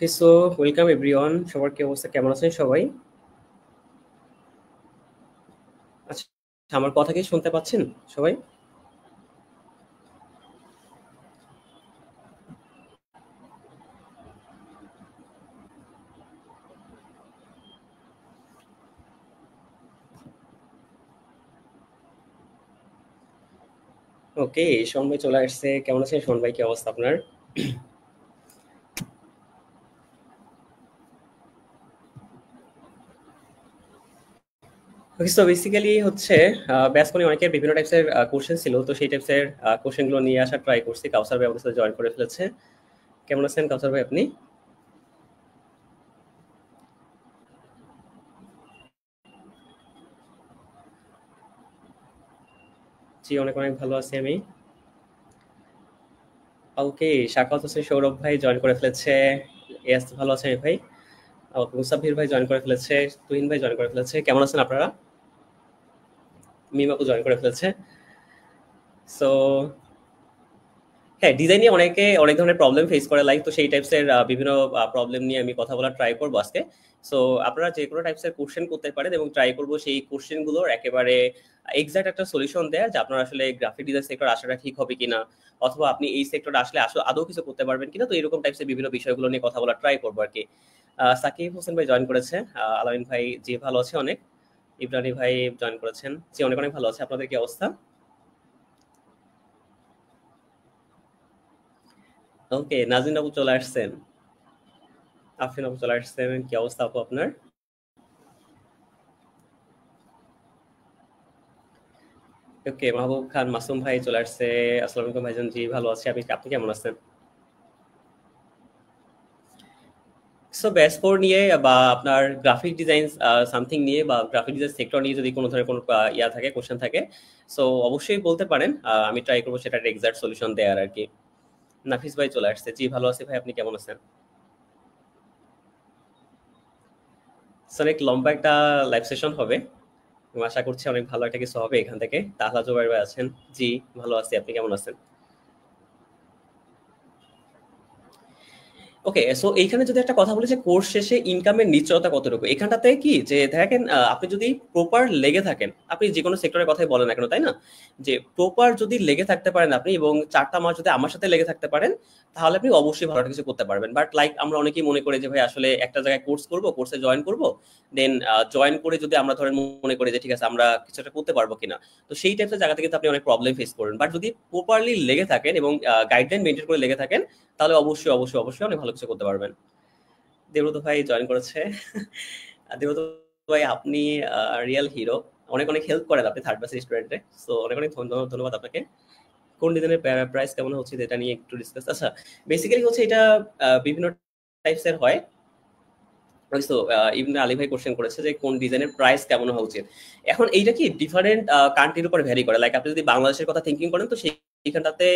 ওকে, so welcome everyone. সবার কি অবস্থা, কেমন আছেন সবাই? আচ্ছা, আমার কথা কি শুনতে পাচ্ছেন সবাই? ওকে, শোন ভাই চলে আসছে। কেমন আছেন শোন ভাই, কি অবস্থা আপনার? ওকে, সো বেসিক্যালি হচ্ছে ব্যাস করে অনেকের বিভিন্ন টাইপসের কোশ্চেন ছিল, তো সেই টাইপসের কোশ্চেনগুলো নিয়ে আসার ট্রাই করছি। কাউসার ভাই আমাদের সাথে জয়েন করে ফেলেছে। কেমন আছেন কাউসার ভাই আপনি? জি, অনেক অনেক ভালো আছি আমি। ওকে, শাকাত হোসেন সৌরভ ভাই জয়েন করে ফেলেছে। এস ভালো আছেন ভাই। মুসাফির ভাই জয়েন করে ফেলেছে। তুহিন ভাই জয়েন করে ফেলেছে। কেমন আছেন আপনারা? মিমাপু জয়েন করে ফেলেছে। সো হ্যাঁ, ডিজাইন নিয়ে অনেকে অনেক ধরনের প্রবলেম ফেস করে, লাইক তো সেই টাইপসের বিভিন্ন প্রবলেম নিয়ে আমি কথা বলার ট্রাই করবো আজকে। সো আপনারা যে কোনো টাইপসের কোশ্চেন করতে পারেন এবং ট্রাই করবো সেই কোশ্চেনগুলোর একেবারে এক্সাক্ট একটা সলিউশন দেওয়ার, যে আপনার আসলে গ্রাফিক ডিজাইন সেক্টর আসাটা ঠিক হবে কিনা, অথবা আপনি এই সেক্টরে আসলে আসলে আদৌ কিছু করতে পারবেন কিনা। তো এরকম টাইপসের বিভিন্ন বিষয়গুলো নিয়ে কথা বলার ট্রাই করবো আর কি। সাকিব হোসেন ভাই জয়েন করেছে। আলামিন ভাই জি ভালো আছে অনেক। ইব্রানি ভাই জয়েন করেছেন। জি অনেক অনেক ভালো আছে। আপনাদের কি অবস্থা? ওকে, নাজিন বাবু চলে আসছেন। আফরিন আপু চলে আসছেন। কি অবস্থা আপু আপনার? ওকে, মাহবুব খান মাসুম ভাই চলে আসছে। আসসালামু আলাইকুম ভাইজান, জি ভালো আছি। আপনি কেমন আছেন? সো ব্যাস ফোর নিয়ে বা আপনার গ্রাফিক ডিজাইন সামথিং নিয়ে বা গ্রাফিক ডিজাইন সেক্টর নিয়ে যদি কোনো ধরনের কোনো ইয়া থাকে, কোশ্চেন থাকে, সো অবশ্যই বলতে পারেন। আমি ট্রাই করবো সেটার এক্সাক্ট সলিউশন দেওয়ার আর কি। নাফিস ভাই চলে আসছে। জি ভালো আছি ভাই, আপনি কেমন আছেন? সো অনেক লম্বা একটা লাইভ সেশন হবে এবং আশা করছি অনেক ভালো একটা কিছু হবে এখান থেকে। তাহলা জোবাইর ভাই আছেন। জি ভালো আছি, আপনি কেমন আছেন? ওকে, সো এইখানে যদি একটা কথা বলি যে কোর্স শেষে ইনকামের নিশ্চয়তা কতটুকু, এখানটাতে কি যে দেখেন, আপনি যদি প্রপার লেগে থাকেন, আপনি যে কোনো সেক্টরের কথাই বলেন না কেন, তাই না? যে প্রপার যদি লেগে থাকতে পারেন আপনি এবং 4টা মাস যদি আমার সাথে লেগে থাকতে পারেন, তাহলে আপনি অবশ্যই ভালো একটা কিছু করতে পারবেন। বাট লাইক আমরা অনেকেই মনে করি যে ভাই আসলে একটা জায়গায় কোর্স করব, কোর্সে জয়েন করব, দেন জয়েন করে যদি আমরা ধরেন মনে করি যে ঠিক আছে আমরা কিছু একটা করতে পারবো কিনা, তো সেই টাইপের জায়গা থেকে কিন্তু আপনি অনেক প্রবলেম ফেস করবেন। বাট যদি প্রপারলি লেগে থাকেন এবং গাইডলাইন মেনটেন করে লেগে থাকেন, তাহলে অবশ্যই অবশ্যই অবশ্যই অনেক ভালো কিছু করতে পারবেন। দেবব্রত ভাই জয়েন করেছে। আর দেবব্রত ভাই আপনি রিয়েল হিরো। অনেক অনেক হেল্প করেন আপনি থার্ড ক্লাস স্টুডেন্টে। সো অনেক অনেক ধন্যবাদ আপনাকে। কোন ডিজাইনের প্রাইস কেমন হচ্ছে এটা নিয়ে একটু ডিসকাস। আচ্ছা, বেসিক্যালি হচ্ছে এটা বিভিন্ন টাইপসের হয়। তো ইবনে আলী ভাই কোশ্চেন করেছে যে কোন ডিজাইনের প্রাইস কেমন হওয়া উচিত। এখন এইটা কি ডিফারেন্ট কান্ট্রির উপর ভ্যারি করে, লাইক আপনি যদি বাংলাদেশের কথা থিঙ্কিং করেন, তো সেইখানটাতে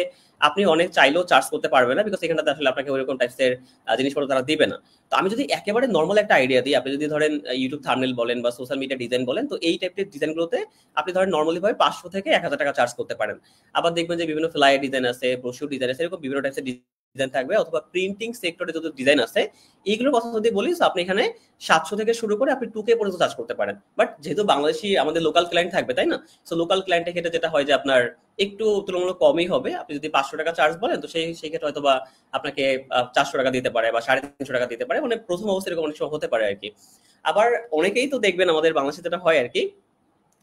আপনি অনেক চাইলেও চার্জ করতে পারবেন না, বিকজ এখানটাতে আসলে আপনাকে ওইরকম টাইপসের জিনিসপত্র তারা দিবে না। তো আমি যদি একেবারে নর্মাল একটা আইডিয়া দিই, আপনি যদি ধরেন ইউটিউব থাম্বনেল বলেন বা সোশ্যাল মিডিয়া ডিজাইন বলেন, তো এই টাইপের ডিজাইনগুলোতে আপনি ধরেন নর্মালি ভাবে 500 থেকে 1000 টাকা চার্জ করতে পারেন। আবার দেখবেন যে বিভিন্ন ফ্লায়ার ডিজাইন আছে, ব্রোশিউর ডিজাইন আছে, এরকম বিভিন্ন টাইপসের ডিজাইন থাকবে, অথবা প্রিন্টিং সেক্টরে যত ডিজাইন আছে এইগুলোর কথা যদি বলি, তো আপনি এখানে 700 থেকে শুরু করে আপনি 2K পর্যন্ত চার্জ করতে পারেন। বাট যেহেতু বাংলাদেশি আমাদের লোকাল ক্লায়েন্ট থাকবে, তাই না? সো লোকাল ক্লায়েন্টের ক্ষেত্রে যেটা হয় যে আপনার একটু তুলনামূলক কমই হবে। আপনি যদি 500 টাকা চার্জ বলেন, তো সেই ক্ষেত্রে হয়তো বা আপনাকে 400 টাকা দিতে পারে বা 350 টাকা দিতে পারে, মানে প্রথম অবস্থায় এরকম অনেক সময় হতে পারে আর কি। আবার অনেকেই তো দেখবেন আমাদের বাংলাদেশে যেটা হয় আর কি,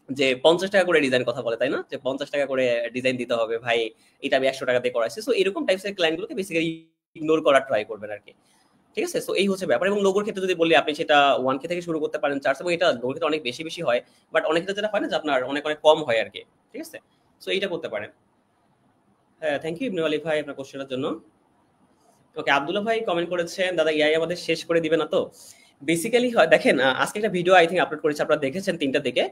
যে 50 টাকা করে ডিজাইন কথা বলে, তাই না? যে 50 টাকা করে ডিজাইন দিতে হবে ভাই, এটা আমি 100 টাকা দিয়ে করাইছি। সো এরকম টাইপসের ক্লায়েন্টগুলোকে বেসিক্যালি ইগনোর করার ট্রাই করবেন আর কি। ঠিক আছে? সো এই হচ্ছে ব্যাপার। এবং লোগোর ক্ষেত্রে যদি বলি, আপনি সেটা 1K থেকে শুরু করতে পারেন চার্জ, এবং এটা লোগোর ক্ষেত্রে অনেক বেশি বেশি হয়। বাট অনেক ক্ষেত্রে যেটা হয় না যে আপনার অনেক অনেক কম হয় আর কি। ঠিক আছে? সো এইটা করতে পারেন। হ্যাঁ, থ্যাংক ইউ ইবনু আলী ভাই আপনার কোশ্চেনের জন্য। ওকে, আব্দুল্লাহ ভাই কমেন্ট করেছেন, দাদা এআই আমাদের শেষ করে দিবে না তো? বেসিক্যালি হয় দেখেন, আজকে একটা ভিডিও আই থিঙ্ক আপলোড করেছি, আপনারা দেখেছেন 3টা দিকে,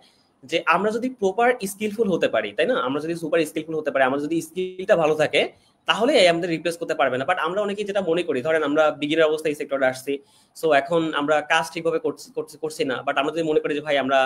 যে আমরা যদি প্রপার স্কিলফুল হতে পারি, তাই না? আমরা যদি সুপার স্কিলফুল হতে পারি, আমরা যদি স্কিলটা ভালো থাকে, তাহলে এআই আমাদের রিপ্লেস করতে পারবে না। বাট আমরা অনেকেই যেটা মনে করি, ধরেন আমরা বিগিনার অবস্থায় এই সেক্টরে আসছি, সো এখন আমরা কাজ ঠিকভাবে করছি না। বাট আমরা যদি মনে করি যে ভাই আমরা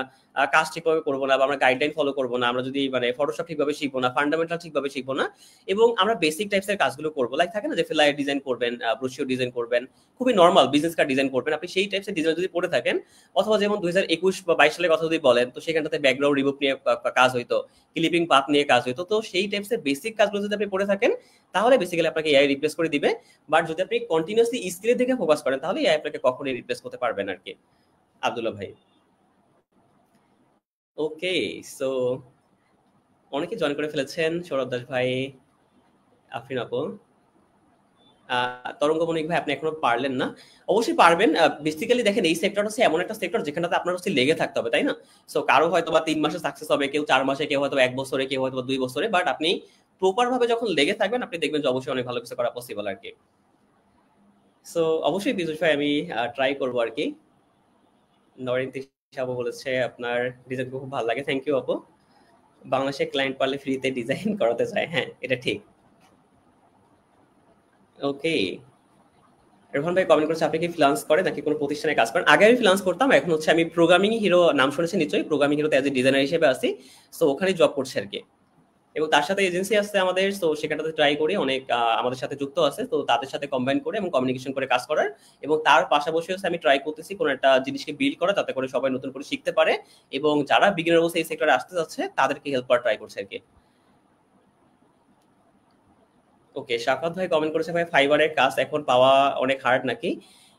কাজ ঠিকভাবে করবো না, বা আমরা গাইডলাইন ফলো করবো না, আমরা যদি মানে ফটোশপ ঠিকভাবে শিখবো না, ফান্ডামেন্টাল ঠিকভাবে শিখবো না, এবং আমরা বেসিক টাইপসের কাজগুলো করবো, লাইক থাকে না যে ফ্লায়ার ডিজাইন করবেন, ব্রোশিওর ডিজাইন করবেন, খুবই নর্মাল বিজনেস কার্ড ডিজাইন করবেন, আপনি সেই টাইপসের ডিজাইন যদি পড়ে থাকেন, অথবা যেমন 2021 বা 22 সালের কথা যদি বলেন, তো সেখানটাতে ব্যাকগ্রাউন্ড রিমুভ নিয়ে কাজ হইতো, ক্লিপিং পাথ নিয়ে কাজ হইতো, তো সেই টাইপসের বেসিক কাজগুলো যদি আপনি পড়ে থাকেন, তাহলে বেসিক্যালি আপনাকে এআই রিপ্লেস করে দিবে। বাট যদি আপনি কন্টিনিউয়াসলি স্কিলের দিকে ফোকাস করেন, তাহলে এআই আপনাকে কখনোই রিপ্লেস করতে পারবে না আর কি। আব্দুল্লাহ ভাই, ওকে। সো অনেকে জয়েন করে ফেলেছেন, সৌরভ দাস ভাই, আফরিন আপু, তরঙ্গ মনিক ভাই আপনি এখনো পারলেন না। অবশ্যই পারবেন। বেসিক্যালি দেখেন এই সেক্টরটা হচ্ছে এমন একটা সেক্টর যেখানটাতে আপনার হচ্ছে লেগে থাকতে হবে, তাই না? সো কারো হয়তো বা 3 মাসে সাকসেস হবে, কেউ 4 মাসে, কেউ হয়তো 1 বছরে, কেউ হয়তো 2 বছরে। বাট আপনি প্রপার ভাবে যখন লেগে থাকবেন, আপনি দেখবেন যে অবশ্যই অনেক ভালো কিছু করা পসিবল আর কি। সো অবশ্যই বিজুস ভাই আমি ট্রাই করবো আর কি। নরেন তিশাবু বলেছে আপনার ডিজাইন খুব ভালো লাগে, থ্যাংক ইউ আপু। বাংলাদেশে ক্লায়েন্ট পারলে ফ্রিতে ডিজাইন করাতে চায়, হ্যাঁ এটা ঠিক। ওকে, রোহন ভাই কমেন্ট করেছে আপনি কি ফ্রিল্যান্স করেন নাকি কোনো প্রতিষ্ঠানে কাজ করেন? আগে আমি ফ্রিল্যান্স করতাম, এখন হচ্ছে আমি প্রোগ্রামিং হিরো নাম শুনেছেন নিশ্চয়ই, প্রোগ্রামিং হিরোতে অ্যাজ এ ডিজাইনার হিসেবে আছি। সো ওখানে জব করছি আর কি। এবং তার সাথে এজেন্সি আছে আমাদের, তো সেখানটাতে ট্রাই করি, অনেক আমাদের সাথে যুক্ত আছে, তো তাদের সাথে কম্বাইন করে এবং কমিউনিকেশন করে কাজ করার। এবং তার পাশাপাশি হচ্ছে আমি ট্রাই করতেছি কোনো একটা জিনিসকে বিল্ড করা, যাতে করে সবাই নতুন করে শিখতে পারে, এবং যারা বিগিনার অবস্থায় এই সেক্টরে আসতে যাচ্ছে তাদেরকে হেল্প করার ট্রাই করছে আর কি। ওকে, শাফাত ভাই কমেন্ট করেছে ভাই ফাইবারের কাজ এখন পাওয়া অনেক হার্ড নাকি,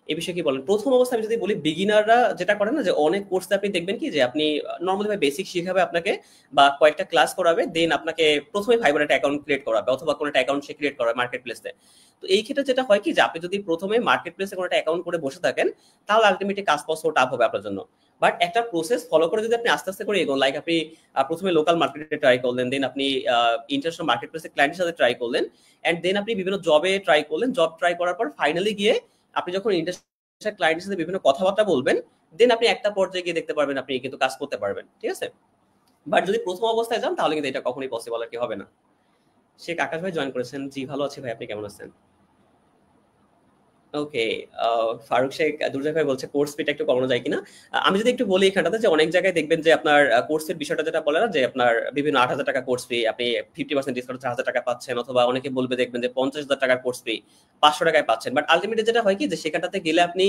এই বিষয়ে কি বলেন? প্রথম অবস্থায় আমি যদি বলি, বিগিনাররা যেটা করে না, যে অনেক কোর্সে আপনি দেখবেন কি যে আপনি নর্মালি ভাই বেসিক শিখাবে আপনাকে, বা কয়েকটা ক্লাস করাবে, দেন আপনাকে প্রথমে ফাইবার একটা অ্যাকাউন্ট ক্রিয়েট করাবে, অথবা কোনো একটা অ্যাকাউন্ট সে ক্রিয়েট করাবে মার্কেট প্লেসে। তো এই ক্ষেত্রে যেটা হয় কি, যে আপনি যদি প্রথমে মার্কেট প্লেসে কোনো একটা অ্যাকাউন্ট করে বসে থাকেন, তাহলে আলটিমেটলি কাজ পাওয়া টাফ হবে আপনার জন্য। বাট একটা প্রসেস ফলো করে যদি আপনি আস্তে আস্তে করে এগোন, লাইক আপনি প্রথমে লোকাল মার্কেটে ট্রাই করলেন, দেন আপনি ইন্টারন্যাশনাল মার্কেট প্লেসে ক্লায়েন্টের সাথে ট্রাই করলেন, এন্ড দেন আপনি বিভিন্ন জবে ট্রাই করলেন, জব ট্রাই করার পর ফাইনালি গিয়ে আপনি যখন ইন্ডাস্ট্রি ক্লায়েন্টের সাথে বিভিন্ন কথাবার্তা বলবেন, দেন আপনি একটা পর্যায়ে গিয়ে দেখতে পারবেন আপনি কিন্তু কাজ করতে পারবেন, ঠিক আছে? বাট যদি প্রথম অবস্থায় যান, তাহলে কিন্তু এটা কখনোই পসিবল আর কি হবে না। শেখ আকাশ ভাই জয়েন করেছেন, জি ভালো আছি ভাই, আপনি কেমন আছেন? ওকে, ফারুক শেখ দুর্জয় ভাই বলছে কোর্স ফিটা একটু কমানো যায় কিনা। আমি যদি একটু বলি এখানটাতে, যে অনেক জায়গায় দেখবেন যে আপনার কোর্সের বিষয়টা যেটা বলে না, যে আপনার বিভিন্ন 8,000 টাকা কোর্স ফি আপনি 50% ডিসকাউন্ট 4,000 টাকা পাচ্ছেন, অথবা অনেকে বলবে দেখবেন যে 50,000 টাকার কোর্স ফি 500 টাকায় পাচ্ছেন। বাট আলটিমেটলি যেটা হয় কি, যে সেখানটাতে গেলে আপনি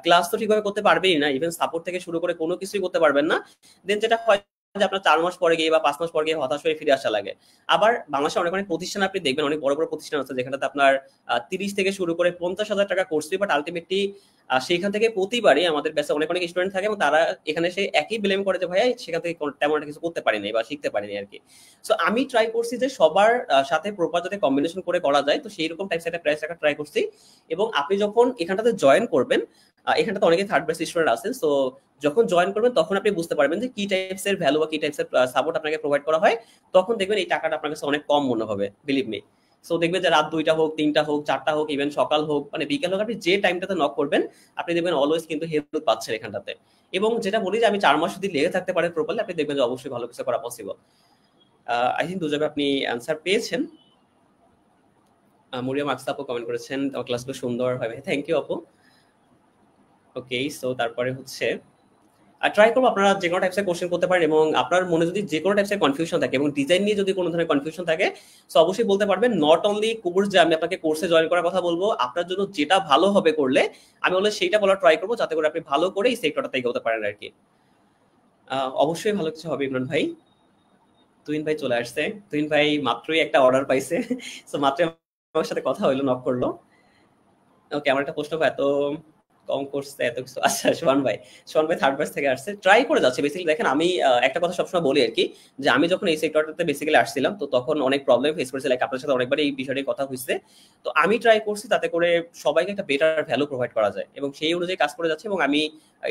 ক্লাস তো ঠিকভাবে করতে পারবেনই না, ইভেন সাপোর্ট থেকে শুরু করে কোনো কিছুই করতে পারবেন না। দেন যেটা হয় যে আপনার 4 মাস পরে গিয়ে বা 5 মাস পরে গিয়ে হতাশ হয়ে ফিরে আসা লাগে। আবার বাংলাদেশে অনেক অনেক প্রতিষ্ঠান আপনি দেখবেন, অনেক বড় বড় প্রতিষ্ঠান আছে যেখানটাতে আপনার 30 থেকে শুরু করে 50,000 টাকা কোর্স ফি, বাট আলটিমেটলি সেখান থেকে প্রতিবারই আমাদের ব্যাচে অনেক অনেক স্টুডেন্ট থাকে, এবং তারা এখানে এসে একই ব্লেম করে যে ভাইয়া সেখান থেকে তেমন একটা কিছু করতে পারিনি বা শিখতে পারিনি আর কি। সো আমি ট্রাই করছি যে সবার সাথে প্রপার যাতে কম্বিনেশন করে করা যায়, তো সেই রকম টাইপস একটা প্রাইস রাখা ট্রাই করছি। এবং আপনি যখন এখানটাতে জয়েন করবেন, এখানটাতে অনেকে থার্ড ব্যাচ স্টুডেন্ট আছেন, সো যখন জয়েন করবেন তখন আপনি বুঝতে পারবেন যে কি টাইপস এর ভ্যালু বা কি টাইপস এর সাপোর্ট আপনাকে প্রোভাইড করা হয়। তখন দেখবেন এই টাকাটা আপনার কাছে অনেক কম মনে হবে, বিলিভ মি। সো দেখবেন যে রাত 2টা হোক, 3টা হোক, 4টা হোক, ইভেন সকাল হোক, মানে বিকেল হোক, আপনি যে টাইমটাতে নক করবেন, আপনি দেখবেন অলওয়েজ কিন্তু হেল্প পাচ্ছেন এখানটাতে। এবং যেটা বলি যে আমি 4 মাস যদি লেগে থাকতে পারেন প্রপারলি, আপনি দেখবেন যে অবশ্যই ভালো কিছু করা পসিবল। আই থিঙ্ক দুজাবে আপনি অ্যান্সার পেয়েছেন। মরিয়াম আকসা আপু কমেন্ট করেছেন আমার ক্লাসগুলো সুন্দর হবে, থ্যাংক ইউ আপু। ওকে, সো তারপরে হচ্ছে ট্রাই করবো আপনারা যে কোনো টাইপসের কোশ্চেন করতে পারেন, এবং আপনার মনে যদি যে কোনো টাইপসের কনফিউশন থাকে এবং ডিজাইন নিয়ে যদি কোনো ধরনের কনফিউশন থাকে, সো অবশ্যই বলতে পারবেন। নট অনলি কোর্স যে আমি আপনাকে কোর্সে জয়েন করার কথা বলবো, আপনার জন্য যেটা ভালো হবে করলে আমি বলে সেইটা বলার ট্রাই করবো, যাতে করে আপনি ভালো করে এই সেক্টরটাতে এগোতে পারেন আর কি। অবশ্যই ভালো কিছু হবে ইমরান ভাই। তুহিন ভাই চলে আসছে, তুহিন ভাই মাত্রই একটা অর্ডার পাইছে, সো মাত্র আমার সাথে কথা হইলো, নক করলো। ওকে, আমার একটা প্রশ্ন, এত কম করছে এত কিছু, আচ্ছা সোহান ভাই থার্ড ব্যাচ থেকে আসছে, ট্রাই করে যাচ্ছে বেসিক্যালি। দেখেন আমি একটা কথা সবসময় বলি আর কি, যে আমি যখন এই সেক্টরটাতে বেসিক্যালি আসছিলাম, তো তখন অনেক প্রবলেম ফেস করেছি, লাইক আপনার সাথে অনেকবার এই বিষয়টি কথা হয়েছে। তো আমি ট্রাই করছি তাতে করে সবাইকে একটা বেটার ভ্যালু প্রোভাইড করা যায়, এবং সেই অনুযায়ী কাজ করে যাচ্ছে, এবং আমি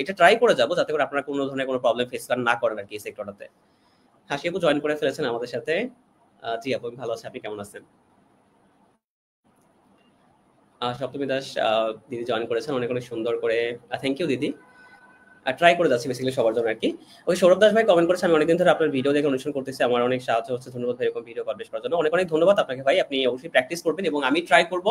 এটা ট্রাই করে যাবো যাতে করে আপনারা কোনো ধরনের কোনো প্রবলেম ফেস না করেন আর কি এই সেক্টরটাতে। হাসি আপু জয়েন করে ফেলেছেন আমাদের সাথে, জি আপু আমি ভালো আছি, আপনি কেমন আছেন? সপ্তমী দাস দিদি জয়েন করেছেন অনেক অনেক সুন্দর করে, থ্যাংক ইউ দিদি। ট্রাই করে যাচ্ছি বেসিক্যালি সবার জন্য আরকি। ওই সৌরভ দাস ভাই কমেন্ট করেছে, আমি অনেকদিন ধরে আপনার ভিডিও দেখে অনুসরণ করতেছি। আমার অনেক সাহায্য হচ্ছে। ধন্যবাদ ভাই এরকম ভিডিও পাবলিশ করার জন্য। অনেক, অনেক ধন্যবাদ আপনাকে ভাই। আপনি অবশ্যই প্র্যাকটিস করবেন এবং আমি ট্রাই করব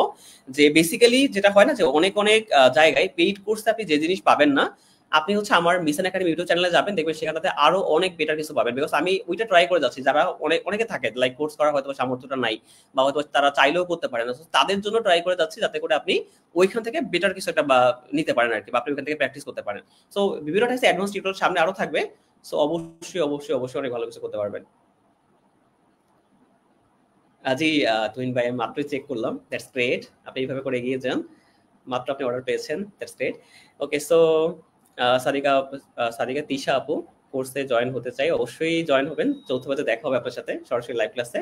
যে বেসিক্যালি যেটা হয় না যে অনেক, অনেক জায়গায় পেইড কোর্সে আপনি যে জিনিস পাবেন না, আপনি হচ্ছে আমার মিশন একাডেমি ইউটিউব চ্যানেলে যাবেন, দেখবেন সেখানটাতে আরো অনেক বেটার কিছু পাবেন। বিকজ আমি ওইটা ট্রাই করে যাচ্ছি। যারা অনেকে থাকে লাইক কোর্স করার হয়তো সামর্থ্যটা নাই বা হয়তো তারা চাইলেও করতে পারে না। তাদের জন্য ট্রাই করে যাচ্ছি যাতে করে আপনি ওইখান থেকে বেটার কিছু একটা বা নিতে পারেন আরকি, বা আপনি ওইখান থেকে প্র্যাকটিস করতে পারেন। সো বিভিন্ন টাইপস অ্যাডভান্স টিউটোরিয়াল সামনে আরো থাকবে। সো অবশ্যই, অবশ্যই, অবশ্যই অনেক ভালো কিছু করতে পারবেন। জি, তুহিন ভাই আমি মাত্রই চেক করলাম। That's great. আপনি এইভাবে করে এগিয়ে যান। মাত্র আপনি অর্ডার পেয়েছেন। That's great. Okay, so Sadika Sadika Tisha আপু কোর্সে জয়েন হতে চাই। অবশ্যই জয়েন হবেন। চৌথ ব্যাচে দেখা হবে আপনার সাথে সরাসরি লাইভ ক্লাসে।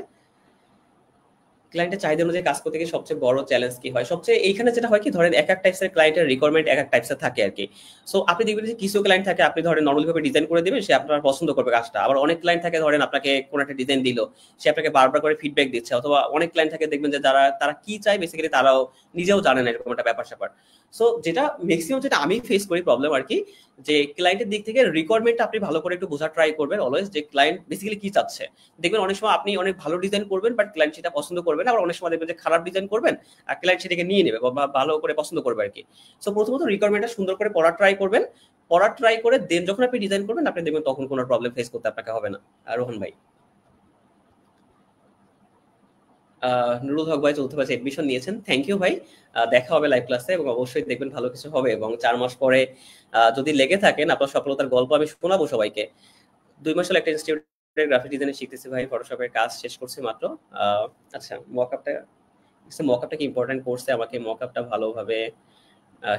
ক্লায়েন্টের চাহিদা অনুযায়ী কাজ করতে গিয়ে সবচেয়ে বড় চ্যালেঞ্জ কি হয়? সবচেয়ে এইখানে যেটা হয় কি, ধরেন এক এক টাইপসের ক্লায়েন্টের রিকোয়ারমেন্ট এক এক টাইপসের থাকে আরকি। সো আপনি দেখবেন যে কিছু ক্লায়েন্ট থাকে আপনি ধরেন নরমালি ভাবে ডিজাইন করে দিবেন, সে আপনার পছন্দ করবে কাজটা। আবার অনেক ক্লায়েন্ট থাকে ধরেন আপনাকে কোন একটা ডিজাইন দিল, সে আপনাকে বারবার করে ফিডব্যাক দিচ্ছে। অথবা অনেক ক্লায়েন্ট থাকে দেখবেন যে তারা কি চায় বেসিক্যালি তারাও নিজেও জানে না, এরকম একটা ব্যাপার-স্যাপার। সো যেটা ম্যাক্সিমাম যেটা আমি ফেস করি প্রবলেম আরকি, যে ক্লায়েন্টের দিক থেকে রিকোয়ারমেন্টটা আপনি ভালো করে একটু বোঝার ট্রাই করবেন অলওয়েজ, যে ক্লায়েন্ট বেসিক্যালি কি চাচ্ছে। দেখবেন অনেক সময় আপনি অনেক ভালো ডিজাইন করবেন বাট ক্লায়েন্ট সেটা পছন্দ করবে না। আবার অনেক সময় দেখবেন যে খারাপ ডিজাইন করবেন আর ক্লায়েন্ট সেটাকে নিয়ে নেবে বা ভালো করে পছন্দ করবে আরকি। সো প্রথমত রিকোয়ারমেন্টটা সুন্দর করে পড়ার ট্রাই করবেন। পড়ার ট্রাই করে দেন যখন আপনি ডিজাইন করবেন আপনি দেখবেন তখন কোনো প্রবলেম ফেস করতে আপনাকে হবে না। রোহন ভাই। নুরুল হক ভাই চতুর্থ ব্যাচে এডমিশন নিয়েছেন। থ্যাংক ইউ ভাই। দেখা হবে লাইভ ক্লাসে এবং অবশ্যই দেখবেন ভালো কিছু হবে এবং ৪ মাস পরে যদি লেগে থাকেন আপনার সফলতার গল্প আমি শোনাবো সবাইকে। ২ মাস হলো একটা ইনস্টিটিউটে গ্রাফিক ডিজাইনিং শিখতেছি ভাই। ফটোশপের কাজ শেষ করছি মাত্র। আচ্ছা, মকআপটা কি ইম্পোর্টেন্ট কোর্সে আমাকে মকআপটা ভালোভাবে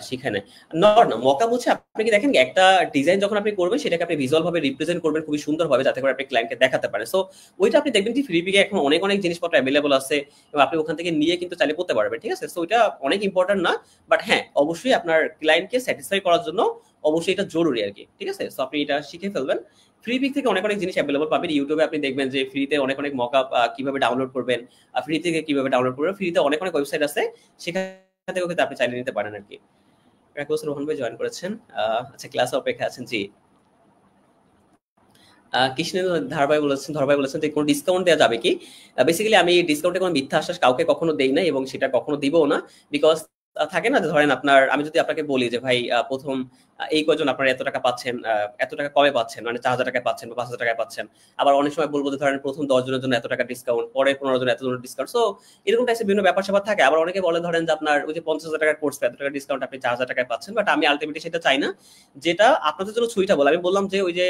শিখায় নাই। নট না, মকআপ হচ্ছে আপনি কি দেখেন একটা ডিজাইন যখন আপনি করবেন সেটাকে আপনি ভিজুয়াল ভাবে রিপ্রেজেন্ট করবেন খুবই সুন্দরভাবে যাতে করে আপনি ক্লায়েন্টকে দেখাতে পারেন। সো ওইটা আপনি দেখবেন যে ফ্রিপিকে এখন অনেক, অনেক জিনিসপত্র এভেইলেবল আছে এবং আপনি ওখান থেকে নিয়ে কিন্তু চাইলে করতে পারবেন। ঠিক আছে? সো এটা অনেক ইম্পোর্টেন্ট না। বাট হ্যাঁ, অবশ্যই আপনার ক্লায়েন্টকে স্যাটিসফাই করার জন্য অবশ্যই এটা জরুরি আরকি। ঠিক আছে? সো আপনি এটা শিখে ফেলবেন। ফ্রিপিক থেকে অনেক, অনেক জিনিস এভেইলেবল পাবেন। ইউটিউবে আপনি দেখবেন যে ফ্রিতে অনেক, অনেক মকআপ কিভাবে ডাউনলোড করবেন, ফ্রি থেকে কিভাবে ডাউনলোড করবেন। ফ্রিতে অনেক, অনেক ওয়েবসাইট আছে। সেখান থেকেও কিন্তু আপনি চাইলে নিতে পারেন আরকি। এক বছর রোহন ভাই জয়েন করেছেন। আচ্ছা, ক্লাসে অপেক্ষা আছেন। জি। কৃষ্ণেন্দু ধর ভাই বলেছেন যে কোনো ডিসকাউন্ট দেওয়া যাবে কি? বেসিক্যালি আমি ডিসকাউন্টে কোনো মিথ্যা আশ্বাস কাউকে কখনো দেই নাই এবং সেটা কখনো দিবও না। বিকজ থাকে না যে ধরেন আমি যদি আপনাকে বলি যে ভাই ১ম এই কয়জন আপনারা এত টাকা পাচ্ছেন, এত টাকা কমে পাচ্ছেন, মানে ৪,০০০ টাকায় পাচ্ছেন বা ৫,০০০ টাকায় পাচ্ছেন। আবার অনেক সময় বলব যে ধরেন ১ম ১০ জনের জন্য এত টাকা ডিসকাউন্ট, পরে ১৫ জনের এত ডিসকাউন্ট। সো এরকম টাইপের বিভিন্ন ব্যাপার-স্যাপার থাকে। আবার অনেকে বলে ধরেন যে আপনার ওই যে ৫০,০০০ টাকার কোর্স এত টাকা ডিসকাউন্ট আপনি ৪,০০০ টাকায় পাচ্ছেন। বাট আমি আল্টিমেটলি সেটা চাই না। যেটা আপনাদের জন্য সুইটেবল। আমি বললাম যে ওই যে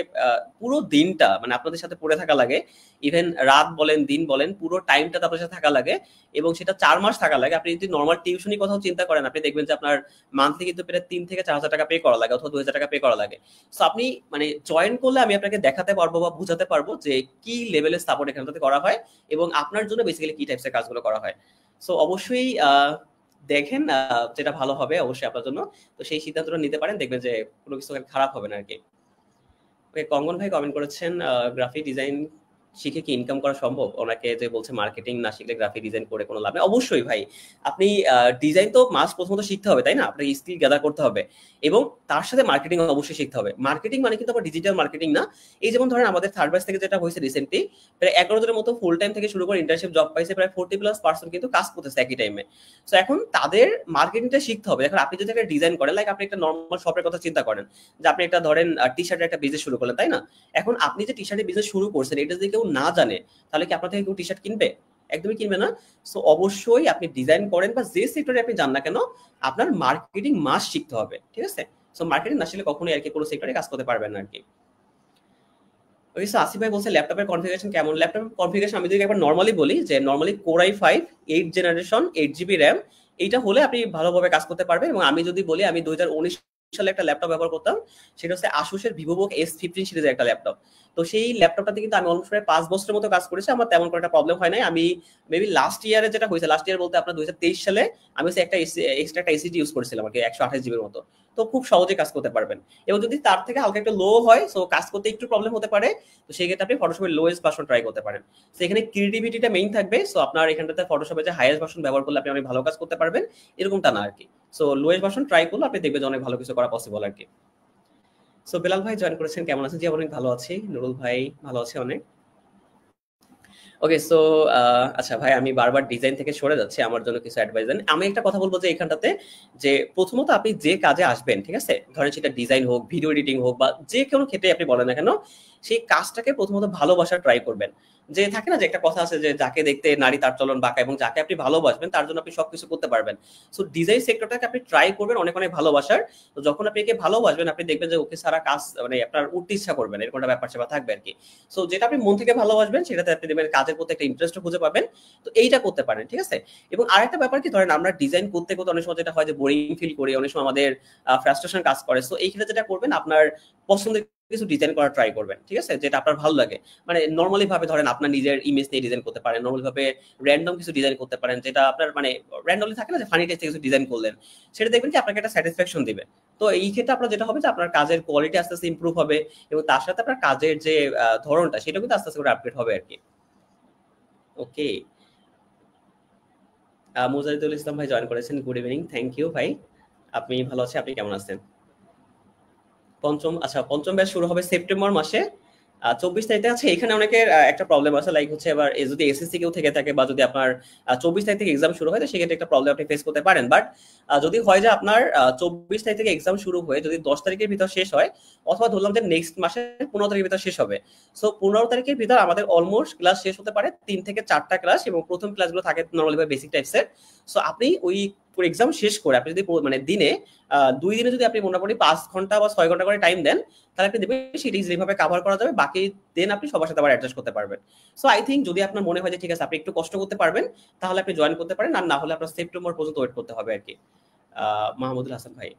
পুরো দিনটা মানে আপনাদের সাথে পড়ে থাকা লাগে। ইভেন রাত বলেন, দিন বলেন, পুরো টাইমটাতে আপনার সাথে থাকা লাগে এবং সেটা ৪ মাস থাকা লাগে। আপনি যদি নরমাল টিউশনি কথাও চিন্তা করেন, আপনি দেখবেন যে আপনার মান্থলি কিন্তু প্রায় ৩ থেকে ৪,০০০ টাকা পে করা লাগে অথবা ২,০০০ টাকা পে করা লাগে। সো আপনি মানে জয়েন করলে আমি আপনাকে দেখাতে পারবো বা বুঝাতে পারবো যে কি লেভেলের সাপোর্ট এখানটাতে করা হয় এবং আপনার জন্য বেসিক্যালি কি টাইপস এর কাজগুলো করা হয়। সো অবশ্যই দেখেন যেটা ভালো হবে অবশ্যই আপনার জন্য। তো সেই সিদ্ধান্তটা নিতে পারেন। দেখবেন যে কোনো কিছু খারাপ হবে না আরকি। ওকে, কঙ্গন ভাই কমেন্ট করেছেন গ্রাফিক ডিজাইন শিখে কি ইনকাম করা সম্ভব? ওনাকে যে বলছে মার্কেটিং না শিখলে গ্রাফিক ডিজাইন করে কোনো লাভ নেই। অবশ্যই ভাই। আপনি ডিজাইন তো মাস্ট প্রথমত শিখতে হবে, তাই না? আপনাকে স্কিল গ্যাদার করতে হবে এবং তার সাথে মার্কেটিং অবশ্যই শিখতে হবে। মার্কেটিং মানে কিন্তু আবার ডিজিটাল মার্কেটিং না। এই যেমন ধরেন আমাদের থার্ড ব্যাচ থেকে যেটা হয়েছে রিসেন্টলি, প্রায় ১১ জনের মতো ফুল টাইম থেকে শুরু করে ইন্টার্নশিপ জব পাইছে প্রায় 40+ পারসন কিন্তু কাজ করতেছে একই টাইমে। সো এখন তাদের মার্কেটিংটা শিখতে হবে। এখন আপনি যদি একটা ডিজাইন করেন, লাইক আপনি একটা নরমাল শপের কথা চিন্তা করেন যে আপনি একটা ধরেন টি-শার্টের একটা বিজনেস শুরু করলেন, তাই না? এখন আপনি যে টি-শার্টের বিজনেস শুরু করছেন এটা যদি কেউ না জানে তাহলে কি আপনার থেকে কেউ টি-শার্ট কিনবে? একদমই কিনবে না। সো অবশ্যই আপনি ডিজাইন করেন বা যে সেক্টরে আপনি যান না কেন, আপনার মার্কেটিং মাস্ট শিখতে হবে। ঠিক আছে? সো মার্কেটিং না শিখলে কখনোই আরকি কোন সেক্টরে কাজ করতে পারবেন না আরকি। ওই সো আসিফ ভাই বলছে ল্যাপটপের কনফিগারেশন কেমন? ল্যাপটপের কনফিগারেশন আমি যদি একবার নরমালি বলি যে normally Core i5 8 generation 8 GB RAM এইটা হলে আপনি ভালোভাবে কাজ করতে পারবেন এবং আমি যদি বলি আমি ২০১৯ সালে একটা ল্যাপটপ ব্যবহার করতাম। সেটা হচ্ছে Asus এর VivoBook S15 সিরিজের একটা ল্যাপটপ। তো সেই ল্যাপটপটাতে কিন্তু আমি অলমোস্ট প্রায় ৫ বছরের মতো কাজ করেছি। আমার তেমন কোনো একটা প্রবলেম হয় নাই। আমি মেবি লাস্ট ইয়ারে যেটা হয়েছে, লাস্ট ইয়ার বলতে আপনার ২০২৩ সালে আমি হচ্ছে একটা এক্সট্রা একটা এসএসডি ইউজ করেছিলাম আরকি ১২৮ জিবির মতো। তো খুব সহজে কাজ করতে পারবেন। এবং যদি তার থেকে হালকা একটু লো হয়, সো কাজ করতে একটু প্রবলেম হতে পারে। তো সেই ক্ষেত্রে আপনি ফটোশপের লোয়েস্ট ভার্সন ট্রাই করতে পারেন। সো এখানে ক্রিয়েটিভিটিটা মেইন থাকবে। সো আপনার এখানটাতে ফটোশপে যে হাইয়েস্ট ভার্সন ব্যবহার করলে আপনি অনেক ভালো কাজ করতে পারবেন, এরকমটা না আরকি। সো লোয়েস্ট ভার্সন ট্রাই করলে আপনি দেখবেন যে অনেক ভালো কিছু করা পসিবল আরকি। সো বেলাল ভাই জয়েন করেছেন, কেমন আছেন? জি অনেক ভালো আছি। নুরুল ভাই ভালো আছে অনেক। ওকে সো আচ্ছা ভাই, আমি বারবার ডিজাইন থেকে সরে যাচ্ছি, আমার জন্য কিছু অ্যাডভাইস দেন। আমি একটা কথা বলবো যে এখানটাতে, যে প্রথমত আপনি যে কাজে আসবেন, ঠিক আছে, ধরেন সেটা ডিজাইন হোক, ভিডিও এডিটিং হোক, বা যে কোনো ক্ষেত্রে আপনি বলেন না কেন, সেই কাজটাকে প্রথমত ভালোবাসার ট্রাই করবেন। যে থাকে না যে একটা কথা আছে যে যাকে দেখতে নারী তার চলন বাঁকা, এবং যাকে আপনি ভালোবাসবেন তার জন্য আপনি সবকিছু করতে পারবেন। সো ডিজাইন সেক্টরটাকে আপনি ট্রাই করবেন অনেক অনেক ভালোবাসার। তো যখন আপনি একে ভালোবাসবেন, আপনি দেখবেন যে ওকে সারা কাজ মানে আপনার উঠতে ইচ্ছা করবেন, এরকম একটা ব্যাপার স্যাপার থাকবে আর কি। সো যেটা আপনি মন থেকে ভালোবাসবেন সেটাতে আপনি দেখবেন কাজের প্রতি একটা ইন্টারেস্ট খুঁজে পাবেন। তো এইটা করতে পারেন, ঠিক আছে। এবং আরেকটা ব্যাপার কি, ধরেন আমরা ডিজাইন করতে করতে অনেক সময় যেটা হয় যে বোরিং ফিল করি, অনেক সময় আমাদের ফ্রাস্ট্রেশন কাজ করে। সো এই ক্ষেত্রে যেটা করবেন, আপনার পছন্দের কিছু ডিজাইন করার ট্রাই করবেন, ঠিক আছে, যেটা আপনার ভালো লাগে। মানে নর্মালি ভাবে ধরেন আপনার নিজের ইমেজ নিয়ে ডিজাইন করতে পারেন, নর্মালি ভাবে র্যান্ডম কিছু ডিজাইন করতে পারেন, যেটা আপনার মানে র্যান্ডমলি থাকে না যে ফানি টাইপের কিছু ডিজাইন করলেন, সেটা দেখবেন কি আপনাকে একটা স্যাটিসফ্যাকশন দিবে। তো এই ক্ষেত্রে আপনার যেটা হবে যে আপনার কাজের কোয়ালিটি আস্তে আস্তে ইমপ্রুভ হবে, এবং তার সাথে আপনার কাজের যে ধরনটা সেটা কিন্তু আস্তে আস্তে করে আপডেট হবে আর কি। ওকে, মুজাহিদুল ইসলাম ভাই জয়েন করেছেন, গুড ইভিনিং, থ্যাংক ইউ ভাই। আপনি ভালো আছেন? আপনি কেমন আছেন? পঞ্চম, আচ্ছা পঞ্চম ব্যাচ শুরু হবে সেপ্টেম্বর মাসে 24 তারিখে আছে। এখানে অনেকের একটা প্রবলেম আছে, লাইক হচ্ছে এবার যদি এসএসসি কেউ থেকে থাকে, বা যদি আপনার 24 তারিখ থেকে এক্সাম শুরু হয়, তো সেক্ষেত্রে একটা প্রবলেম আপনি ফেস করতে পারেন। বাট যদি হয় যে আপনার 24 তারিখ থেকে এক্সাম শুরু হয়ে যদি 10 তারিখের ভিতর শেষ হয়, অথবা ধরলাম যে নেক্সট মাসের 15 তারিখের ভিতর শেষ হবে, সো 15 তারিখের ভিতর আমাদের অলমোস্ট ক্লাস শেষ হতে পারে 3 থেকে 4টা ক্লাস, এবং প্রথম ক্লাসগুলো থাকে নর্মালি বেসিক টাইপসের। সো আপনি ওই এক্সাম শেষ করে আপনি যদি মানে দিনে 2 দিনে যদি আপনি মোটামুটি 5 ঘন্টা বা 6 ঘন্টা করে টাইম দেন, তাহলে আপনি দেখবেন সেটা ইজিলি ভাবে কভার করা যাবে। বাকি দেন আপনি সবার সাথে আবার অ্যাডজাস্ট করতে পারবেন। সো আই থিংক যদি আপনার মনে হয় যে ঠিক আছে আপনি একটু কষ্ট করতে পারবেন, তাহলে আপনি জয়েন করতে পারেন, আর না হলে আপনার সেপ্টেম্বর পর্যন্ত ওয়েট করতে হবে আর কি। মাহমুদুল হাসান ভাই,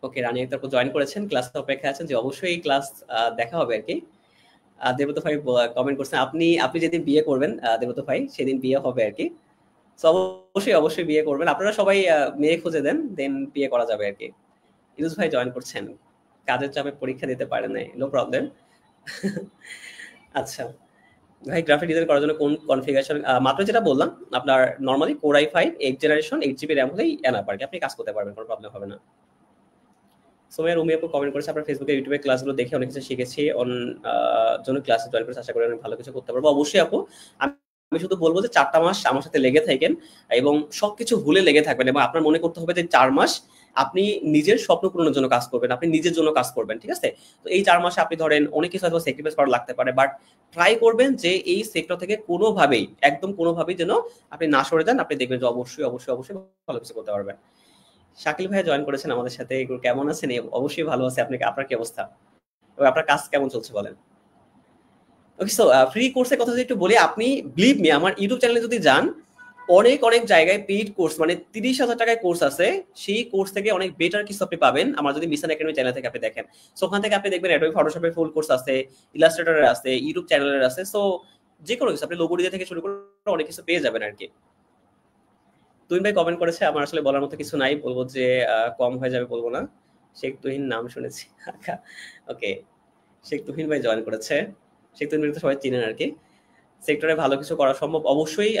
ওকে, রানী আক্তার জয়েন করেছেন, ক্লাস অপেক্ষা আছেন, যে অবশ্যই ক্লাস দেখা হবে আর কি। দেবত ভাই কমেন্ট করছেন, আপনি আপনি যেদিন বিয়ে করবেন দেবত ভাই, সেদিন বিয়ে হবে আর কি। সো অবশ্যই অবশ্যই বিয়ে করবেন, আপনারা সবাই মেয়ে খুঁজে দেন, দেন বিয়ে করা যাবে আর কি। ইউনুস ভাই জয়েন করছেন, কাজের চাপে পরীক্ষা দিতে পারে নাই, নো প্রবলেম। আচ্ছা ভাই, গ্রাফিক ডিজাইন করার জন্য কোন কনফিগারেশন? মাত্র যেটা বললাম, আপনার normally core i5 8 generation 8 GB RAM হলেই এনাফ আর কি, আপনি কাজ করতে পারবেন, কোনো প্রবলেম হবে না। সোমিয়া রুমি আপু কমেন্ট করেছে, আপনার ফেসবুকে ইউটিউবে ক্লাসগুলো দেখে অনেক কিছু শিখেছি, জন্য ক্লাসে জয়েন করেছে, আশা করি অনেক ভালো কিছু করতে পারবো। অবশ্যই আপু, আমি শুধু বলবো যে 4টা মাস আমার সাথে লেগে থাকেন, এবং সবকিছু ভুলে লেগে থাকবেন, এবং আপনার মনে করতে হবে যে 4 মাস আপনি নিজের স্বপ্ন পূরণের জন্য কাজ করবেন, আপনি নিজের জন্য কাজ করবেন, ঠিক আছে। তো এই 4 মাসে আপনি ধরেন অনেক কিছু হয়তো স্যাক্রিফাইস করা লাগতে পারে, বাট ট্রাই করবেন যে এই সেক্টর থেকে কোনোভাবেই, একদম কোনোভাবেই যেন আপনি না সরে যান, আপনি দেখবেন যে অবশ্যই অবশ্যই অবশ্যই ভালো কিছু করতে পারবেন। শাকিল ভাই জয়েন করেছেন আমাদের সাথে, এগুলো কেমন আছেন? অবশ্যই ভালো আছে, আপনি আপনার কি অবস্থা এবং আপনার কাজ কেমন চলছে বলেন? ওকে সো ফ্রি কোর্সের কথা যদি একটু বলি, আপনি বিলিভ মি, আমার ইউটিউব চ্যানেলে যদি যান, অনেক অনেক জায়গায় পেইড কোর্স মানে 30,000 টাকায় কোর্স আছে, সেই কোর্স থেকে অনেক বেটার কিছু আপনি পাবেন আমার যদি মিশন একাডেমি চ্যানেল থেকে আপনি দেখেন। সো ওখান থেকে আপনি দেখবেন অ্যাডোবি ফটোশপের ফুল কোর্স আছে, ইলাস্ট্রেটরের আছে, ইউটিউব চ্যানেলের আছে। সো যে কোনো কিছু আপনি লোগো ডিজাইন থেকে শুরু করে অনেক কিছু পেয়ে যাবেন আর কি। তুহিন ভাই কমেন্ট করেছে, আমার আসলে বলার মতো কিছু নাই, বলবো যে কম হয়ে যাবে বলবো না। শেখ তুহিন নাম শুনেছি। ওকে, শেখ তুহিন ভাই জয়েন করেছে, শেখ তুহিন তো সবাই চিনেন আর কি। সেক্টরে ভালো কিছু করা সম্ভব অবশ্যই।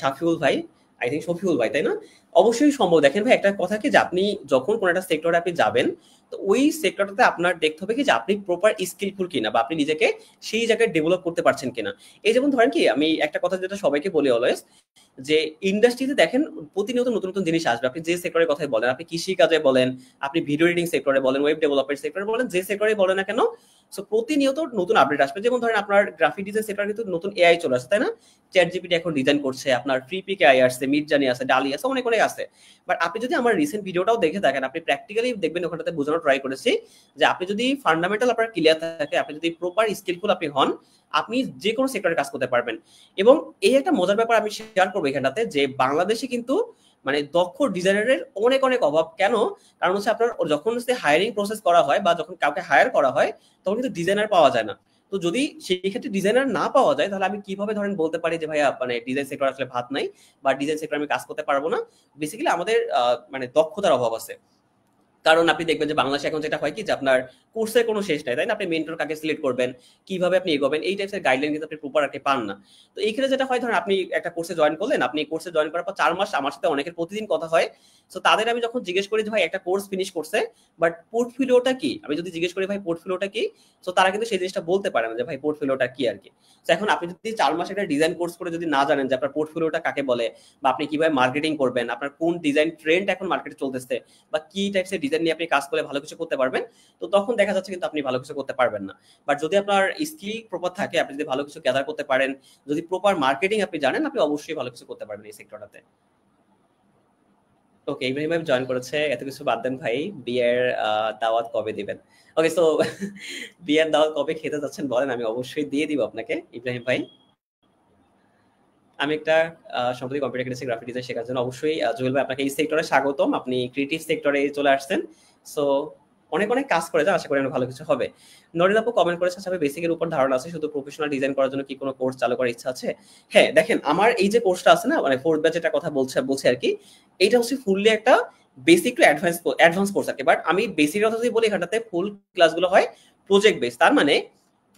শাফিউল ভাই, আই থিঙ্ক শফিউল ভাই, তাই না? অবশ্যই সম্ভব। দেখেন ভাই, একটা কথা কি যে আপনি যখন কোনো একটা সেক্টরে আপনি যাবেন, তো ওই সেক্টরটাতে আপনার দেখতে হবে কি যে আপনি প্রপার স্কিলফুল কিনা, বা আপনি নিজেকে সেই জায়গায় ডেভেলপ করতে পারছেন কিনা। এই যেমন ধরেন কি, আমি একটা কথা যেটা সবাইকে বলি অলওয়েজ, যে ইন্ডাস্ট্রিতে দেখেন প্রতিনিয়ত নতুন নতুন জিনিস আসবে। আপনি যে সেক্টরের কথাই বলেন, আপনি কৃষি কাজে বলেন, আপনি ভিডিও এডিটিং সেক্টরে বলেন, ওয়েব ডেভেলপমেন্ট সেক্টরে বলেন, যে সেক্টরে বলেন না কেন, সো প্রতিনিয়ত নতুন আপডেট আসবে। যেমন ধরেন আপনার গ্রাফিক ডিজাইন সেক্টরে কিন্তু নতুন এআই চলে আসছে, তাই না? চ্যাট জিপিটি এখন ডিজাইন করছে, আপনার ফ্রি পিক এআই আসছে, মিড জার্নি আছে, ডালি আছে, অনেক অনেক আছে। বাট আপনি যদি আমার রিসেন্ট ভিডিওটাও দেখে থাকেন, আপনি প্র্যাকটিক্যালি দেখবেন ওখানটাতে বোঝানোর ট্রাই করেছি যে আপনি যদি ফান্ডামেন্টাল আপনার ক্লিয়ার থাকে, আপনি যদি প্রপার স্কিলফুল আপনি হন, আপনি যে কোনো সেক্টরে কাজ করতে পারবেন। এবং এই একটা মজার ব্যাপার আমি শেয়ার করবো এখানটাতে, যে বাংলাদেশে কিন্তু মানে দক্ষ ডিজাইনারের অনেক অনেক অভাব। কেন? কারণ হচ্ছে আপনার যখন হায়ারিং প্রসেস করা হয়, বা যখন কাউকে হায়ার করা হয়, তখন কিন্তু ডিজাইনার পাওয়া যায় না। তো যদি সেই ক্ষেত্রে ডিজাইনার না পাওয়া যায়, তাহলে আমি কিভাবে ধরেন বলতে পারি যে ভাইয়া মানে ডিজাইন সেক্টর আসলে ভাত নাই, বা ডিজাইন সেক্টর আমি কাজ করতে পারবো না? বেসিক্যালি আমাদের মানে দক্ষতার অভাব আছে। কারণ আপনি দেখবেন যে বাংলাদেশে এখন যেটা হয় কি যে আপনার কোর্সের কোনো শেষ নাই, তাই না? আপনি মেন্টর কাকে সিলেক্ট করবেন, কিভাবে আপনি এগোবেন, এই টাইপসের গাইডলাইন কিন্তু আপনি প্রপার আরকি পান না। তো এইখানে যেটা হয়, ধরেন আপনি একটা কোর্সে জয়েন করলেন, আপনি কোর্সে জয়েন করার পর ৪ মাস আমার সাথে অনেকের প্রতিদিন কথা হয়। সো তাদের আমি যখন জিজ্ঞেস করি যে ভাই একটা কোর্স ফিনিশ করছে, বাট পোর্টফোলিওটা কি? আমি যদি জিজ্ঞেস করি ভাই পোর্টফোলিওটা কি? সো তারা কিন্তু সেই জিনিসটা বলতে পারে না যে ভাই পোর্টফোলিওটা কি আরকি। সো এখন আপনি যদি ৪ মাস একটা ডিজাইন কোর্স করে যদি না জানেন যে আপনার পোর্টফোলিওটা কাকে বলে, বা আপনি কিভাবে মার্কেটিং করবেন, আপনার কোন ডিজাইন ট্রেন্ড এখন মার্কেটে চলতেছে, বা কি টাইপসের ডিজাইন নিয়ে আপনি কাজ করলে ভালো কিছু করতে পারবেন, তো তখন দেখা যাচ্ছে কিন্তু আপনি ভালো কিছু করতে পারবেন না। বাট যদি আপনার স্কিল প্রপার থাকে, আপনি যদি ভালো কিছু গ্যাদার করতে পারেন, যদি প্রপার মার্কেটিং আপনি জানেন, আপনি অবশ্যই ভালো কিছু করতে পারবেন এই সেক্টরটাতে। ওকে, ইব্রাহিম ভাই জয়েন করেছে। এত কিছু বাদ দেন ভাই, বিয়ের দাওয়াত কবে দিবেন? ওকে, সো বিয়ের দাওয়াত কবে খেতে যাচ্ছেন বলেন, আমি অবশ্যই দিয়ে দিব আপনাকে ইব্রাহিম ভাই। আমি একটা সম্প্রতি কম্পিউটার কিনেছি গ্রাফিক ডিজাইন শেখার জন্য। অবশ্যই জুয়েল ভাই আপনাকে এই সেক্টরে স্বাগতম। আপনি ক্রিয়েটিভ সেক্টরে চলে আসছেন। সো অনেক, অনেক কাজ করে যান। আশা করি অনেক ভালো কিছু হবে। নরিন আপু কমেন্ট করেছে, আচ্ছা ভাই বেসিকের উপর ধারণা আছে, শুধু প্রফেশনাল ডিজাইন করার জন্য কি কোনো কোর্স চালু করার ইচ্ছা আছে? হ্যাঁ, দেখেন আমার এই যে কোর্সটা আছে না, মানে 4th ব্যাচ যেটা কথা বলছি আরকি, এইটা হচ্ছে ফুললি একটা বেসিক টু অ্যাডভান্স কোর্স আরকি। বাট আমি বেসিকের কথা যদি বলি, এখানটাতে ফুল ক্লাসগুলো হয় প্রজেক্ট বেস। তার মানে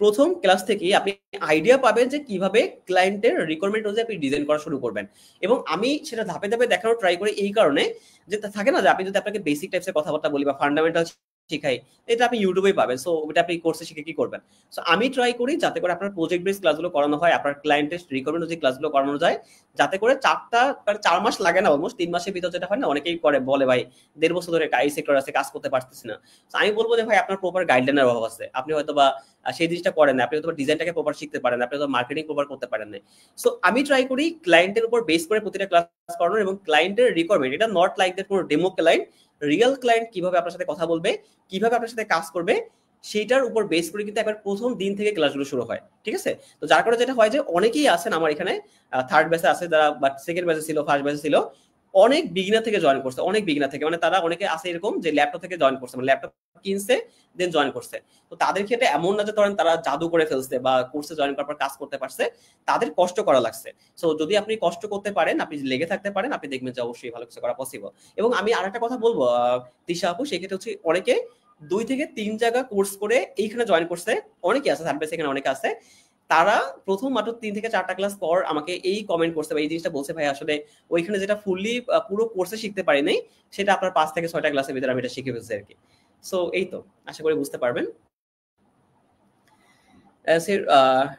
১ম ক্লাস থেকেই আপনি আইডিয়া পাবেন যে কিভাবে ক্লায়েন্টের রিকোয়ারমেন্ট অনুযায়ী আপনি ডিজাইন করা শুরু করবেন। এবং আমি সেটা ধাপে, ধাপে দেখানোর ট্রাই করি এই কারণে যে থাকে না যে আপনি যদি আপনাকে বেসিক টাইপস এর কথাবার্তা বলি বা ফান্ডামেন্টাল শিখাই, এটা আপনি ইউটিউবেই পাবেন। সো ওটা আপনি কোর্সে শিখে কি করবেন? সো আমি ট্রাই করি যাতে করে আপনার প্রজেক্ট বেস ক্লাসগুলো করানো হয়, আপনার ক্লায়েন্টের রিকোয়ারমেন্ট অনুযায়ী ক্লাসগুলো করানো যায়। যাতে করে ৪ মাস লাগে না, অলমোস্ট ৩ মাসের ভিতর যেটা হয় না, অনেকেই করে বলে ভাই ১.৫ বছর ধরে এই সেক্টরে আছে, কাজ করতে পারতেছি না। সো আমি বলব যে ভাই আপনার প্রপার গাইডলাইনের অভাব আছে। আপনি হয়তোবা সেই জিনিসটা করেন না। আপনি হয়তো ডিজাইনটাকে প্রপার শিখতে পারেন না। আপনি হয়তো মার্কেটিং প্রপার করতে পারেন না। সো আমি ট্রাই করি ক্লায়েন্টের উপর বেস করে প্রতিটা ক্লাস করানোর, এবং ক্লায়েন্টের রিকোয়ারমেন্ট, এটা নট লাইক দ্যাট কোনো ডেমো ক্লায়েন্ট, রিয়েল ক্লায়েন্ট কিভাবে আপনার সাথে কথা বলবে, কিভাবে আপনার সাথে কাজ করবে, সেইটার উপর বেস করে কিন্তু একবার ১ম দিন থেকে ক্লাসগুলো শুরু হয়। ঠিক আছে? তো যার কারণে যেটা হয় যে অনেকেই আছেন আমার এখানে, 3rd ব্যাচে আছে যারা, বাট 2nd ব্যাচে ছিল, 1st ব্যাচে ছিল। অনেক বিগিনার থেকে জয়েন করছে, অনেক বিগিনার থেকে। মানে তারা অনেকে আছে এরকম যে ল্যাপটপ থেকে জয়েন করছে। মানে ল্যাপটপ কিনছে, দেন জয়েন করছে। তো তাদের ক্ষেত্রে এমন না যে ধরেন তারা জাদু করে ফেলছে বা কোর্সে জয়েন করার পর কাজ করতে পারছে। তাদের কষ্ট করা লাগছে। সো যদি আপনি কষ্ট করতে পারেন, আপনি লেগে থাকতে পারেন, আপনি দেখবেন যে অবশ্যই ভালো কিছু করা পসিবল। এবং আমি আরেকটা কথা বলব তিশা আপু, সেক্ষেত্রে হচ্ছে অনেকে ২ থেকে ৩ জায়গা কোর্স করে এইখানে জয়েন করছে। অনেকে আছে, 3rd ব্যাচে এখানে অনেকে আছে। তারা ১ম মাত্র ৩ থেকে ৪ টা ক্লাস পর আমাকে এই কমেন্ট করছে বা এই জিনিসটা বলছে, ভাই আসলে ওইখানে যেটা ফুললি পুরো কোর্সে শিখতে পারি নাই, সেটা আপনার ৫ থেকে ৬ টা ক্লাসের ভিতরে আমি এটা শিখে ফেলছি আরকি। সো এই তো, আশা করি বুঝতে পারবেন।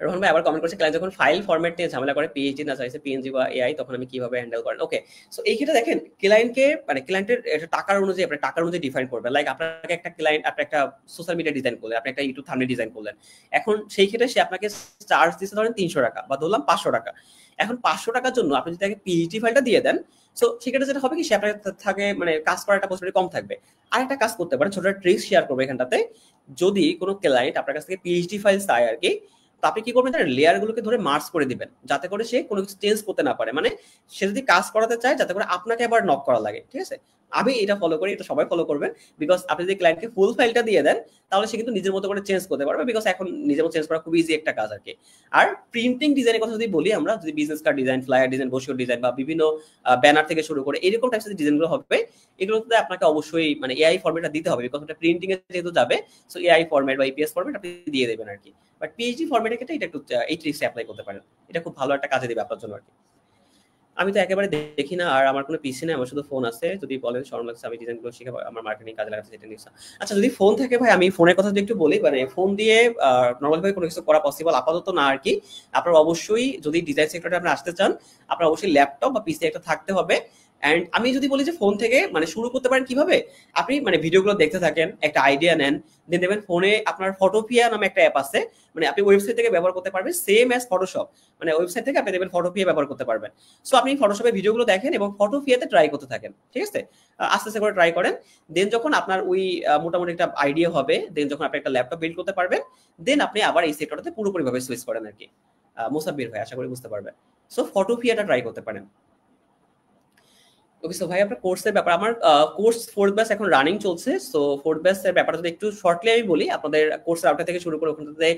রোহন ভাই আবার কমেন্ট করছে, ক্লায়েন্ট যখন ফাইল ফরম্যাট নিয়ে ঝামেলা করে, পিএইচডি না চাইছে পিএনজি বা এআই, তখন আমি কিভাবে হ্যান্ডেল করেন? ওকে, সো এই ক্ষেত্রে দেখেন ক্লায়েন্টকে, মানে ক্লায়েন্টের এটা টাকার অনুযায়ী, আপনি টাকার অনুযায়ী ডিফাইন করবেন। লাইক আপনাকে একটা ক্লায়েন্ট, আপনি একটা সোশ্যাল মিডিয়া ডিজাইন করলেন, আপনি একটা ইউটিউব থাম্বনেল ডিজাইন করলেন। এখন সেই ক্ষেত্রে সে আপনাকে চার্জ দিচ্ছে ধরেন ৳৩০০ বা ধরলাম ৳৫০০। এখন ৳৫০০ জন্য আপনি যদি তাকে পিএইচডি ফাইলটা দিয়ে দেন, সো সেক্ষেত্রে যেটা হবে কি, সে আপনার থাকে মানে কাজ করার একটা পসিবিলিটি কম থাকবে। আরেকটা কাজ করতে পারেন, ছোট একটা ট্রিক্স শেয়ার করবো এখানটাতে। যদি কোনো ক্লায়েন্ট আপনার কাছ থেকে পিএইচডি ফাইল চায় আরকি, তো আপনি কি করবেন জানেন? লেয়ার গুলোকে ধরে মার্জ করে দিবেন। যাতে করে সে কোনো কিছু চেঞ্জ করতে না পারে। মানে সে যদি কাজ করাতে চায়, যাতে করে আপনাকে আবার নক করা লাগে। ঠিক আছে? আমি এটা ফলো করি, এটা সবাই ফলো করবেন। বিকজ আপনি যদি ক্লায়েন্টকে ফুল ফাইলটা দিয়ে দেন, তাহলে সে কিন্তু নিজের মতো করে চেঞ্জ করতে পারবে। বিকজ এখন নিজের মতো চেঞ্জ করা খুব ইজি একটা কাজ আরকি। আর প্রিন্টিং ডিজাইনের কথা যদি বলি আমরা, যদি business card design, flyer design, brochure design বা বিভিন্ন ব্যানার থেকে শুরু করে এরকম টাইপস এর ডিজাইনগুলো হবে, এগুলোতে আপনাকে অবশ্যই মানে এআই ফরম্যাটটা দিতে হবে। বিকজ ওটা প্রিন্টিং এ যেহেতু যাবে, সো এআই ফরম্যাট বা ইপিএস ফরম্যাট আপনি দিয়ে দেবেন আরকি। বাট পিএইচডি ফরম্যাটের ক্ষেত্রে এটা একটু এই ট্রিক্সে এপ্লাই করতে পারেন। এটা খুব ভালো একটা কাজে দিবে আপনার জন্য আরকি। আমি তো একেবারে দেখি না, আর আমার কোনো পিসি নাই, আমার শুধু ফোন আছে। যদি বলেন শরম লাগছে, আমি ডিজাইনগুলো শিখে আমার মার্কেটিং কাজে লাগাতে, যেটা নিউজ। আচ্ছা, যদি ফোন থাকে ভাই, আমি ফোনের কথা যদি একটু বলি, মানে ফোন দিয়ে নরমাল ভাবে কোনো কিছু করা পসিবল আপাতত না আরকি। আপনার অবশ্যই যদি ডিজাইন সেক্টরে আপনি আসতে চান, আপনার অবশ্যই ল্যাপটপ বা পিসি একটা থাকতে হবে। অ্যান্ড আমি যদি বলি যে ফোন থেকে মানে শুরু করতে পারেন কিভাবে, আপনি মানে ভিডিওগুলো দেখতে থাকেন, একটা আইডিয়া নেন, দেন দেখবেন ফোনে আপনার ফটোপিয়া নামে একটা অ্যাপ আছে। মানে আপনি ওয়েবসাইট থেকে ব্যবহার করতে পারবেন, সেম অ্যাজ ফটোশপ। মানে ওয়েবসাইট থেকে আপনি দেখবেন ফটোপিয়া ব্যবহার করতে পারবেন। সো আপনি ফটোশপের ভিডিওগুলো দেখেন এবং ফটোপিয়াতে ট্রাই করতে থাকেন। ঠিক আছে? আস্তে, আস্তে করে ট্রাই করেন। দেন যখন আপনার ওই মোটামুটি একটা আইডিয়া হবে, দেন যখন আপনি একটা ল্যাপটপ বিল্ড করতে পারবেন, দেন আপনি আবার এই সেক্টরটাতে পুরোপুরিভাবে সুইচ করেন আরকি। মুসাব্বির ভাই আশা করি বুঝতে পারবেন। সো ফটোপিয়াটা ট্রাই করতে পারেন। ওকে, সো ভাই আপনার কোর্সের ব্যাপার, আমার কোর্স ফোর্থ ব্যাচ এখন রানিং চলছে। সো ফোর্থ ব্যাচের ব্যাপারটা যদি একটু শর্টলি আমি বলি, আপনাদের কোর্সের আউটলাইন থেকে শুরু করে ওখানটাতে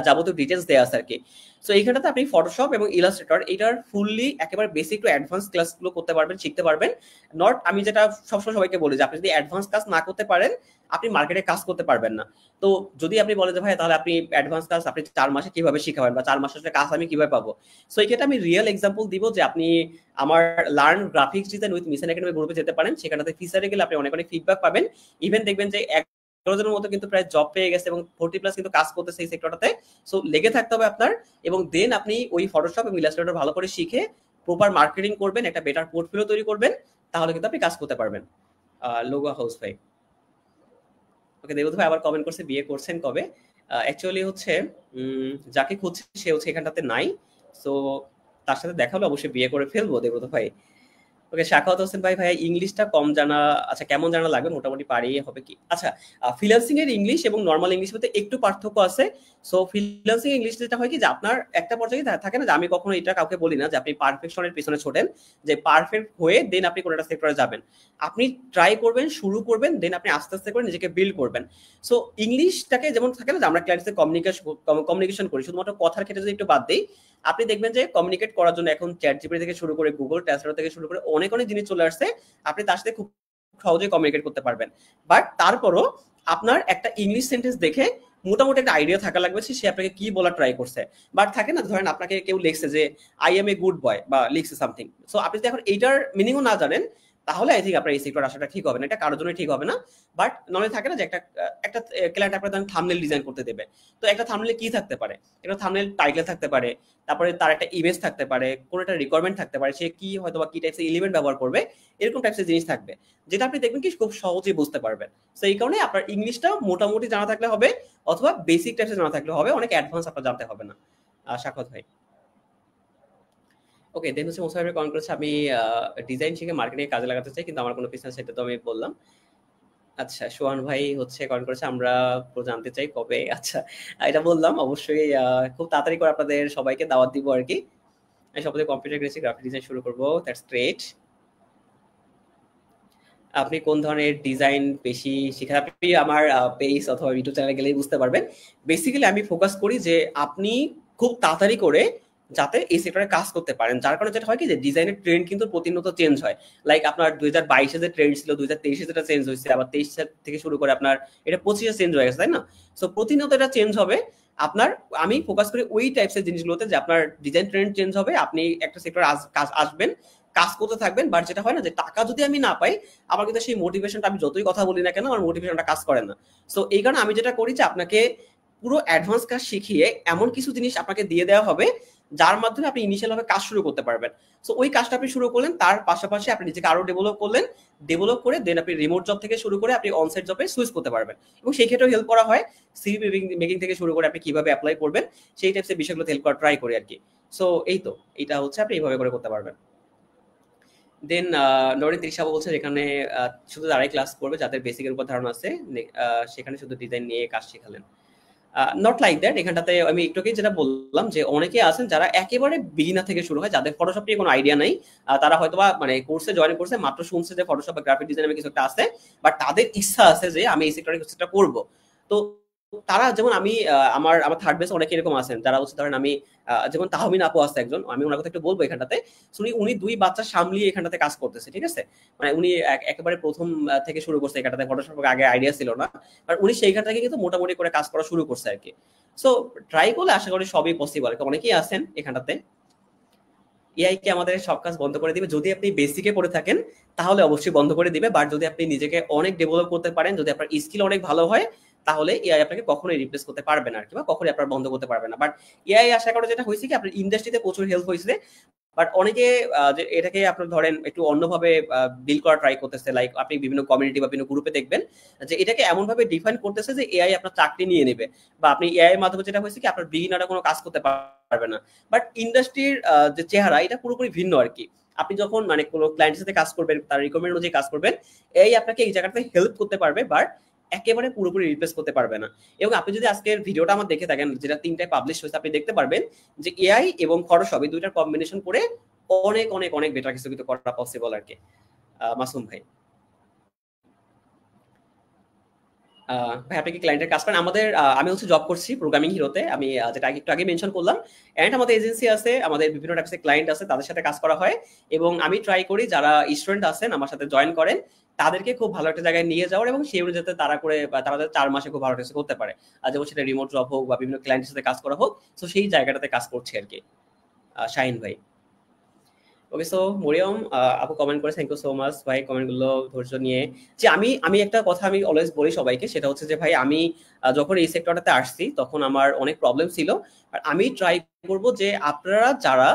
যাবতীয় ডিটেলস দেওয়া আছে আর কি। সো এইখানটাতে আপনি ফটোশপ এবং ইলাস্ট্রেটর এটার ফুললি একেবারে বেসিক টু অ্যাডভান্স ক্লাসগুলো করতে পারবেন, শিখতে পারবেন। নট, আমি যেটা সবসময় সবাইকে বলি যে আপনি যদি অ্যাডভান্স কাজ না করতে পারেন, আপনি মার্কেটে কাজ করতে পারবেন না। তো যদি আপনি বলেন যে ভাই তাহলে আপনি অ্যাডভান্স কাজ আপনি 4 মাসে কিভাবে শিখাবেন, বা 4 মাসের কাজ আমি কিভাবে পাবো? সো এই ক্ষেত্রে আমি রিয়েল এক্সাম্পল দিব যে আপনি আমার learn graphics design with mission academy গ্রুপে যেতে পারেন। সেখানে ফিচারে গেলে আপনি অনেক অনেক ফিডব্যাক পাবেন। ইভেন দেখবেন যে 11 জনের মতো কিন্তু প্রায় জব পেয়ে গেছে এবং 40+ কিন্তু কাজ করতেছে এই সেক্টরটাতে। সো লেগে থাকতে হবে আপনার, এবং দেন আপনি ওই ফটোশপ এবং ইলাস্ট্রেটর ভালো করে শিখে প্রপার মার্কেটিং করবেন, একটা বেটার পোর্টফোলিও তৈরি করবেন, তাহলে কিন্তু আপনি কাজ করতে পারবেন। লোগো হাউস ভাই, ওকে, দেবদূত ভাই আবার কমেন্ট করছে বিয়ে করছেন কবে? অ্যাকচুয়ালি হচ্ছে যাকে খুঁজছি সে হচ্ছে এখানটাতে নাই। সো তার সাথে দেখা হলে অবশ্যই বিয়ে করে ফেলবো দেবদূত ভাই। ওকে, শাখাওয়াত হোসেন ভাই, ভাইয়া ইংলিশটা কম জানা, আচ্ছা কেমন জানা লাগবে? মোটামুটি পারি হবে কি? আচ্ছা, ফ্রিল্যান্সিং এর ইংলিশ এবং নরমাল ইংলিশ মধ্যে একটু পার্থক্য আছে। সো ফ্রিল্যান্সিং ইংলিশ যেটা হয় কি যে আপনার একটা পর্যায়ে থাকে না যে, আমি কখনো এটা কাউকে বলি না যে আপনি পারফেকশনের পিছনে ছোটেন, যে পারফেক্ট হয়ে দেন আপনি কোনো একটা সেক্টরে যাবেন। আপনি ট্রাই করবেন, শুরু করবেন, দেন আপনি আস্তে আস্তে করে নিজেকে বিল্ড করবেন। সো ইংলিশটাকে যেমন থাকে না যে আমরা ক্লায়েন্টের কমিউনিকেশন করি, শুধুমাত্র কথার ক্ষেত্রে যদি একটু বাদ দিই, আপনি দেখবেন যে কমিউনিকেট করার জন্য এখন চ্যাট জিপিটি থেকে শুরু করে গুগল ট্রান্সলেটর থেকে শুরু করে অনেক অনেক জিনিস চলে আসছে, আপনি তার সাথে খুব সহজে কমিউনিকেট করতে পারবেন। বাট তারপরও আপনার একটা ইংলিশ সেন্টেন্স দেখে মোটামুটি একটা আইডিয়া থাকা লাগবে সে আপনাকে কি বলা ট্রাই করছে। বাট থাকে না, ধরেন আপনাকে কেউ লিখছে যে I M a good boy বা লিখছে সামথিং, সো আপনি যদি এখন এইটার মিনিংও না জানেন, তাহলে আই থিঙ্ক আপনার এই সেক্টর আসাটা ঠিক হবে না, এটা কারোর জন্য ঠিক হবে না। বাট নর্মালি থাকে না যে একটা একটা ক্লায়েন্ট আপনার ধরেন থাম্বনেল ডিজাইন করতে দেবে, তো একটা থাম্বনেলে কি থাকতে পারে? একটা থাম্বনেল টাইটেল থাকতে পারে, তারপরে তার একটা ইমেজ থাকতে পারে, কোনো একটা রিকোয়ারমেন্ট থাকতে পারে, সে কি হয়তো বা কি টাইপসের এলিমেন্ট ব্যবহার করবে, এরকম টাইপসের জিনিস থাকবে, যেটা আপনি দেখবেন কি খুব সহজেই বুঝতে পারবেন। তো এই কারণে আপনার ইংলিশটা মোটামুটি জানা থাকলে হবে, অথবা বেসিক টাইপসের জানা থাকলে হবে, অনেক অ্যাডভান্স আপনার জানতে হবে না। সাক্ষাৎ ভাই, ওকে, দেন হচ্ছে মোসাফের কমেন্ট করেছে আমি ডিজাইন শিখে মার্কেটিং কাজে লাগাতে চাই, কিন্তু আমার কোনো বিজনেস, সেটা তো আমি বললাম। আচ্ছা, সোহান ভাই হচ্ছে কমেন্ট করেছে আমরা জানতে চাই কবে। আচ্ছা, এটা বললাম অবশ্যই, খুব তাড়াতাড়ি করে আপনাদের সবাইকে দাওয়াত দিব আর কি। আমি সবাই কম্পিউটার গ্রাফিক ডিজাইন শুরু করবো, দ্যাটস গ্রেট। আপনি কোন ধরনের ডিজাইন বেশি শিখেন? আপনি আমার পেজ অথবা ইউটিউব চ্যানেলে গেলেই বুঝতে পারবেন। বেসিক্যালি আমি ফোকাস করি যে আপনি খুব তাড়াতাড়ি করে যাতে এই সেক্টরে কাজ করতে পারেন। যার কারণে যেটা হয় কি যে ডিজাইনের ট্রেন্ড কিন্তু প্রতিনিয়ত চেঞ্জ হয়। লাইক আপনার 2022 এ যে ট্রেন্ড ছিল, 2023 এ যেটা চেঞ্জ হয়েছে, আবার 23 থেকে শুরু করে আপনার এটা 25 এ চেঞ্জ হয়ে গেছে, তাই না? সো প্রতিনিয়ত এটা চেঞ্জ হবে। আপনার, আমি ফোকাস করি ওই টাইপসের জিনিসগুলোতে যে আপনার ডিজাইন ট্রেন্ড চেঞ্জ হবে, আপনি একটা সেক্টরে কাজ আসবেন, কাজ করতে থাকবেন। বাট যেটা হয় না যে টাকা যদি আমি না পাই, আমার কিন্তু সেই মোটিভেশনটা, আমি যতই কথা বলি না কেন, আমার মোটিভেশনটা কাজ করে না। সো এই কারণে আমি যেটা করি যে আপনাকে পুরো অ্যাডভান্স কাজ শিখিয়ে এমন কিছু জিনিস আপনাকে দিয়ে দেওয়া হবে, যার মাধ্যমে আপনি ইনিশিয়াল ভাবে কাজ শুরু করতে পারবেন। সো ওই কাজটা আপনি শুরু করলেন, তার পাশাপাশি আপনি নিজেকে আরো ডেভেলপ করলেন, ডেভেলপ করে দেন আপনি রিমোট জব থেকে শুরু করে আপনি অনসাইট জবে সুইচ করতে পারবেন। এবং সেই ক্ষেত্রেও হেল্প করা হয়, সিভি মেকিং থেকে শুরু করে আপনি কিভাবে অ্যাপ্লাই করবেন, সেই টাইপসের বিষয়গুলো হেল্প করা ট্রাই করি আর কি। সো এই তো, এটা হচ্ছে আপনি এইভাবে করে করতে পারবেন। দেন নরিন তৃষাবু বলছে যেখানে শুধু তারাই ক্লাস করবে যাদের বেসিকের উপর ধারণা আছে, সেখানে শুধু ডিজাইন নিয়ে কাজ শেখালেন। Not like that. এখানটাতে আমি একটু আগেই যেটা বললাম যে অনেকে আছেন যারা একেবারে বিগিনার থেকে শুরু হয়, যাদের ফটোশপ নিয়ে কোনো আইডিয়া নাই। তারা হয়তোবা মানে কোর্সে জয়েন করছে, মাত্র শুনছে যে ফটোশপ বা গ্রাফিক ডিজাইনের কিছু একটা আছে, বাট তাদের ইচ্ছা আছে যে আমি এই সেক্টরে কিছু একটা করবো। তো তারা যেমন আমি আমার আমার থার্ড বেসে অনেকে এরকম আছেন যারা হচ্ছে ধরেন আমি যেমন তাহমিন আপু আছে একজন, আমি ওনার কথা একটু বলবো এখানটাতে। উনি 2 বাচ্চা সামলিয়ে এখানটাতে কাজ করতেছে, ঠিক আছে? মানে উনি একেবারে প্রথম থেকে শুরু করছে এখানটাতে, ফটোশপ আগে আইডিয়া ছিল না, আর উনি সেইখান থেকে কিন্তু মোটামুটি করে কাজ করা শুরু করছে আর কি। সো ট্রাই করলে আশা করি সবই পসিবল। অনেকেই আছেন এখানটাতে। এআই কি আমাদের সব কাজ বন্ধ করে দিবে? যদি আপনি বেসিকে পড়ে থাকেন তাহলে অবশ্যই বন্ধ করে দিবে, বাট যদি আপনি নিজেকে অনেক ডেভেলপ করতে পারেন, যদি আপনার স্কিল অনেক ভালো হয়, তাহলে এআই আপনাকে কখনোই রিপ্লেস করতে পারবে না আর কি, বা কখনোই আপনার বন্ধ করতে পারবে না। বাট এআই আসার কারণে যেটা হয়েছে কি, আপনার ইন্ডাস্ট্রিতে প্রচুর হেল্প হয়েছে, বাট অনেকে যে এটাকে আপনার ধরেন একটু অন্যভাবে বিল করা ট্রাই করতেছে। লাইক আপনি বিভিন্ন কমিউনিটি বা বিভিন্ন গ্রুপে দেখবেন যে এটাকে এমন ভাবে ডিফাইন করতেছে যে এআই আপনার চাকরি নিয়ে নেবে, বা আপনি এআই এর মাধ্যমে যেটা হয়েছে কি আপনার বিগিনাররা কোনো কাজ করতে পারবে না। বাট ইন্ডাস্ট্রির যে চেহারা এটা পুরোপুরি ভিন্ন আর কি। আপনি যখন মানে কোনো ক্লায়েন্টের সাথে কাজ করবেন, তার রিকমেন্ড অনুযায়ী কাজ করবেন, এই আপনাকে এই জায়গাটাতে হেল্প করতে পারবে, বাট একেবারে পুরোপুরি রিপ্লেস করতে পারবে না। এবং আপনি যদি আজকের ভিডিওটা আমার দেখে থাকেন, যেটা 3টায় পাবলিশ হয়েছে, আপনি দেখতে পারবেন যে এআই এবং ফটোশপ এই দুইটার কম্বিনেশন করে অনেক অনেক অনেক বেটার কিছু কিন্তু করা পসিবল আর কি। মাসুম ভাই। ভাই আপনি কি ক্লায়েন্টের কাজ করেন? আমাদের আমি হচ্ছে জব করছি প্রোগ্রামিং হিরোতে। আমি যেটা একটু আগে মেনশন করলাম। অ্যান্ড আমাদের এজেন্সি আছে, আমাদের বিভিন্ন টাইপসের ক্লায়েন্ট আছে, তাদের সাথে কাজ করা হয়। এবং আমি ট্রাই করি যারা স্টুডেন্ট আছেন আমার সাথে জয়েন করেন, তাদেরকে খুব ভালো একটা জায়গায় নিয়ে যাওয়ার এবং সেই অনুযায়ী যাতে তারা করে বা তারা যাতে ৪ মাসে খুব ভালো কিছু করতে পারে। যেমন সেটা রিমোট জব হোক বা বিভিন্ন ক্লায়েন্টের সাথে কাজ করা হোক। সো সেই জায়গাটাতে কাজ করছি আরকি। শাহিন ভাই। ওকে, সো মরিয়ম আপু কমেন্ট করে থ্যাংক ইউ সো মাচ ভাই কমেন্টগুলো ধৈর্য নিয়ে। যে আমি আমি একটা কথা আমি অলওয়েজ বলি সবাইকে, সেটা হচ্ছে যে ভাই আমি যখন এই সেক্টরটাতে আসছি তখন আমার অনেক প্রবলেম ছিল। আর আমি ট্রাই করব যে আপনারা যারা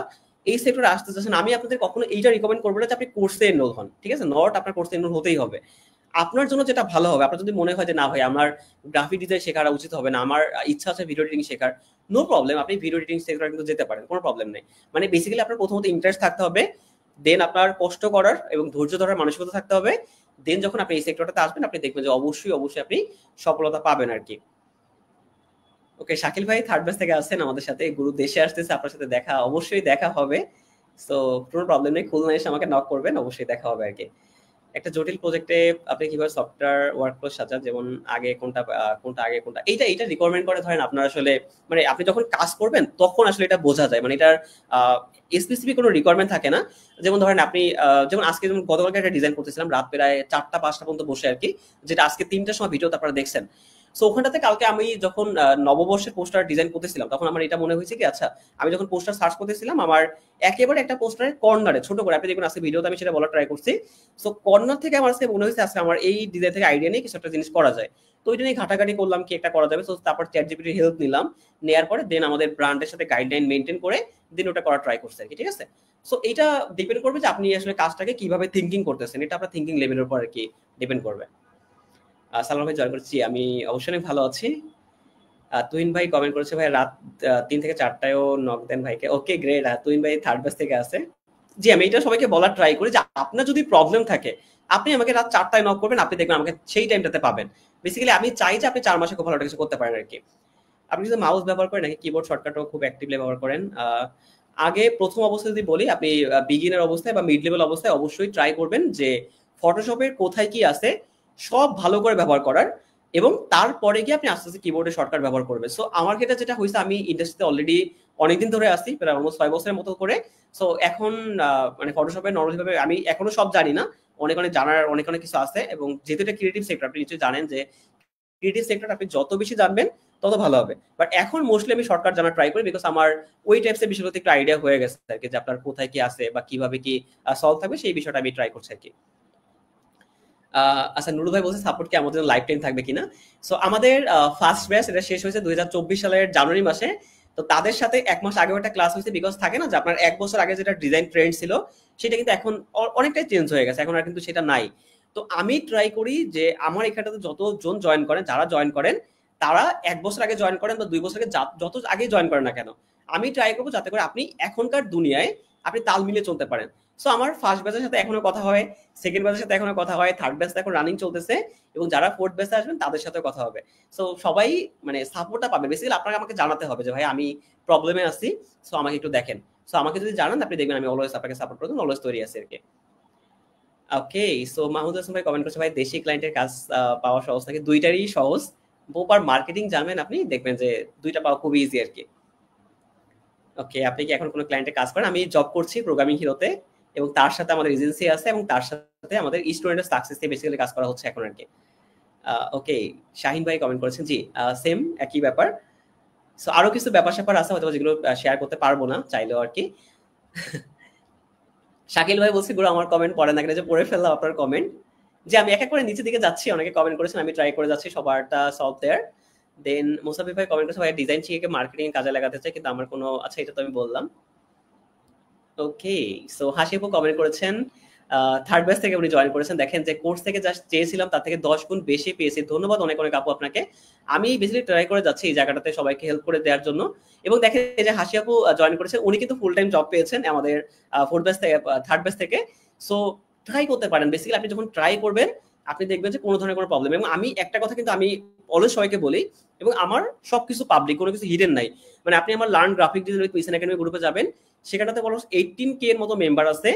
এই সেক্টরে আসতে চাচ্ছেন, আমি আপনাদের কখনো এইটা রিকমেন্ড করবো না যে আপনি কোর্সে এনরোল হন, ঠিক আছে? নট আপনার কোর্সে এনরোল হতেই হবে। আপনার জন্য যেটা ভালো হবে, আপনার যদি মনে হয় যে না ভাই আমার গ্রাফিক ডিজাইন শেখার উচিত হবে না, আমার ইচ্ছা আছে ভিডিও এডিটিং শেখার, নো প্রবলেম, আপনি ভিডিও এডিটিং সেক্টরে কিন্তু যেতে পারেন, কোনো প্রবলেম নেই। মানে বেসিক্যালি আপনার প্রথমত ইন্টারেস্ট থাকতে হবে, দেন আপনার কষ্ট করার এবং ধৈর্য ধরার মানসিকতা থাকতে হবে। দেন যখন আপনি এই সেক্টরটাতে আসবেন আপনি দেখবেন যে অবশ্যই অবশ্যই আপনি সফলতা পাবেন আর কি। ওকে, শাকিল ভাই থার্ড ব্যাচ থেকে আসছেন আমাদের সাথে, গুরু দেশে আসতেছে, আপনার সাথে দেখা অবশ্যই দেখা হবে। সো কোনো প্রবলেম নেই, খুলনা এসে আমাকে নক করবেন, অবশ্যই দেখা হবে আর কি। একটা জটিল প্রজেক্টে আপনি কিভাবে সফটওয়্যার ওয়ার্কফ্লো সাজান, যেমন আগে কোনটা কোনটা আগে কোনটা, এইটা রিকোয়ারমেন্ট করে ধরেন আপনার আসলে মানে আপনি যখন কাজ করবেন তখন আসলে এটা বোঝা যায়, মানে এটার স্পেসিফিক কোনো রিকোয়ারমেন্ট থাকে না। যেমন ধরেন আপনি যেমন আজকে যেমন গতকালকে একটা ডিজাইন করতেছিলাম রাত প্রায় 4টা 5টা পর্যন্ত বসে আর কি, যেটা আজকে 3টার সময় ভিডিওতে আপনারা দেখছেন। সো ওখানটাতে কালকে আমি যখন নববর্ষের পোস্টার ডিজাইন করতেছিলাম তখন আমার এটা মনে হয়েছে কি আচ্ছা আমি যখন পোস্টার সার্চ করতেছিলাম আমার একেবারে একটা পোস্টারের কর্নারে ছোট করে, আপনি দেখুন আজকে ভিডিওতে আমি সেটা বলার ট্রাই করছি। সো কর্নার থেকে আমার আজকে মনে হয়েছে আজকে আমার এই ডিজাইন থেকে আইডিয়া নিয়ে কিছু একটা জিনিস করা যায়। তো ওইটা নিয়ে ঘাটাঘাটি করলাম কি একটা করা যাবে। তো তারপর চ্যাট জিপিটির হেল্প নিলাম, নেওয়ার পরে দেন আমাদের ব্র্যান্ডের সাথে গাইডলাইন মেনটেন করে দেন ওটা করার ট্রাই করছে আর কি, ঠিক আছে? সো এইটা ডিপেন্ড করবে যে আপনি আসলে কাজটাকে কিভাবে থিঙ্কিং করতেছেন, এটা আপনার থিঙ্কিং লেভেলের উপর আর কি ডিপেন্ড করবে। সালাম ভাই জয়েন করছি, আমি অবশ্যই অনেক ভালো আছি। তুহিন ভাই কমেন্ট করেছে ভাই রাত 3 থেকে 4টায়ও নক দেন ভাইকে। ওকে গ্রেট, তুহিন ভাই থার্ড ব্যাচ থেকে আছে। জি আমি এটা সবাইকে বলার ট্রাই করি যে আপনার যদি প্রবলেম থাকে আপনি আমাকে রাত 4টায় নক করবেন, আপনি দেখবেন আমাকে সেই টাইমটাতে পাবেন। বেসিক্যালি আমি চাই যে আপনি 4 মাসে খুব ভালো কিছু করতে পারেন আর কি। আপনি যদি মাউস ব্যবহার করেন নাকি কিবোর্ড শর্টকাটও খুব অ্যাক্টিভলি ব্যবহার করেন? আগে প্রথম অবস্থায় যদি বলি, আপনি বিগিনার অবস্থায় বা মিড লেভেল অবস্থায় অবশ্যই ট্রাই করবেন যে ফটোশপের কোথায় কি আছে সব ভালো করে ব্যবহার করার, এবং তারপরে গিয়ে আপনি আস্তে আস্তে কিবোর্ডে শর্টকাট ব্যবহার করবেন। সো আমার ক্ষেত্রে যেটা হয়েছে, আমি ইন্ডাস্ট্রিতে অলরেডি অনেকদিন ধরে আসছি, প্রায় অলমোস্ট 6 বছরের মতো করে। সো এখন মানে ফটোশপে নর্মালি ভাবে আমি এখনো সব জানি না, অনেক অনেক জানার অনেক অনেক কিছু আছে। এবং যেহেতু এটা ক্রিয়েটিভ সেক্টর, আপনি নিশ্চয়ই জানেন যে ক্রিয়েটিভ সেক্টর আপনি যত বেশি জানবেন তত ভালো হবে। বাট এখন মোস্টলি আমি শর্টকাট জানার ট্রাই করি, বিকজ আমার ওই টাইপসের বিষয়গুলোতে একটু আইডিয়া হয়ে গেছে আর কি, যে আপনার কোথায় কি আছে বা কিভাবে কি সলভ থাকবে সেই বিষয়টা আমি ট্রাই করছি আর কি। আচ্ছা নুরুল ভাই বলছে সাপোর্ট কি আমাদের লাইফ টাইম থাকবে কিনা। সো আমাদের ফার্স্ট ব্যাচ এটা শেষ হয়েছে 2024 সালের জানুয়ারি মাসে। তো তাদের সাথে 1 মাস আগেও একটা ক্লাস হয়েছে, বিকজ থাকে না যে আপনার 1 বছর আগে যেটা ডিজাইন ট্রেন্ড ছিল সেটা কিন্তু এখন অনেকটাই চেঞ্জ হয়ে গেছে, এখন আর কিন্তু সেটা নাই। তো আমি ট্রাই করি যে আমার এখানটাতে যতজন জয়েন করেন, যারা জয়েন করেন তারা 1 বছর আগে জয়েন করেন বা 2 বছর আগে যত আগে জয়েন করেন না কেন, আমি ট্রাই করবো যাতে করে আপনি এখনকার দুনিয়ায় আপনি তাল মিলিয়ে চলতে পারেন। সো আমার ফার্স্ট ব্যাচের সাথে এখনো কথা হয়, সেকেন্ড ব্যাচের সাথে এখনো কথা হয়, থার্ড ব্যাচ এখন রানিং চলতেছে, এবং যারা ফোর্থ ব্যাচে আসবেন তাদের সাথে কথা হবে। সো সবাই মানে সাপোর্টটা পাবে। বেসিক্যালি আপনাকে আমাকে জানাতে হবে যে ভাই আমি প্রবলেমে আছি, সো আমাকে একটু দেখেন। সো আমাকে যদি জানান আপনি দেখবেন আমি অলওয়েজ আপনাকে সাপোর্ট করতে অলওয়েজ তৈরি আছি আর কি। ওকে, সো মাহমুদ হাসান ভাই কমেন্ট করছে ভাই দেশি ক্লায়েন্টের কাজ পাওয়া সহজ নাকি? দুইটারই সহজ। প্রপার মার্কেটিং জানবেন আপনি দেখবেন যে দুইটা পাওয়া খুব ইজি আর কি। ওকে, আপনি কি এখন কোনো ক্লায়েন্টের কাজ করেন? আমি জব করছি প্রোগ্রামিং হিরোতে, এবং তার সাথে আমাদের এজেন্সি আছে, এবং তার সাথে আমাদের স্টুডেন্টের সাকসেস নিয়ে বেসিক্যালি কাজ করা হচ্ছে এখন আর কি। ওকে, শাহিন ভাই কমেন্ট করেছেন, জি সেম একই ব্যাপার। সো আরো কিছু ব্যাপার-স্যাপার আছে হয়তো যেগুলো শেয়ার করতে পারবো না চাইলেও আর কি। শাকিল ভাই বলছে গুরু আমার কমেন্ট পড়ে না কেন, যে পড়ে ফেললাম আপনার কমেন্ট। যে আমি এক এক করে নিচের দিকে যাচ্ছি, অনেকে কমেন্ট করেছেন, আমি ট্রাই করে যাচ্ছি সবারটা সলভ দেয়ার। দেন মুসাফির ভাই কমেন্ট করেছে ভাই ডিজাইন শিখে মার্কেটিং কাজে লাগাতে চাই, কিন্তু আমার কোনো, আচ্ছা এটা তো আমি বললাম। ওকে, সো হাসিবু কমেন্ট করেছেন থার্ড ব্যাচ থেকে উনি জয়েন করেছেন। দেখেন যে কোর্স থেকে যা চেয়েছিলাম তার থেকে 10 গুণ বেশি পেয়েছি। ধন্যবাদ অনেক অনেক আপু আপনাকে। আমি বেসিক্যালি ট্রাই করে যাচ্ছি এই জায়গাটাতে সবাইকে হেল্প করে দেওয়ার জন্য। এবং দেখেন এই যে হাসি আপু জয়েন করেছেন, উনি কিন্তু ফুল টাইম জব পেয়েছেন আমাদের ফোর্থ ব্যাচ থেকে, থার্ড ব্যাচ থেকে। সো ট্রাই করতে পারেন। বেসিক্যালি আপনি যখন ট্রাই করবেন আপনি দেখবেন যে কোনো ধরনের কোনো প্রবলেম। এবং আমি একটা কথা কিন্তু আমি অলওয়েজ সবাইকে বলি, এবং আমার সবকিছু পাবলিক, কোনো কিছু হিডেন নাই। মানে আপনি আমার learn graphic design with mission academy গ্রুপে যাবেন, সেখানটাতে অলমোস্ট 18K এর মতো মেম্বার আছে।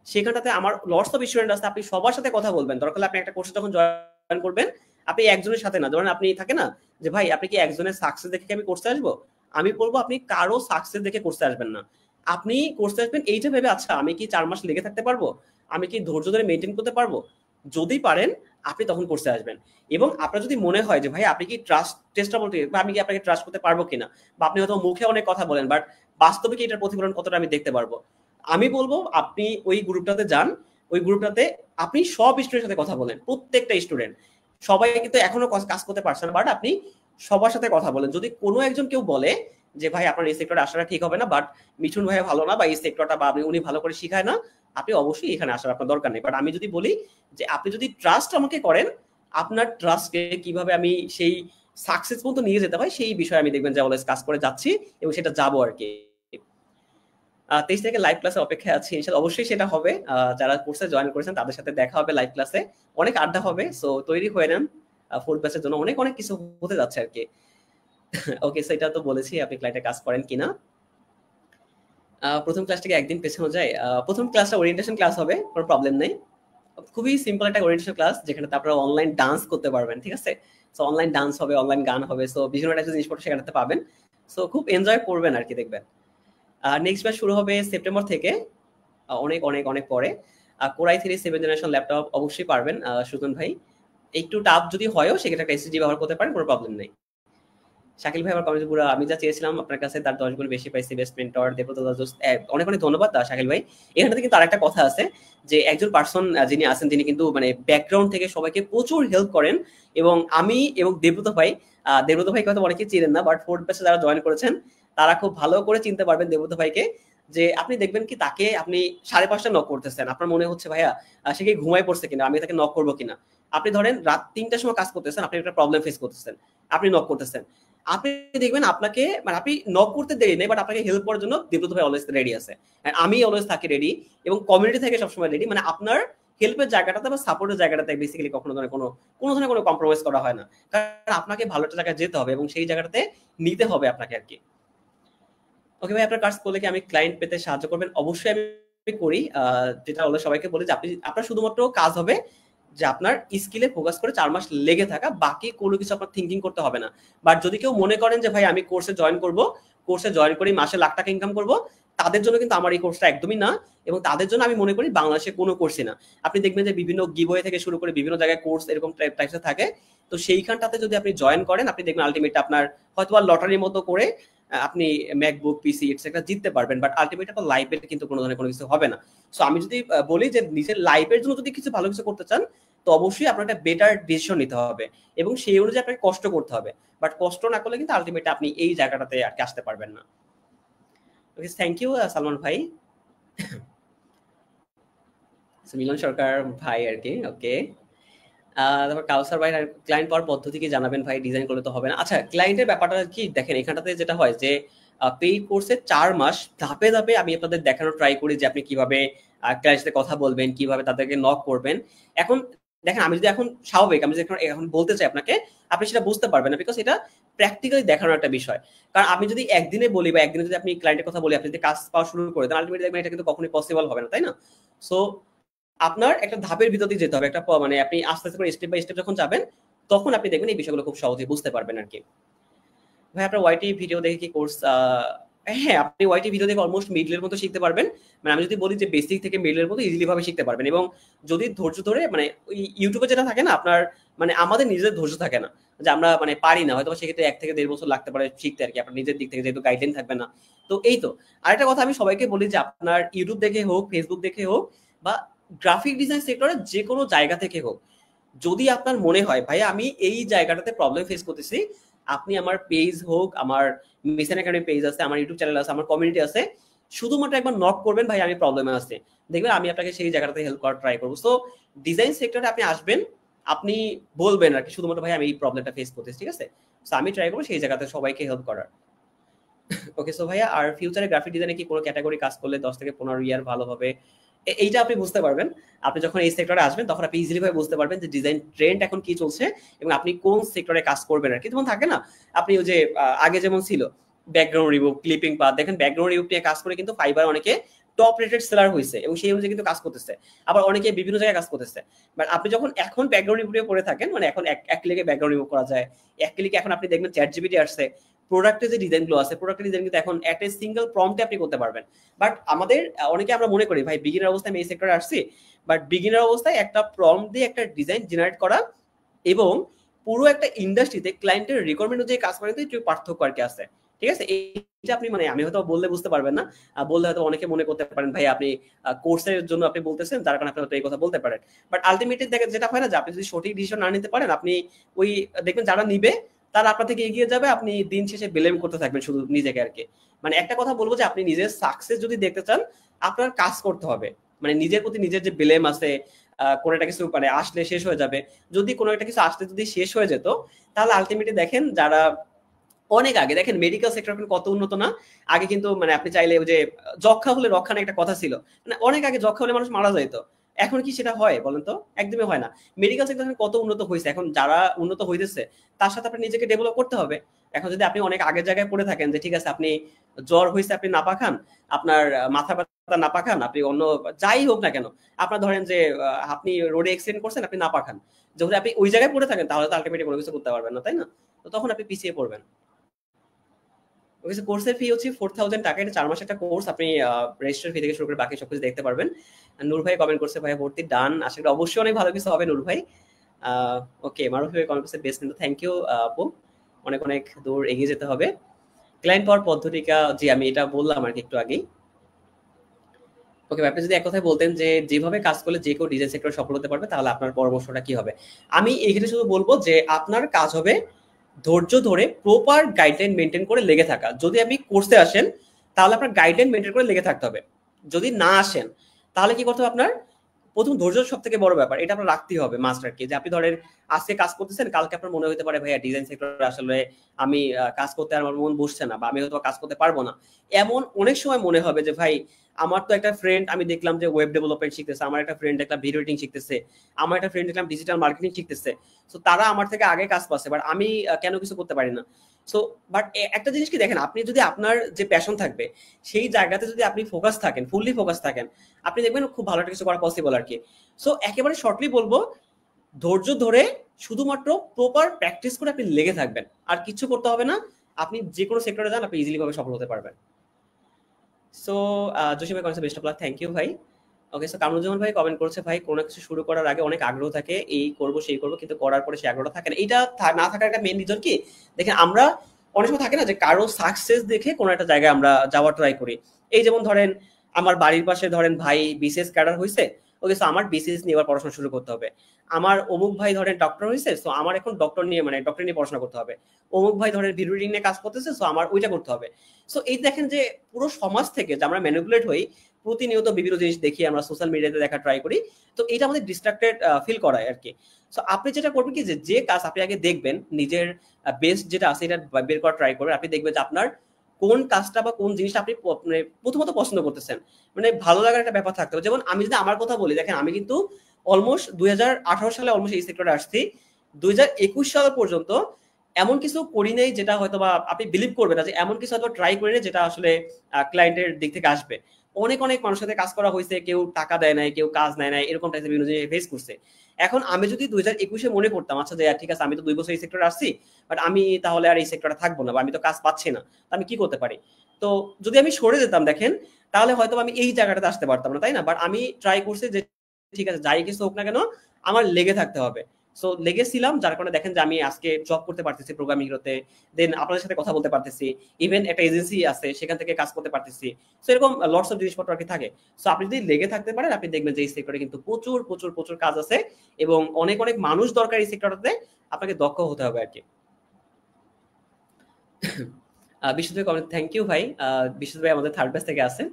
সেখানটাতে আমার লটস অফ স্টুডেন্ট আছে, আপনি সবার সাথে কথা বলবেন। দরকার হলে আপনি একটা কোর্সে যখন জয়েন করবেন, আপনি একজনের সাথে না, ধরেন আপনি থাকে না যে ভাই আপনি কি একজনের সাকসেস দেখে কি আমি কোর্সে আসবো, আমি বলবো আপনি কারো সাকসেস দেখে কোর্সে আসবেন না। আপনি কোর্সে আসবেন এইটা ভেবে, আচ্ছা আমি কি 4 মাস লেগে থাকতে পারবো, আমি কি ধৈর্য ধরে মেনটেন করতে পারবো, যদি পারেন আপনি তখন কোর্সে আসবেন। এবং আপনার যদি মনে হয় যে ভাই আপনি কি টেস্টেবল, বা আমি কি আপনাকে ট্রাস্ট করতে পারবো কিনা, বা আপনি হয়তো মুখে অনেক কথা বলেন বাট বাস্তবে কি এটার প্রতিফলন কতটা আমি দেখতে পারবো, আমি বলবো আপনি ওই গ্রুপটাতে যান। ওই গ্রুপটাতে আপনি সব স্টুডেন্টের সাথে কথা বলেন, প্রত্যেকটা স্টুডেন্ট, সবাই কিন্তু এখনো কাজ করতে পারছে না, বাট আপনি সবার সাথে কথা বলেন। যদি কোনো একজন কেউ বলে যে ভাই আপনার এই সেক্টরে আসাটা ঠিক হবে না, বাট মিঠুন ভাই ভালো না, বা এই সেক্টরটা বা উনি ভালো করে শিখায় না, আপনি অবশ্যই এখানে আসার আপনার দরকার নেই। বাট আমি যদি বলি যে আপনি যদি ট্রাস্ট আমাকে করেন, আপনার ট্রাস্টকে কিভাবে আমি সেই সাকসেস পর্যন্ত নিয়ে যেতে হয় সেই বিষয়ে আমি দেখবেন যে অলওয়েজ কাজ করে যাচ্ছি, এবং সেটা যাবো আর কি। 23 তারিখে লাইভ ক্লাসের অপেক্ষায় আছি, ইনশাআল্লাহ অবশ্যই সেটা হবে। যারা কোর্সে জয়েন করেছেন তাদের সাথে দেখা হবে লাইভ ক্লাসে, অনেক আড্ডা হবে, সো তৈরি হয়ে নেন ফুল ব্যাচের জন্য, অনেক অনেক কিছু হতে যাচ্ছে আর কি। ওকে, সো এটা তো বলেছি আপনি ক্লায়েন্টে কাজ করেন কিনা। প্রথম ক্লাসটাকে একদিন পেছানো যায়। প্রথম ক্লাসটা ওরিয়েন্টেশন ক্লাস হবে, কোনো প্রবলেম নেই। খুবই সিম্পল একটা ওরিয়েন্টেশন ক্লাস, যেখানে আপনারা অনলাইন ডান্স করতে পারবেন, ঠিক আছে। সো অনলাইন ডান্স হবে, অনলাইন গান হবে, সো বিভিন্ন টাইপের জিনিসপত্র সেখানে পাবেন। সো খুব এনজয় করবেন আর কি, দেখবেন। নেক্সট ব্যাচ শুরু হবে সেপ্টেম্বর থেকে, অনেক অনেক অনেক পরে। কোরাই 3 7th জেনারেশন ল্যাপটপ অবশ্যই পারবেন সুজন ভাই। একটু টাফ যদি হয়ও সেক্ষেত্রে একটা এসএসডি ব্যবহার করতে পারেন, কোনো প্রবলেম নেই। শাকিল ভাই আমার কমেন্ট পুরো আমি যা চেয়েছিলাম আপনার কাছে তার 10 গুণ বেশি পাইছি, বেস্ট মেন্টর দেবদত্ত দাস। অনেক অনেক ধন্যবাদ শাকিল ভাই। এখানে কিন্তু আরেকটা কথা আছে যে একজন পার্সন যিনি আছেন তিনি কিন্তু মানে ব্যাকগ্রাউন্ড থেকে সবাইকে প্রচুর হেল্প করেন, এবং আমি এবং দেবদত্ত ভাই, দেবদত্ত ভাইকে হয়তো অনেকেই চিনেন না, বাট ফোর্থ ব্যাচে যারা জয়েন করেছেন তারা খুব ভালো করে চিনতে পারবেন দেবদত্ত ভাইকে। যে আপনি দেখবেন কি তাকে আপনি 5:30 নক করতেছেন, আপনার মনে হচ্ছে ভাইয়া সে কি ঘুমায় পড়ছে কিনা, আমি তাকে নক করবো কিনা। আপনি ধরেন রাত 3টার সময় কাজ করতেছেন, আপনি একটা প্রবলেম ফেস করতেছেন, আপনি নক করতেছেন, আপনি দেখবেন আপনাকে মানে আপনি নক করতে দেরি নেই, বাট আপনাকে হেল্প করার জন্য দেবদত্ত ভাই অলওয়েজ রেডি আছে, আমি অলওয়েজ থাকি রেডি, এবং কমিউনিটি থেকে সবসময় রেডি। মানে আপনার হেল্পের জায়গাটাতে বা সাপোর্টের জায়গাটাতে বেসিক্যালি কখনো ধরনের কোনো ধরনের কোনো কম্প্রোমাইজ করা হয় না, কারণ আপনাকে ভালো একটা জায়গায় যেতে হবে এবং সেই জায়গাটাতে নিতে হবে আপনাকে আর কি। ওকে ভাই, আপনার কাজ করলে কি আমি ক্লায়েন্ট পেতে সাহায্য করবেন? অবশ্যই আমি করি। যেটা হলো সবাইকে বলি যে আপনার শুধুমাত্র কাজ হবে যে আপনার স্কিলে ফোকাস করে 4 মাস লেগে থাকা, বাকি কোনো কিছু আপনার থিঙ্কিং করতে হবে না। বাট যদি কেউ মনে করেন যে ভাই আমি কোর্সে জয়েন করব, কোর্সে জয়েন করে মাসে লাখ টাকা ইনকাম করব, তাদের জন্য কিন্তু আমার এই কোর্সটা একদমই না। এবং তাদের জন্য আমি মনে করি বাংলাদেশে কোনো কোর্সই না। আপনি দেখবেন যে বিভিন্ন গিভওয়ে থেকে শুরু করে বিভিন্ন জায়গায় কোর্স এরকম টাইপসে থাকে। তো সেইখানটাতে যদি আপনি জয়েন করেন, আপনি দেখবেন আলটিমেটলি আপনার হয়তো লটারির মতো করে আপনি ম্যাকবুক, পিসি এটসেট্রা জিততে পারবেন, বাট আলটিমেটলি আপনার লাইফে কিন্তু কোনো ধরনের কোনো কিছু হবে না। সো আমি যদি বলি যে নিজের লাইফের জন্য যদি কিছু ভালো কিছু করতে চান, তো অবশ্যই আপনার একটা বেটার ডিসিশন নিতে হবে এবং সেই অনুযায়ী আপনাকে কষ্ট করতে হবে। বাট কষ্ট না করলে কিন্তু আলটিমেটলি আপনি এই জায়গাটাতে আর কি আসতে পারবেন না। ওকে, থ্যাংক ইউ সালমান ভাই। মিলন সরকার ভাই আর কি। ওকে, তারপর কাউসার ভাই, ক্লায়েন্ট পাওয়ার পদ্ধতি কি জানাবেন ভাই, ডিজাইন করলে তো হবে না। আচ্ছা, ক্লায়েন্টের ব্যাপারটা কি দেখেন, এখানটাতে যেটা হয় যে পেইড কোর্সে 4 মাস ধাপে ধাপে আমি আপনাদের দেখানোর ট্রাই করি যে আপনি কিভাবে ক্লায়েন্টের সাথে কথা বলবেন, কিভাবে তাদেরকে নক করবেন। এখন দেখেন, আমি যদি এখন স্বাভাবিক আমি যদি এখন বলতে চাই আপনাকে, আপনি সেটা বুঝতে পারবেন না, বিকজ এটা প্র্যাকটিক্যালি দেখানোর একটা বিষয়। কারণ আমি যদি একদিনে বলি বা একদিনে যদি আপনি ক্লায়েন্টের কথা বলি, আপনি যদি কাজ পাওয়া শুরু করে দেন, আলটিমেটলি দেখবেন এটা কিন্তু কখনোই পসিবল হবে না, তাই না? সো আপনার একটা ধাপের ভিতর দিয়ে যেতে হবে, একটা মানে আপনি আস্তে আস্তে করে স্টেপ বাই স্টেপ যখন যাবেন, তখন আপনি দেখবেন এই বিষয়গুলো খুব সহজেই বুঝতে পারবেন আর কি। ভাই আপনার ওয়াইটি ভিডিও দেখে কি কোর্স? হ্যাঁ, আপনি ওয়াইটি ভিডিও দেখে অলমোস্ট মিডলের মতো শিখতে পারবেন। মানে আমি যদি বলি যে বেসিক থেকে মিডলের মতো ইজিলি ভাবে শিখতে পারবেন, এবং যদি ধৈর্য ধরে মানে ওই ইউটিউবে যেটা থাকে না আপনার, মানে আমাদের নিজের ধৈর্য থাকে না, যে আমরা মানে পারি না হয়তো, সেক্ষেত্রে 1 থেকে 1.5 বছর লাগতে পারে শিখতে আর কি, আপনার নিজের দিক থেকে যেহেতু গাইডলাইন থাকবে না। তো এই তো আরেকটা কথা আমি সবাইকে বলি যে আপনার ইউটিউব দেখে হোক, ফেসবুক দেখে হোক, বা গ্রাফিক ডিজাইন সেক্টরে যে কোনো জায়গা থেকে হোক, যদি আপনার মনে হয় ভাই আমি এই জায়গাটাতে প্রবলেম ফেস করতেছি, আপনি আমার পেজ হোক, আমার মিশন একাডেমি পেজ আছে, আমার ইউটিউব চ্যানেল আছে, আমার কমিউনিটি আছে, শুধুমাত্র একবার নক করবেন ভাই আমি প্রবলেমে আছি, দেখবেন আমি আপনাকে সেই জায়গাটাতে হেল্প করার ট্রাই করবো। সো ডিজাইন সেক্টরে আপনি আসবেন, আপনি বলবেন আর কি শুধুমাত্র ভাই আমি এই প্রবলেমটা ফেস করতেছি, ঠিক আছে। সো আমি ট্রাই করবো সেই জায়গাতে সবাইকে হেল্প করার। ওকে, সো ভাইয়া আর ফিউচারে গ্রাফিক ডিজাইনে কি কোনো ক্যাটাগরি কাজ করলে 10 থেকে 15 ইয়ার ভালোভাবে, এইটা আপনি বুঝতে পারবেন আপনি যখন এই সেক্টরে আসবেন, তখন আপনি ইজিলি ভাবে বুঝতে পারবেন যে ডিজাইন ট্রেন্ড এখন কি চলছে এবং আপনি কোন সেক্টরে কাজ করবেন আর কি। যেমন থাকে না আপনি ওই যে আগে যেমন ছিল ব্যাকগ্রাউন্ড রিমুভ, ক্লিপিং পাথ, দেখেন ব্যাকগ্রাউন্ড রিমুভ নিয়ে কাজ করে কিন্তু ফাইবার অনেকে টপ রেটেড সেলার হয়েছে এবং সেই অনুযায়ী কিন্তু কাজ করতেছে, আবার অনেকে বিভিন্ন জায়গায় কাজ করতেছে। বাট আপনি যখন এখন ব্যাকগ্রাউন্ড রিমুভ করে থাকেন, মানে এখন এক ক্লিকে ব্যাকগ্রাউন্ড রিমুভ করা যায়, এক ক্লিকে এখন আপনি দেখবেন চ্যাট জিপিটি আসছে, প্রোডাক্টের যে ডিজাইনগুলো আছে, প্রোডাক্টের ডিজাইন কিন্তু এখন একটা সিঙ্গেল প্রম্পটে আপনি করতে পারবেন। বাট আমাদের অনেকে আমরা মনে করি ভাই বিগিনার অবস্থায় আমি এই সেক্টরে আসছি, বাট বিগিনার অবস্থায় একটা প্রম্পট দিয়ে একটা ডিজাইন জেনারেট করা এবং পুরো একটা ইন্ডাস্ট্রিতে ক্লায়েন্টের রিকোয়ারমেন্ট অনুযায়ী কাজ করাতে একটু পার্থক্য আর কি আছে, ঠিক আছে? এইটা আপনি মানে আমি হয়তো বললে বুঝতে পারবেন না, বললে হয়তো অনেকে মনে করতে পারেন ভাই আপনি কোর্সের জন্য আপনি বলতেছেন, যার কারণে আপনি হয়তো এই কথা বলতে পারেন। বাট আলটিমেটলি দেখেন যেটা হয় না যে আপনি যদি সঠিক ডিসিশন না নিতে পারেন, আপনি ওই দেখবেন যারা নিবে তারা আপনার থেকে এগিয়ে যাবে, আপনি দিন শেষে ব্লেম করতে থাকবেন শুধু নিজেকে আর কি। মানে একটা কথা বলবো যে আপনি নিজের সাকসেস যদি দেখতে চান, আপনার কাজ করতে হবে, মানে নিজের প্রতি নিজের যে ব্লেম আছে, কোনো একটা কিছু মানে আসলে শেষ হয়ে যাবে, যদি কোনো একটা কিছু আসলে যদি শেষ হয়ে যেত, তাহলে আলটিমেটলি দেখেন যারা অনেক আগে, দেখেন মেডিকেল সেক্টর কত উন্নত না, আগে কিন্তু মানে আপনি চাইলে ওই যে যক্ষা হলে রক্ষা না একটা কথা ছিল, মানে অনেক আগে যক্ষা হলে মানুষ মারা যাইতো, এখন কি সেটা হয় বলেন তো? একদমই হয় না। মেডিকেল সেক্টর কত উন্নত হয়েছে, এখন যারা উন্নত হইতেছে তার সাথে আপনি নিজেকে ডেভেলপ করতে হবে। এখন যদি আপনি অনেক আগের জায়গায় পড়ে থাকেন যে ঠিক আছে আপনি জ্বর হয়েছে আপনি নাপা খান, আপনার মাথা ব্যথা নাপা খান, আপনি অন্য যাই হোক না কেন, আপনার ধরেন যে আপনি রোডে অ্যাক্সিডেন্ট করছেন আপনি নাপা খান, যখন আপনি ওই জায়গায় পড়ে থাকেন তাহলে তো আলটিমেটলি কোনো কিছু করতে পারবেন না, তাই না? তো তখন আপনি পিছিয়ে পড়বেন। কোর্সের ফি হচ্ছে 4000 টাকা, এটা 4 মাসের একটা কোর্স, আপনি রেজিস্ট্রেশন ফি থেকে শুরু করে বাকি সবকিছু দেখতে পারবেন। নূর ভাই কমেন্ট করছে ভাই ভর্তি ডান, আশা করি অবশ্যই অনেক ভালো কিছু হবে নূর ভাই। ওকে, মারুফ ভাই কমেন্ট করছে বেস্ট, কিন্তু থ্যাংক ইউ আপু, অনেক অনেক দূর এগিয়ে যেতে হবে। ক্লায়েন্ট পাওয়ার পদ্ধতিটা, জি আমি এটা বললাম আর কি একটু আগেই। ওকে, আপনি যদি এক কথায় বলতেন যে যেভাবে কাজ করলে যে কেউ ডিজাইন সেক্টরে সফল হতে পারবে, তাহলে আপনার পরামর্শটা কি হবে? আমি এখানে শুধু বলবো যে আপনার কাজ হবে ধৈর্য ধরে প্রপার গাইডলাইন মেনটেন করে লেগে থাকা। যদি আপনি কোর্সে আসেন তাহলে আপনার গাইডলাইন মেনটেন করে লেগে থাকতে হবে। যদি না আসেন তাহলে কি করতে হবে আপনার? প্রথম ধৈর্য সব থেকে বড় ব্যাপার, এটা আপনার রাখতেই হবে মাস্ট আর কি। যে আপনি ধরেন আজকে কাজ করতেছেন, কালকে আপনার মনে হতে পারে ভাইয়া ডিজাইন সেক্টরে আসলে আমি কাজ করতে আমার মন বসছে না, বা আমি হয়তো কাজ করতে পারবো না। এমন অনেক সময় মনে হবে যে ভাই আমার তো একটা ফ্রেন্ড আমি দেখলাম যে ওয়েব ডেভেলপমেন্ট শিখতেছে, আমার একটা ফ্রেন্ড দেখলাম ভিডিও এডিটিং শিখতেছে, আমার একটা ফ্রেন্ড দেখলাম ডিজিটাল মার্কেটিং শিখতেছে, সো তারা আমার থেকে আগে কাজ পাচ্ছে, বাট আমি কেন কিছু করতে পারি না? সো বাট একটা জিনিস কি দেখেন, আপনি যদি আপনার যে প্যাশন থাকবে সেই জায়গাতে যদি আপনি ফোকাস থাকেন, ফুললি ফোকাস থাকেন, আপনি দেখবেন খুব ভালো একটা কিছু করা পসিবল আর কি। সো একেবারে শর্টলি বলবো, ধৈর্য ধরে শুধুমাত্র প্রপার প্র্যাকটিস করে আপনি লেগে থাকবেন, আর কিছু করতে হবে না। আপনি যে কোনো সেক্টরে যান আপনি ইজিলি ভাবে সফল হতে পারবেন। সো জসিম ভাই comments best of luck, thank you ভাই। ওকে, সো কামরুজ্জামান ভাই কমেন্ট করছে ভাই কোনো কিছু শুরু করার আগে অনেক আগ্রহ থাকে, এই করব সেই করব, কিন্তু করার পরে সেই আগ্রহটা থাকে না। এটা না থাকার একটা মেইন রিজন কি দেখেন, আমরা অনেক সময় থাকে না যে কারো সাকসেস দেখে কোনো একটা জায়গায় আমরা যাওয়ার ট্রাই করি। এই যেমন ধরেন আমার বাড়ির পাশে ধরেন ভাই বিসিএস ক্যাডার হয়েছে, ওকে, সো আমার বিসিএস নিয়ে এবার পড়াশোনা শুরু করতে হবে। আমার অমুক ভাই ধরেন ডক্টর হয়েছে, সো আমার এখন ডক্টর নিয়ে মানে ডক্টর নিয়ে পড়াশোনা করতে হবে। অমুক ভাই ধরেন ভিডিও এডিটিং নিয়ে কাজ করতেছে, সো আমার ওইটা করতে হবে। সো এই দেখেন যে পুরো সমাজ থেকে যে আমরা ম্যানিপুলেট হই, প্রতিনিয়ত বিভিন্ন জিনিস দেখি, আমরা সোশ্যাল মিডিয়াতে দেখা ট্রাই করি, তো এটা আমাদের ডিস্ট্রাক্টেড ফিল করায় আর কি। সো আপনি যেটা করবেন কি, যে কাজ আপনি আগে দেখবেন, নিজের বেস্ট যেটা আছে এটা বের করা ট্রাই করবেন, আপনি দেখবেন যে আপনার কোন কাজটা বা কোন জিনিসটা আপনি মানে প্রথমত পছন্দ করতেছেন, মানে ভালো লাগার একটা ব্যাপার থাকতে হবে। যেমন আমি যদি আমার কথা বলি, দেখেন আমি কিন্তু অলমোস্ট 2018 সালে অলমোস্ট এই সেক্টরে আসছি, 2021 সাল পর্যন্ত এমন কিছু করি নাই যেটা হয়তো বা আপনি বিলিভ করবেন না, যে এমন কিছু হয়তো ট্রাই করি না যেটা আসলে ক্লায়েন্টের দিক থেকে আসবে। অনেক অনেক মানুষের সাথে কাজ করা হয়েছে, কেউ টাকা দেয় নাই, কেউ কাজ নেয় নাই, এরকম টাইপের বিভিন্ন জিনিস ফেস করছে। এখন আমি যদি 2021-এ মনে করতাম আচ্ছা যে ঠিক আছে আমি তো 2 বছর এই সেক্টরে আসছি, বাট আমি তাহলে আর এই সেক্টরে থাকবো না, বা আমি তো কাজ পাচ্ছি না, তো আমি কি করতে পারি? তো যদি আমি সরে যেতাম দেখেন, তাহলে হয়তো আমি এই জায়গাটাতে আসতে পারতাম না, তাই না? বাট আমি ট্রাই করছি যে ঠিক আছে যাই কিছু হোক না কেন আমার লেগে থাকতে হবে। সো লেগেছিলাম, যার কারণে দেখেন যে আমি আজকে জব করতে পারতেছি প্রোগ্রামিং এরতে, দেন আপনাদের সাথে কথা বলতে পারতেছি, ইভেন একটা এজেন্সি আছে সেখান থেকে কাজ করতে পারতেছি। সো এরকম লটস অফ জিনিসপত্র আর কি থাকে। সো আপনি যদি লেগে থাকতে পারেন, আপনি দেখবেন যে এই সেক্টরে কিন্তু প্রচুর প্রচুর প্রচুর কাজ আছে, এবং অনেক অনেক মানুষ দরকার এই সেক্টরটাতে, আপনাকে দক্ষ হতে হবে আর কি। বিশ্বজিৎ ভাই কমেন্ট, থ্যাংক ইউ ভাই। বিশ্বজিৎ ভাই আমাদের থার্ড ব্যাচ থেকে আছেন।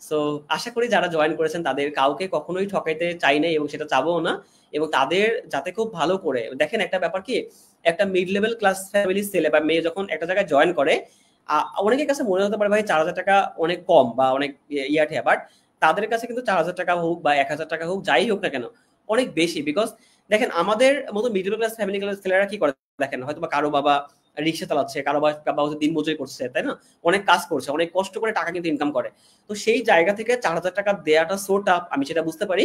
সো আশা করি যারা জয়েন করেছেন তাদের কাউকে কখনোই ঠকাইতে চাই নাই, এবং সেটা চাবও না। এবং তাদের যাতে খুব ভালো করে দেখেন, একটা ব্যাপার কি, একটা মিড লেভেল ক্লাস ফ্যামিলির ছেলে বা মেয়ে যখন একটা জায়গায় জয়েন করে, অনেকের কাছে মনে হতে পারে ভাই 4000 টাকা অনেক কম বা অনেক ইয়াঠিয়া, বাট তাদের কাছে কিন্তু 4000 টাকা হোক বা 1000 টাকা হোক, যাই হোক না কেন, অনেক বেশি। বিকজ দেখেন আমাদের মতো মিডল ক্লাস ফ্যামিলি ছেলেরা কি করে দেখেন, হয়তো বা কারো বাবা রিক্সা চালাচ্ছে, কারো বাবা হচ্ছে দিনমজুরি করছে, তাই না? অনেক কাজ করছে, অনেক কষ্ট করে টাকা কিন্তু ইনকাম করে। তো সেই জায়গা থেকে 4,000 টাকা দেয়াটা সো টাফ, আমি সেটা বুঝতে পারি।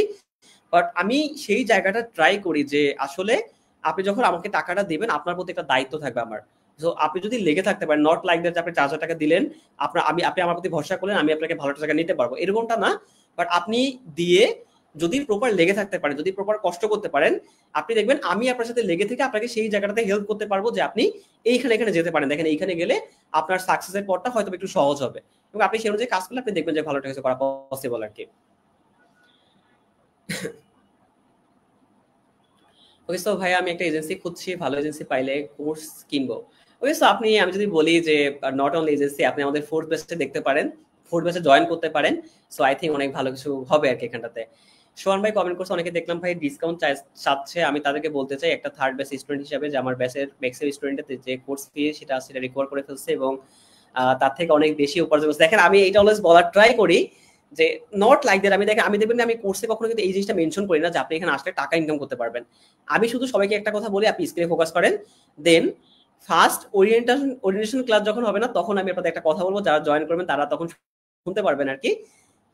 বাট আমি সেই জায়গাটা ট্রাই করি যে আসলে আপনি যখন আমাকে টাকাটা দিবেন, আপনার প্রতি একটা দায়িত্ব থাকবে আমার। সো আপনি যদি লেগে থাকতে পারেন, নট লাইক দ্যাট আপনি 4,000 টাকা দিলেন, আপনি আমার প্রতি ভরসা করলেন, আমি আপনাকে ভালো টাকা নিতে পারবো, এরকমটা না। বাট আপনি দিয়ে যদি প্রপার লেগে থাকতে পারেন, যদি প্রপার কষ্ট করতে পারেন, আপনি দেখবেন আমি আপনার সাথে লেগে থেকে আপনাকে সেই জায়গাটাতে হেল্প করতে পারবো যে আপনি এখানে যেতে পারেন। দেখেন এইখানে গেলে আপনার সাকসেসের পথটা হয়তো একটু সহজ হবে, এবং আপনি সেই অনুযায়ী কাজ করলে আপনি দেখবেন যে ভালো টাকা করা পসিবল আর কি। ওকে, সো ভাই আমি একটা এজেন্সি খুঁজছি, ভালো এজেন্সি পাইলে কোর্স কিনবো। ওকে, সো আমি যদি বলি যে নট অনলি এজেন্সি, আপনি আমাদের ফোর্থ ব্যাচে দেখতে পারেন, ফোর্থ ব্যাচে জয়েন করতে পারেন। সো আই থিঙ্ক অনেক ভালো কিছু হবে আর কি এখানটাতে। সোহান ভাই কমেন্ট করছে, অনেকে দেখলাম ভাই ডিসকাউন্ট চাচ্ছে। আমি তাদেরকে বলতে চাই একটা থার্ড ব্যাচ স্টুডেন্ট হিসেবে যে আমার ব্যাচের ম্যাক্সের স্টুডেন্টের যে কোর্স ফি সেটা রিকভার করে ফেলছে, এবং তার থেকে অনেক বেশি উপার্জন করছে। দেখেন আমি এটা অলওয়েজ বলার ট্রাই করি যে নট লাইক দ্যাট। আমি দেখবেন আমি কোর্সে কখনো কিন্তু এই জিনিসটা মেনশন করি না যে আপনি এখানে আসলে টাকা ইনকাম করতে পারবেন। আমি শুধু সবাইকে একটা কথা বলি, আপনি স্ক্রিনে ফোকাস করেন। দেন ফার্স্ট ওরিয়েন্টেশন ক্লাস যখন হবে না, তখন আমি আপনাদের একটা কথা বলবো, যারা জয়েন করবেন তারা তখন শুনতে পারবেন আর কি।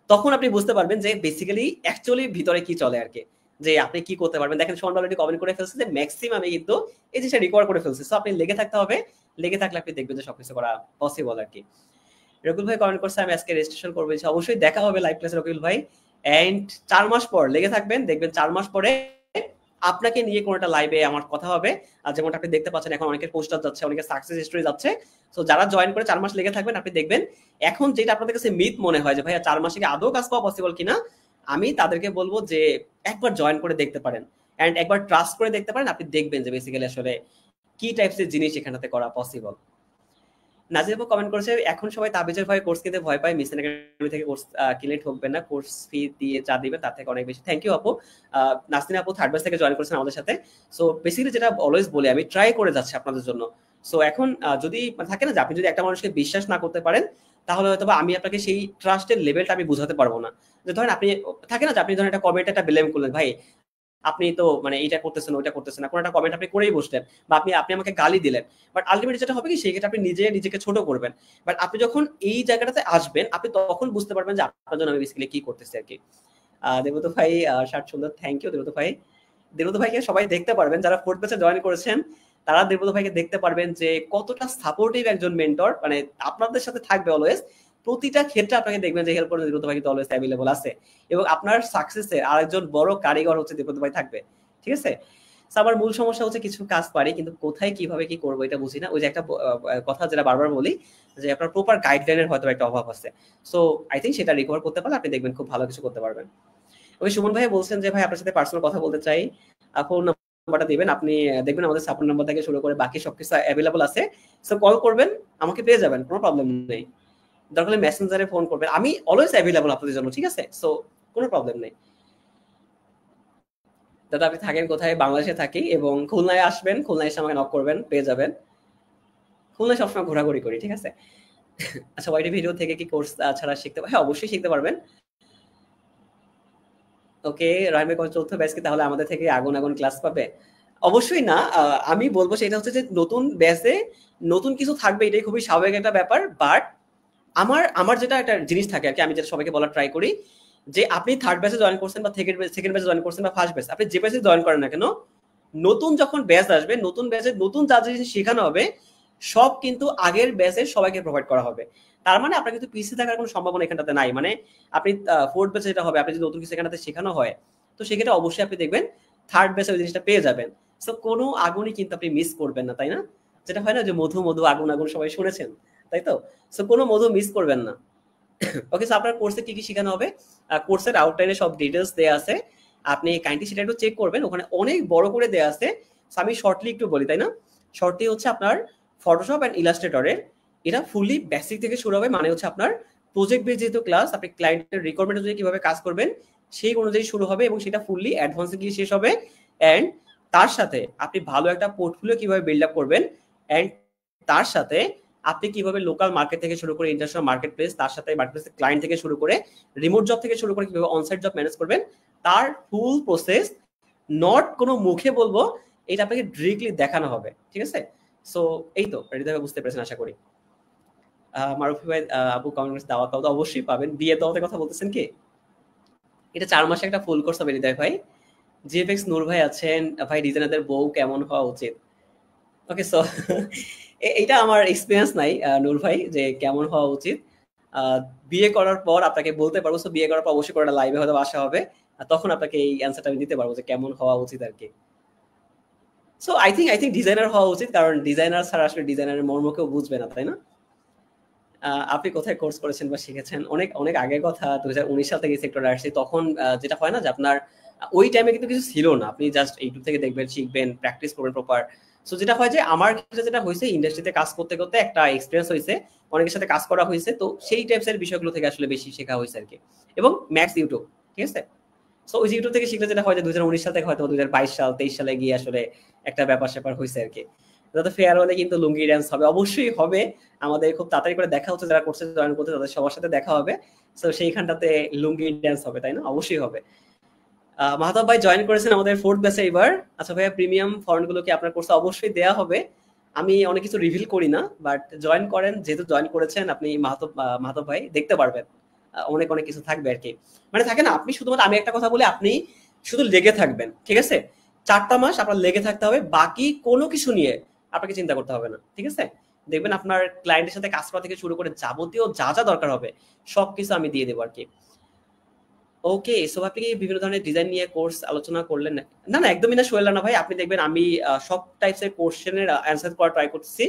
তখন আপনি বুঝতে পারবেন যে বেসিক্যালি অ্যাকচুয়ালি ভিতরে কি চলে আর কি, যে আপনি কি করতে পারবেন। দেখেন সোহান অলরেডি কমেন্ট করে ফেলছে যে ম্যাক্সিমাম কিন্তু এই জিনিসটা রিকভার করে ফেলছে। সো আপনি লেগে থাকতে হবে, লেগে থাকলে আপনি দেখবেন যে সবকিছু করা পসিবল আর কি। রকুল ভাই কমেন্ট করছে আমি আজকে রেজিস্ট্রেশন করবো, অবশ্যই দেখা হবে লাইভ ক্লাসে রকুল ভাই। এন্ড 4 মাস পর লেগে থাকবেন, দেখবেন 4 মাস পরে আপনাকে নিয়ে কোনো একটা লাইভে আমার কথা হবে। আর যেমনটা আপনি দেখতে পাচ্ছেন এখন অনেকের পোস্টার যাচ্ছে, অনেকের সাকসেস স্টোরি যাচ্ছে। সো যারা জয়েন করে 4 মাস লেগে থাকবেন, আপনি দেখবেন এখন যেটা আপনাদের কাছে মিথ মনে হয় যে ভাইয়া 4 মাসে কি আদৌ কাজ পাওয়া পসিবল কিনা, আমি তাদেরকে বলবো যে একবার জয়েন করে দেখতে পারেন, এন্ড একবার ট্রাস্ট করে দেখতে পারেন। আপনি দেখবেন যে বেসিক্যালি আসলে কি টাইপসের জিনিস এখানটাতে করা পসিবল। নাজির আপু কমেন্ট করেছে এখন সবাই তাবিজের ভয়ে কোর্স কিনতে ভয় পায়, মিশন একাডেমি থেকে কোর্স কিনলে ঠকবেন না, কোর্স ফি দিয়ে যা দিবে তার থেকে অনেক বেশি। থ্যাংক ইউ আপু। নাসরিন আপু থার্ড ব্যাচ থেকে জয়েন করেছেন আমাদের সাথে। সো বেসিক্যালি যেটা অলওয়েজ বলি, আমি ট্রাই করে যাচ্ছি আপনাদের জন্য। সো এখন যদি থাকে না যে আপনি যদি একটা মানুষকে বিশ্বাস না করতে পারেন, তাহলে হয়তো আমি আপনাকে সেই ট্রাস্টের লেভেলটা আমি বুঝাতে পারবো না। যে ধরেন আপনি থাকে না যে আপনি ধরেন একটা কমেন্টে একটা ব্লেম করলেন, ভাই আপনি তো মানে এটা করতেছেন ওইটা করতেছেন না, কোনো একটা কমেন্ট আপনি করেই বসলেন, বা আপনি আমাকে গালি দিলেন। বাট আলটিমেটলি যেটা হবে কি, সেই ক্ষেত্রে আপনি নিজেকে ছোট করবেন। বাট আপনি যখন এই জায়গাটাতে আসবেন, আপনি তখন বুঝতে পারবেন যে আপনার জন্য আমি বেসিক্যালি কি করতেছি আর কি। দেবব্রত ভাই শার্ট সুন্দর, থ্যাংক ইউ দেবব্রত ভাই। দেবব্রত ভাইকে সবাই দেখতে পারবেন, যারা ফোর্থ ব্যাচে জয়েন করেছেন তারা দেবব্রত ভাইকে দেখতে পারবেন যে কতটা সাপোর্টিভ একজন মেন্টর, মানে আপনাদের সাথে থাকবে অলওয়েজ, প্রতিটা ক্ষেত্রে আপনাকে দেখবেন যে হেল্প করে দেবব্রত ভাই কিন্তু অলওয়েজ অ্যাভেলেবল আছে, এবং আপনার সাকসেসের আরেকজন বড় কারিগর হচ্ছে দেবব্রত ভাই থাকবে। ঠিক আছে, আমার মূল সমস্যা হচ্ছে কিছু কাজ পারি কিন্তু কোথায় কিভাবে কি করবো এটা বুঝি না। ওই যে একটা কথা যেটা বারবার বলি যে আপনার প্রপার গাইডলাইনের হয়তো একটা অভাব আছে। সো আই থিঙ্ক সেটা রিকভার করতে পারলে আপনি দেখবেন খুব ভালো কিছু করতে পারবেন। ওই সুমন ভাই বলছেন যে ভাই আপনার সাথে পার্সোনাল কথা বলতে চাই, ফোন নাম্বারটা দিবেন। আপনি দেখবেন আমাদের সাপোর্ট নাম্বার থেকে শুরু করে বাকি সবকিছু অ্যাভেলেবল আছে। সো কল করবেন, আমাকে পেয়ে যাবেন, কোনো প্রবলেম নেই। দরকার হলে মেসেঞ্জারে ফোন করবেন, আমি অলওয়েজ অ্যাভেলেবল আপনাদের জন্য। ঠিক আছে, সো কোনো প্রবলেম নেই। দাদা আপনি থাকেন কোথায়? বাংলাদেশে থাকি, এবং খুলনায় আসবেন, খুলনায় এসে আমাকে নক করবেন, পেয়ে যাবেন। খুলনায় সবসময় ঘোরাঘুরি করি। ঠিক আছে। আচ্ছা, ওয়াইটি ভিডিও থেকে কি কোর্স ছাড়া শিখতে? হ্যাঁ, অবশ্যই শিখতে পারবেন। ওকে, রাহিম ভাই চতুর্থ ব্যাচ কি তাহলে আমাদের থেকে আগুন আগুন ক্লাস পাবে? অবশ্যই না। আমি বলবো সেটা হচ্ছে যে নতুন ব্যাচে নতুন কিছু থাকবে, এটাই খুবই স্বাভাবিক একটা ব্যাপার। বাট আমার যেটা একটা জিনিস থাকে আর কি, আমি যেটা সবাইকে বলার ট্রাই করি, যে আপনি থার্ড ব্যাচে জয়েন করছেন বা সেকেন্ড ব্যাচে জয়েন করছেন বা ফার্স্ট ব্যাচ, আপনি যে ব্যাচে জয়েন করেন না কেন, নতুন যখন ব্যাচ আসবে, নতুন ব্যাচে নতুন যা জিনিস শেখানো হবে সব কিন্তু আগের ব্যাচের সবাইকে প্রোভাইড করা হবে। তার মানে আপনার কিন্তু পিছিয়ে থাকার কোনো সম্ভাবনা এখানটাতে নাই। মানে আপনি ফোর্থ ব্যাচে যেটা হবে, আপনি যদি নতুন কিছু এখানটাতে শেখানো হয়, তো সেক্ষেত্রে অবশ্যই আপনি দেখবেন থার্ড ব্যাচে ওই জিনিসটা পেয়ে যাবেন। সো কোনো আগুনই কিন্তু আপনি মিস করবেন না, তাই না? যেটা হয় না যে মধু মধু আগুন আগুন, সবাই শুনেছেন, তাই তো? সো কোনো মধু মিস করবেন না। ওকে, সো আপনার কোর্সে কি কি শেখানো হবে, কোর্সের আউটলাইনে সব ডিটেলস দেয়া আছে, আপনি কাইন্ডলি সেটা একটু চেক করবেন, ওখানে অনেক বড় করে দেয়া আছে। আমি শর্টলি একটু বলি, তাই না? শর্টলি হচ্ছে আপনার ফটোশপ অ্যান্ড ইলাস্ট্রেটরের এটা ফুললি বেসিক থেকে শুরু হবে। মানে হচ্ছে আপনার প্রজেক্ট বেস যেহেতু ক্লাস, আপনি ক্লায়েন্টের রিকোয়ারমেন্ট অনুযায়ী কিভাবে কাজ করবেন সেই অনুযায়ী শুরু হবে, এবং সেটা ফুললি অ্যাডভান্সে গিয়ে শেষ হবে। অ্যান্ড তার সাথে আপনি ভালো একটা পোর্টফোলিও কিভাবে বিল্ড আপ করবেন, অ্যান্ড তার সাথে আপনি কিভাবে লোকাল মার্কেট থেকে শুরু করে ইন্টারন্যাশনাল মার্কেট প্লেস, তার সাথে মার্কেট প্লেসের ক্লায়েন্ট থেকে শুরু করে রিমোট জব থেকে শুরু করে কিভাবে অনসাইট জব ম্যানেজ করবেন, তার ফুল প্রসেস, নট কোনো মুখে বলবো, এটা আপনাকে ডিরেক্টলি দেখানো হবে। ঠিক আছে, সো এই তো হৃদয় ভাই বুঝতে পেরেছেন আশা করি। মারুফি ভাই আপু কমেন্টস দাওয়াত পাবো তো অবশ্যই পাবেন। বিয়ে দাওয়াতের কথা বলতেছেন কি? এটা ৪ মাসে একটা ফুল কোর্স হবে হৃদয় ভাই। জিএফএক্স নূর ভাই আছেন, ভাই ডিজাইনারদের বউ কেমন হওয়া উচিত? ওকে সো এইটা আমার এক্সপেরিয়েন্স নাই নূর ভাই যে কেমন হওয়া উচিত। বিয়ে করার পর আপনাকে বলতে পারবো। সো বিয়ে করার পর অবশ্যই করে লাইভে হয়তো আসা হবে। তখন আপনাকে এই অ্যান্সারটা আমি দিতে পারবো যে কেমন হওয়া উচিত আরকি। সো আই থিংক ডিজাইনার হওয়া উচিত। কারণ ডিজাইনার ছাড়া আসলে ডিজাইনারের মর্ম কেউ বুঝবে না, তাই না? আপনি কোথায় কোর্স করেছেন বা শিখেছেন? অনেক, অনেক আগের কথা ২০১৯ সাল থেকে এই সেক্টরে আসছি। তখন যেটা হয় না যে আপনার ওই টাইমে কিন্তু কিছু ছিল না। আপনি জাস্ট YouTube থেকে দেখবেন, শিখবেন, প্র্যাকটিস করবেন প্রপার। সো যেটা হয় যে আমার ক্ষেত্রে যেটা হইছে ইন্ডাস্ট্রিতে কাজ করতে, করতে একটা এক্সপেরিয়েন্স হইছে। অনেকের সাথে কাজ করা হইছে। তো সেই টাইপস এর বিষয়গুলো থেকে আসলে বেশি শেখা হইছে আরকি। এবং ম্যাক্স YouTube, ঠিক আছে? সো ওই যে YouTube থেকে শিখলে যেটা হয় যে ২০১৯ সাল থেকে হয়তো ২০২২ সাল, ২৩ সালে গিয়ে আসলে একটা ব্যাপার-স্যাপার হইছে আরকি। যাতে ফেয়ারওয়েলে কিন্তু লুঙ্গি ড্যান্স হবে। অবশ্যই হবে। আমাদের খুব তাড়াতাড়ি করে দেখা হচ্ছে যারা কোর্সে জয়েন করতে তাদের সবার সাথে দেখা হবে। সো সেইখানটাতে লুঙ্গি ড্যান্স হবে, তাই না? অবশ্যই হবে। মাহতাব ভাই জয়েন করেছেন আমাদের 4th ব্যাচে এবার। আচ্ছা ভাইয়া প্রিমিয়াম ফন্ট গুলো কি আপনার কোর্সে অবশ্যই দেয়া হবে। আমি অনেক কিছু রিভিল করি না। বাট জয়েন করেন, যেহেতু জয়েন করেছেন আপনি মাহতাব ভাই দেখতে পারবেন। অনেক, অনেক কিছু থাকবে আরকি। মানে থাকে না আপনি শুধুমাত্র আমি একটা কথা বলি আপনি শুধু লেগে থাকবেন। ঠিক আছে? ৪ টা মাস আপনার লেগে থাকতে হবে। বাকি কোন কিছু নিয়ে আপনাকে চিন্তা করতে হবে না। ঠিক আছে? দেখবেন আপনার ক্লায়েন্টের সাথে কাজ করা থেকে শুরু করে যাবতীয় যা দরকার হবে সবকিছু আমি দিয়ে দেব আরকি। ওকে, সো আপনি কি বিভিন্ন ধরনের ডিজাইন নিয়ে কোর্স আলোচনা করলেন নাকি? না, না একদমই না সোহেল রানা ভাই। আপনি দেখবেন আমি সব টাইপস এর কোয়েশ্চেনের অ্যান্সার করার ট্রাই করতেছি।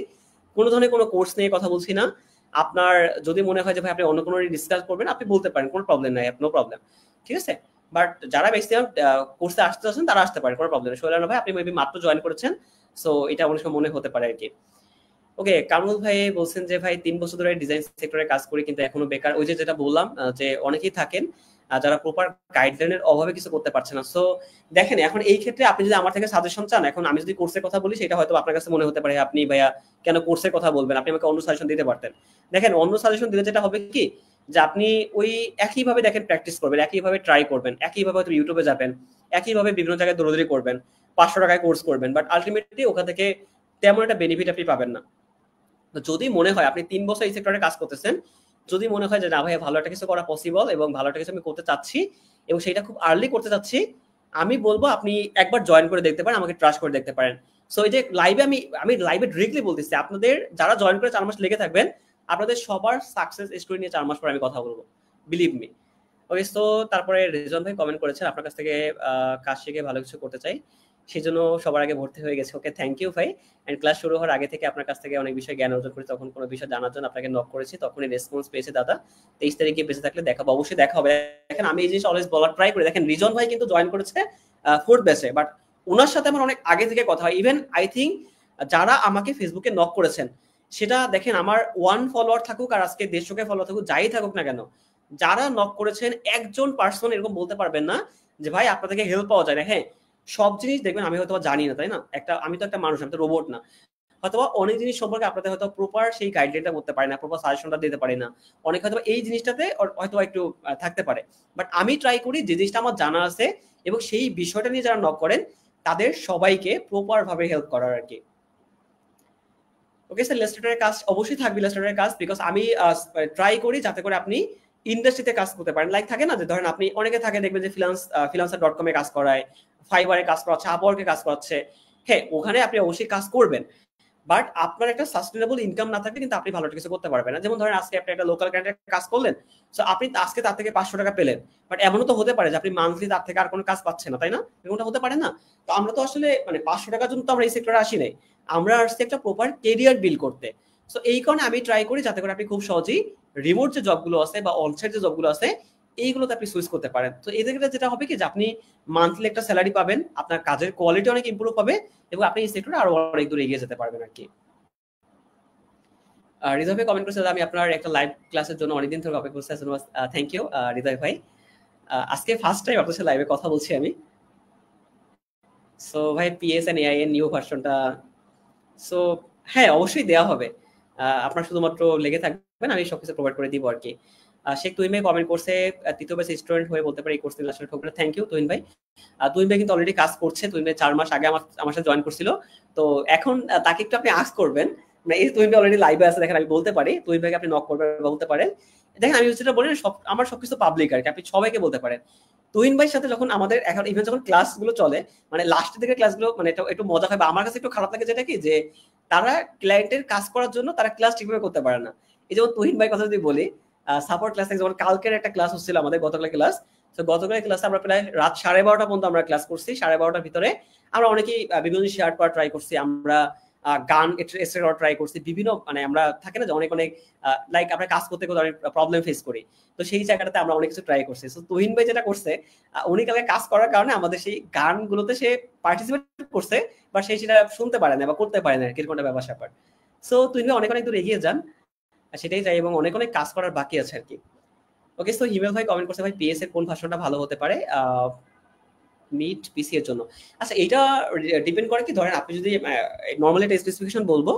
কোন ধরনের কোন কোর্স নিয়ে কথা বলছি না। আপনার যদি মনে হয় যে ভাই আপনি অন্য কোনো ডিসকাস করবেন, আপনি বলতে পারেন। কোন প্রবলেম নাই, নো প্রবলেম। ঠিক আছে? বাট যারা ম্যাক্সিমাম কোর্সে আসতে চাচ্ছেন তারা আসতে পারেন। কোন প্রবলেম নেই। সোহেল রানা ভাই আপনি মেবি মাত্র জয়েন করেছেন। সো এটা অনেক সময় মনে হতে পারে আরকি। ওকে, কামরুল ভাই বলছেন যে ভাই ৩ বছর ধরে ডিজাইন সেক্টরে কাজ করি কিন্তু এখনো বেকার। ওই যে যেটা বললাম যে অনেকেই থাকেন যারা প্রপার গাইডলাইনের অভাবে কিছু করতে পারছে না। সো দেখেন এখন এই ক্ষেত্রে আপনি যদি আমার থেকে সাজেশন চান, এখন আমি যদি কোর্সের কথা বলি সেটা হয়তো আপনার কাছে মনে হতে পারে আপনি ভাইয়া কেন কোর্সের কথা বলবেন? আপনি আমাকে অন্য সাজেশন দিতে পারতেন। দেখেন অন্য সাজেশন দিলে যেটা হবে কি যে আপনি ওই একইভাবে দেখেন প্র্যাকটিস করবেন, একইভাবে ট্রাই করবেন, একইভাবে হয়তো ইউটিউবে যাবেন, একইভাবে বিভিন্ন জায়গায় দৌড়াদৌড়ি করবেন, ৫০০ টাকায় কোর্স করবেন। বাট আলটিমেটলি ওখান থেকে তেমন একটা বেনিফিট আপনি পাবেন না। যদি মনে হয় আপনি ৩ বছর এই সেক্টরে কাজ করতেছেন, যদি মনে হয় যে না ভাই ভালো একটা কিছু করা পসিবল এবং ভালো একটা কিছু আমি করতে চাচ্ছি এবং সেটা খুব আর্লি করতে চাচ্ছি, আমি বলব আপনি একবার জয়েন করে দেখতে পারেন, আমাকে ট্রাস্ট করে দেখতে পারেন। সো এই যে লাইভে আমি লাইভে ডিরেক্টলি বলতেছি আপনাদের যারা জয়েন করে ৪ মাস লেগে থাকবেন, আপনাদের সবার সাকসেস স্টোরি নিয়ে ৪ মাস পরে আমি কথা বলবো। Believe me. ওকে সো তারপরে রেজন ভাই কমেন্ট করেছেন আপনার কাছ থেকে কাজ শিখে ভালো কিছু করতে চাই। সেজন্য সবার আগে ভর্তি হয়ে গেছে। ওকে থ্যাংক ইউ ভাই। এন্ড ক্লাস শুরু হওয়ার আগে থেকে আপনার কাছ থেকে অনেক বিষয় জ্ঞান অর্জন করেছি। তখন কোনো বিষয় জানার জন্য আপনাকে নক করেছি। তখনই রেসপন্স পেয়েছি দাদা। ২৩ তারিখে বেঁচে থাকলে দেখা হবে। অবশ্যই দেখা হবে। দেখেন আমি এই জিনিসটা অলওয়েজ বলার ট্রাই করি। দেখেন রিজন ভাই কিন্তু জয়েন করেছে 4th ব্যাচে। বাট উনার সাথে আমার অনেক আগে থেকে কথা হয়। ইভেন আই থিংক যারা আমাকে ফেসবুকে নক করেছেন সেটা দেখেন আমার 1 ফলোয়ার থাকুক আর আজকে ১৫০ ফলোয়ার থাকুক যাই থাকুক না কেন, যারা নক করেছেন একজন পার্সন এরকম বলতে পারবেন না যে ভাই আপনার থেকে হেল্প পাওয়া যায় না। হ্যাঁ, সব জিনিস দেখবেন আমি হয়তো জানি না, তাই না? আমি তো একটা মানুষ, আমি তো রোবট না। হয়তো অনেক জিনিস সম্পর্কে আপনাদের হয়তো প্রপার সেই গাইডলাইনটা করতে পারি না, প্রপার সাজেশনটা দিতে পারি না। অনেক হয়তো এই জিনিসটাতে হয়তো একটু থাকতে পারে। বাট আমি ট্রাই করি যে জিনিসটা আমার জানা আছে এবং সেই বিষয়টা নিয়ে যারা নক করেন তাদের সবাইকে প্রপার ভাবে হেল্প করার আরকি। ওকে স্যার, ইলাস্ট্রেটরের কাজ অবশ্যই থাকবে ইলাস্ট্রেটরের কাজ বিকজ আমি ট্রাই করি যাতে করে আপনি ইন্ডাস্ট্রিতে কাজ করতে পারেন। লাইক থাকে না যে ধরেন আপনি অনেকে থাকে দেখবেন যে ফ্রিল্যান্সার.com এ কাজ করায়, ফাইবারে কাজ করাচ্ছে, আপওয়ার্কে কাজ করাচ্ছে। হ্যাঁ, ওখানে আপনি অবশ্যই কাজ করবেন। বাট আপনার একটা সাস্টেনেবল ইনকাম না থাকলে কিন্তু আপনি ভালো কিছু করতে পারবেন না। যেমন ধরেন আজকে আপনি একটা লোকাল ক্লায়েন্টের কাজ করলেন। সো আপনি আজকে তার থেকে ৫০০ টাকা পেলেন। বাট এমনও তো হতে পারে যে আপনি মান্থলি তার থেকে আর কোনো কাজ পাচ্ছেন না, তাই না? এরকমটা হতে পারে না? তো আমরা তো আসলে মানে ৫০০ টাকার জন্য তো আমরা এই সেক্টরে আসি নাই। আমরা আসছি একটা প্রপার কেরিয়ার বিল্ড করতে। সো এই কারণে আমি ট্রাই করি যাতে করে আপনি খুব সহজেই রিমোট যে জবগুলো আছে বা অনসাইট যে জবগুলো আছে এইগুলোতে আপনি সুইচ করতে পারেন। তো এদের ক্ষেত্রে যেটা হবে কি যে আপনি মান্থলি একটা স্যালারি পাবেন, আপনার কাজের কোয়ালিটি অনেক ইমপ্রুভ হবে এবং আপনি এই সেক্টরে আরো অনেক দূর এগিয়ে যেতে পারবেন আরকি। হৃদয় ভাই কমেন্ট করছে আমি আপনার একটা লাইভ ক্লাসের জন্য অনেকদিন ধরে অপেক্ষা করছি। থ্যাংক ইউ হৃদয় ভাই। আজকে ফার্স্ট টাইম আপনার সাথে লাইভে কথা বলছি আমি। সো ভাই পিএস এন্ড এআই এর নিউ ভার্সনটা সো হ্যাঁ অবশ্যই দেওয়া হবে। আপনার শুধুমাত্র লেগে থাকবেন, আমি সবকিছু প্রোভাইড করে দিব আরকি। শেখ তুহিন ভাই কমেন্ট করছে, তৃতীয় ব্যাচ স্টুডেন্ট হয়ে বলতে পারি এই কোর্স আসলে ঠকবে। থ্যাংক ইউ তুহিন ভাই। তুহিন ভাই কিন্তু অলরেডি কাজ করছে। তুহিন ভাই 4 মাস আগে আমার সাথে জয়েন করছিল। তো এখন তাকে একটু আপনি আস্ক করবেন, মানে এই তুহিন ভাই অলরেডি লাইভে আছে, দেখেন আমি বলতে পারি, তুহিন ভাইকে আপনি নক করবেন, বলতে পারেন। দেখেন আমি যেটা বলি, আমার সবকিছু পাবলিক আর কি, আপনি সবাইকে বলতে পারেন। তুহিন ভাইয়ের সাথে যখন আমাদের এখন ইভেন যখন ক্লাসগুলো চলে, মানে লাস্টের দিকে ক্লাসগুলো মানে একটু মজা হয়, বা আমার কাছে একটু খারাপ লাগে যেটা কি, যে তারা ক্লায়েন্টের কাজ করার জন্য তারা ক্লাস ঠিকভাবে করতে পারে না। এই যেমন তুহিন ভাই কথা যদি বলি, সাপোর্ট ক্লাস থেকে যেমন কালকের একটা ক্লাস হচ্ছিল আমাদের, গতকালের ক্লাস। তো গতকালের ক্লাসে আমরা প্রায় রাত 12:30 পর্যন্ত আমরা ক্লাস করছি। 12:30টার ভিতরে আমরা অনেকেই বিভিন্ন শেয়ার করা ট্রাই করছি, আমরা গান এক্সট্রা ট্রাই করছি, বিভিন্ন মানে আমরা থাকে না যে অনেক অনেক লাইক আমরা কাজ করতে করতে অনেক প্রবলেম ফেস করি, তো সেই জায়গাটাতে আমরা অনেক কিছু ট্রাই করছি। তো তুহিন ভাই যেটা করছে, উনি কালকে কাজ করার কারণে আমাদের সেই গানগুলোতে সে পার্টিসিপেট করছে, বা সে সেটা শুনতে পারে না বা করতে পারে না, কিরকম একটা ব্যাপার স্যাপার। সো তুহিন ভাই অনেক অনেক দূর এগিয়ে যান, সেটাই চাই, এবং অনেক অনেক কাজ করার বাকি আছে আর কি। ওকে, সো হিমেল ভাই কমেন্ট করছে, ভাই পিএস এর কোন ভার্সনটা ভালো হতে পারে মিট পিসি এর জন্য? আচ্ছা, এটা ডিপেন্ড করে কি, ধরেন আপনি যদি নরমালি একটা স্পেসিফিকেশন বলবো,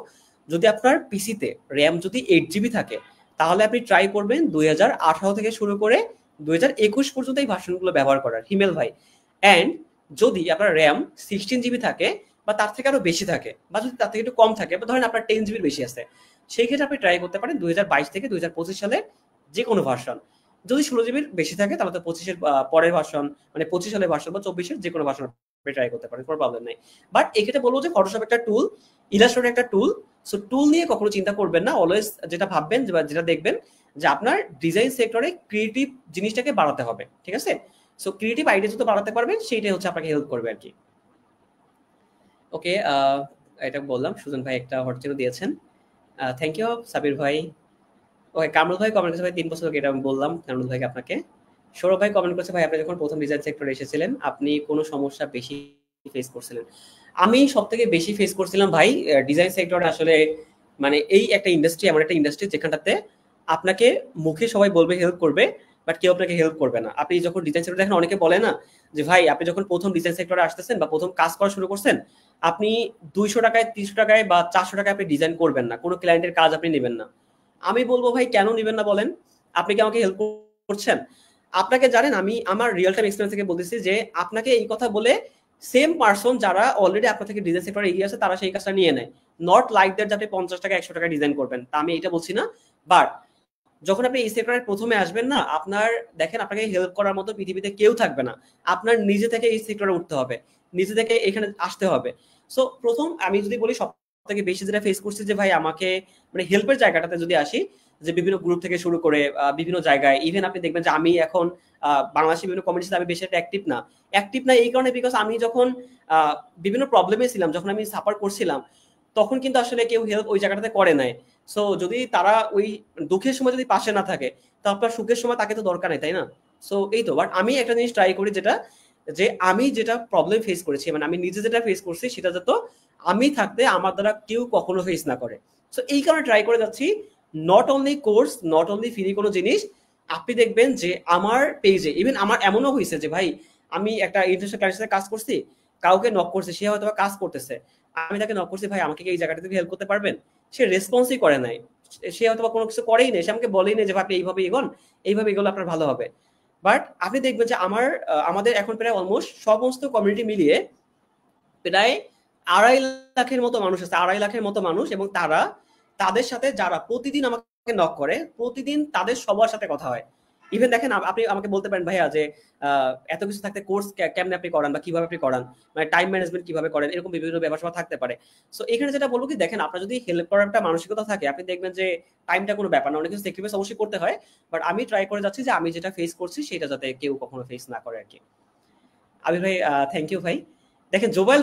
যদি আপনার পিসিতে র্যাম যদি 8 জিবি থাকে, তাহলে আপনি ট্রাই করবেন 2018 থেকে শুরু করে 2021 পর্যন্ত এই ভার্সনগুলো ব্যবহার করার, হিমেল ভাই। অ্যান্ড যদি আপনার র্যাম 16 জিবি থাকে বা তার থেকে আরো বেশি থাকে, বা যদি তার থেকে একটু কম থাকে, বা ধরেন আপনার 10 জিবির বেশি আছে, সেই ক্ষেত্রে আপনি ট্রাই করতে পারেন 2022 থেকে 2025 সালের যে কোনো ভার্সন। যদি 16 জিবির বেশি থাকে, তাহলে তো 25-এর পরের ভার্সন, মানে 25 সালের ভার্সন বা 24-এর যে কোনো ভার্সন ট্রাই করতে পারেন, কোনো প্রবলেম নাই। বাট এক্ষেত্রে বলবো যে ফটোশপ একটা টুল, ইলাস্ট্রেটর একটা টুল, সো টুল নিয়ে কখনো চিন্তা করবেন না। অলওয়েজ যেটা ভাববেন বা যেটা দেখবেন, যে আপনার ডিজাইন সেক্টরে ক্রিয়েটিভ জিনিসটাকে বাড়াতে হবে, ঠিক আছে? সো ক্রিয়েটিভ আইডিয়া যত বাড়াতে পারবেন, সেইটাই হচ্ছে আপনাকে হেল্প করবে আর কি। ওকে, এটা বললাম। সুজন ভাই একটা হটচিনো দিয়েছেন, থ্যাংক ইউ সাবির ভাই। ওকে, কামরুল ভাই কমেন্ট করেছে, ভাই 3 বছর আগে, এটা আমি বললাম কামরুল ভাইকে আপনাকে। সৌরভ ভাই কমেন্ট করেছে, ভাই আপনি যখন প্রথম ডিজাইন সেক্টরে এসেছিলেন, আপনি কোন সমস্যা বেশি ফেস করছিলেন? আমি সব থেকে বেশি ফেস করছিলাম ভাই ডিজাইন সেক্টরে, আসলে মানে এই একটা ইন্ডাস্ট্রি, এমন একটা ইন্ডাস্ট্রি যেখানটাতে আপনাকে মুখে সবাই বলবে হেল্প করবে, বাট কেউ আপনাকে হেল্প করবে না। আপনি যখন ডিজাইন সেক্টরে দেখেন, অনেকে বলে না যে ভাই আপনি যখন প্রথম ডিজাইন সেক্টরে আসতেছেন বা প্রথম কাজ করা শুরু করছেন, আপনি 200 টাকায় 300 টাকায় বা 400 টাকায় আপনি ডিজাইন করবেন না, কোনো ক্লায়েন্টের কাজ আপনি নেবেন না। আমি বলবো ভাই কেন নিবেন না বলেন? আপনি কি আমাকে হেল্প করছেন? আপনাকে জানেন, আমি আমার রিয়েল টাইম এক্সপেরিয়েন্স থেকে বলতেছি যে আপনাকে এই কথা বলে সেম পারসন যারা অলরেডি আপনার থেকে ডিজাইন সেক্টরে এগিয়ে আছে, তারা সেই কাজটা নিয়ে নেয়। নট লাইক দ্যাট যে আপনি 50 টাকা 100 টাকা ডিজাইন করবেন, তা আমি এটা বলছি না। বাট যখন আপনি এই সেক্টরে প্রথমে আসবেন না, আপনার দেখেন আপনাকে হেল্প করার মতো পৃথিবীতে কেউ থাকবে না। আপনার নিজে থেকে এই সেক্টরে উঠতে হবে, নিজে থেকে এখানে আসতে হবে। সো প্রথম আমি যদি বলি, সব থেকে বেশি যেটা ফেস করছি, যে ভাই আমাকে মানে হেল্পের জায়গাটাতে যদি আসি, যে বিভিন্ন গ্রুপ থেকে শুরু করে বিভিন্ন জায়গায়, ইভেন আপনি দেখবেন যে আমি এখন বাংলাদেশের বিভিন্ন কমিউনিটিতে আমি বেশি একটা অ্যাক্টিভ না এই কারণে, বিকজ আমি যখন বিভিন্ন প্রবলেমে ছিলাম, যখন আমি সাফার করছিলাম, তখন কিন্তু আসলে কেউ হেল্প ওই জায়গাটাতে করে নাই। সো যদি তারা ওই দুঃখের সময় যদি পাশে না থাকে, তো আপনার সুখের সময় তাকে তো দরকার নেই, তাই না? সো এই তো। বাট আমি একটা জিনিস ট্রাই করি, যেটা যে আমি যেটা প্রবলেম ফেস করেছি, মানে আমি নিজে যেটা ফেস করছি, সেটা যাতে আমি থাকতে আমার দ্বারা কেউ কখনো ফেস না করে। সো এই কারণে ট্রাই করে যাচ্ছি, not only course, not only free কোনো জিনিস। আপনি দেখবেন যে আমার পেজে, ইভেন আমার এমনও হয়েছে যে ভাই আমি একটা ইন্টারন্যাশনাল ক্লায়েন্টের সাথে কাজ করছি, কাউকে নক করছে, সে হয়তো কাজ করতেছে, আমি তাকে নক করছি, ভাই আমাকে কি এই জায়গাটা থেকে হেল্প করতে পারবেন? সে রেসপন্সই করে নাই, সে হয়তো কোনো কিছু করেই নেই, সে আমাকে বলেই নেই যে আপনি এইভাবে এগোন, এইভাবে এগোলে আপনার ভালো হবে। বাট আপনি দেখবেন যে আমাদের এখন প্রায় অলমোস্ট সমস্ত কমিউনিটি মিলিয়ে প্রায় 2.5 লাখের মতো মানুষ আছে, 2.5 লাখের মতো মানুষ, এবং তারা তাদের সাথে যারা প্রতিদিন আমাকে নক করে, প্রতিদিন তাদের সবার সাথে কথা হয়। ইভেন দেখেন, আপনি আমাকে বলতে পারেন ভাইয়া যে এত কিছু থাকতে কোর্স কেমনে আপনি করান বা কিভাবে আপনি করান, মানে টাইম ম্যানেজমেন্ট কিভাবে করেন, এরকম বিভিন্ন ব্যাপার থাকতে পারে। সো এখানে যেটা বলবো কি, দেখেন আপনার যদি হেল্প করার একটা মানসিকতা থাকে, আপনি দেখবেন যে টাইমটা কোনো ব্যাপার না, অনেক কিছু স্যাক্রিফাইস অবশ্যই করতে হয়, বাট আমি ট্রাই করে যাচ্ছি যে আমি যেটা ফেস করছি সেটা যাতে কেউ কখনো ফেস না করে আর কি। আবির ভাই থ্যাংক ইউ ভাই। দেখেন জোবাইল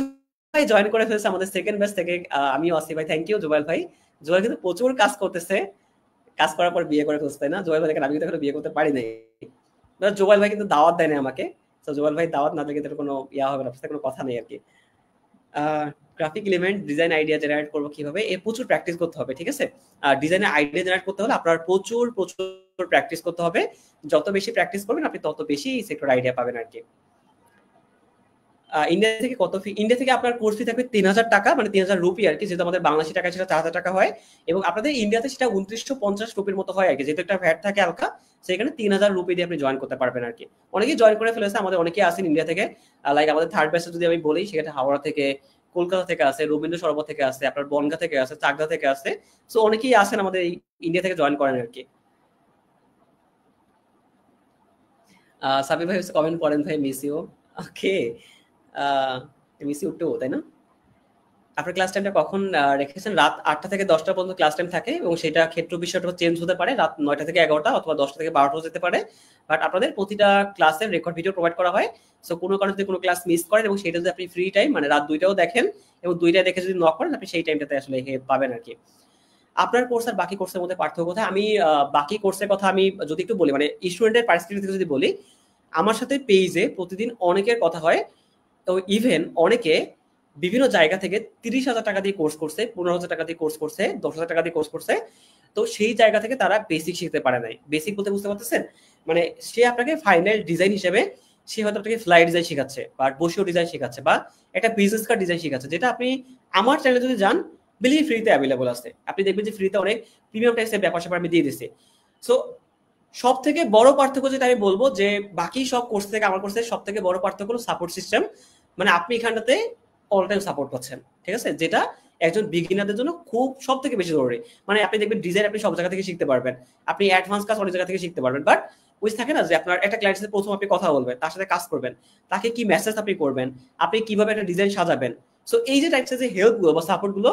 ভাই জয়েন করে ফেলছে আমাদের সেকেন্ড ব্যাচ থেকে, আমিও আসি ভাই, থ্যাংক ইউ জোবাইল ভাই। জোবাইল কিন্তু প্রচুর কাজ করতেছে, কাজ করার পর বিয়ে করে ফেলছে, তাই না জোবাইল ভাই? দেখেন আমি কিন্তু এখনো বিয়ে করতে পারি নাই। জোবাইল ভাই কিন্তু দাওয়াত দেয় না আমাকে, তো জোবাইল ভাই দাওয়াত না দিলে কিন্তু কোনো ইয়া হবে না, কোনো কথা নেই আর কি। Graphic element design idea generate করবো কিভাবে? এর প্রচুর প্র্যাকটিস করতে হবে, ঠিক আছে? ডিজাইনের আইডিয়া জেনারেট করতে হলে আপনার প্রচুর প্রচুর প্র্যাকটিস করতে হবে। যত বেশি প্র্যাকটিস করবেন, আপনি তত বেশি সেক্টর আইডিয়া পাবেন আর কি। ইন্ডিয়া থেকে কত ফি? ইন্ডিয়া থেকে আপনার কোর্স ফি থাকবে ৩,০০০ টাকা, মানে ৩,০০০ রুপি আর কি, যেহেতু আমাদের বাংলাদেশি টাকা সেটা ৪,০০০ টাকা হয়, এবং আপনাদের ইন্ডিয়াতে সেটা ২৯৫০ রুপির মতো হয় আর কি, যেহেতু একটা ভ্যাট থাকে হালকা, সেখানে ৩,০০০ রুপি দিয়ে আপনি জয়েন করতে পারবেন আর কি। অনেকেই জয়েন করে ফেলেছে, আমাদের অনেকেই আসেন ইন্ডিয়া থেকে, লাইক আমাদের থার্ড ব্যাচে যদি আমি বলি, সেখানে হাওড়া থেকে, কলকাতা থেকে আছে, রবীন্দ্র সরোবর থেকে আছে, আপনার বনগা থেকে আছে, চাকদা থেকে আছে। সো অনেকেই আসেন আমাদের এই ইন্ডিয়া থেকে জয়েন করেন আর কি। সাবি ভাই কমেন্ট করেন ভাই, miss you. Okay, miss you too, তাই না? আপনার ক্লাস টাইমটা কখন রেখেছেন? রাত ৮টা থেকে ১০টা পর্যন্ত ক্লাস টাইম থাকে, এবং সেটা ক্ষেত্র বিষয়টা চেঞ্জ হতে পারে, রাত ৯টা থেকে ১১টা অথবা ১০টা থেকে ১২টাও যেতে পারে। বাট আপনাদের প্রতিটা ক্লাসের রেকর্ড ভিডিও প্রোভাইড করা হয়। সো কোনো কারণে যদি কোনো ক্লাস মিস করেন এবং সেটা যদি আপনি ফ্রি টাইম মানে রাত ২টাও দেখেন এবং ২টায় দেখে যদি নক করেন, আপনি সেই টাইমটাতে আসলে পাবেন আর কি। আপনার কোর্স আর বাকি কোর্সের মধ্যে পার্থক্য কোথায়? আমি বাকি কোর্সের কথা আমি যদি একটু বলি, মানে স্টুডেন্টের পার্সপেক্টিভ থেকে যদি বলি, আমার সাথে পেজে প্রতিদিন অনেকের কথা হয়। তো ইভেন অনেকে বিভিন্ন জায়গা থেকে ৩০,০০০ টাকা দিয়ে কোর্স করছে, ১৫,০০০ টাকা দিয়ে কোর্স করছে, ১০,০০০ টাকা দিয়ে কোর্স করছে। তো সেই জায়গা থেকে তারা বেসিক শিখতে পারে নাই। বেসিক বলতে বুঝতে পারতেছেন? মানে সে আপনাকে ফাইনাল ডিজাইন হিসেবে সে হয়তো আপনাকে ফ্লাইট ডিজাইন শেখাচ্ছে, বা বসিও ডিজাইন শেখাচ্ছে, বা একটা বিজনেস কার্ড ডিজাইন শেখাচ্ছে, যেটা আপনি আমার চ্যানেলে যদি যান, বিলিভ ফ্রিতে অ্যাভেলেবল আছে। আপনি দেখবেন যে ফ্রিতে অনেক প্রিমিয়াম টাইপসের ব্যাপার-স্যাপার আমি দিয়ে দিছি। সো সবথেকে বড় পার্থক্য যেটা আমি বলব, যে বাকি সব কোর্স থেকে আমার কোর্সের সবথেকে বড় পার্থক্য হলো সাপোর্ট সিস্টেম। মানে আপনি এখানটাতে অল টাইম সাপোর্ট পাচ্ছেন, ঠিক আছে? যেটা একজন বিগিনারদের জন্য খুব সবথেকে বেশি জরুরি। মানে আপনি দেখবেন ডিজাইন আপনি সব জায়গা থেকে শিখতে পারবেন, আপনি অ্যাডভান্স কাজ অনেক জায়গা থেকে শিখতে পারবেন, বাট ওই থাকে না যে আপনার একটা ক্লায়েন্টের সাথে প্রথম আপনি কথা বলবেন, তার সাথে কাজ করবেন, তাকে কি মেসেজ আপনি করবেন, আপনি কিভাবে একটা ডিজাইন সাজাবেন। সো এই যে টাইপসের যে হেল্প গুলো বা সাপোর্ট গুলো,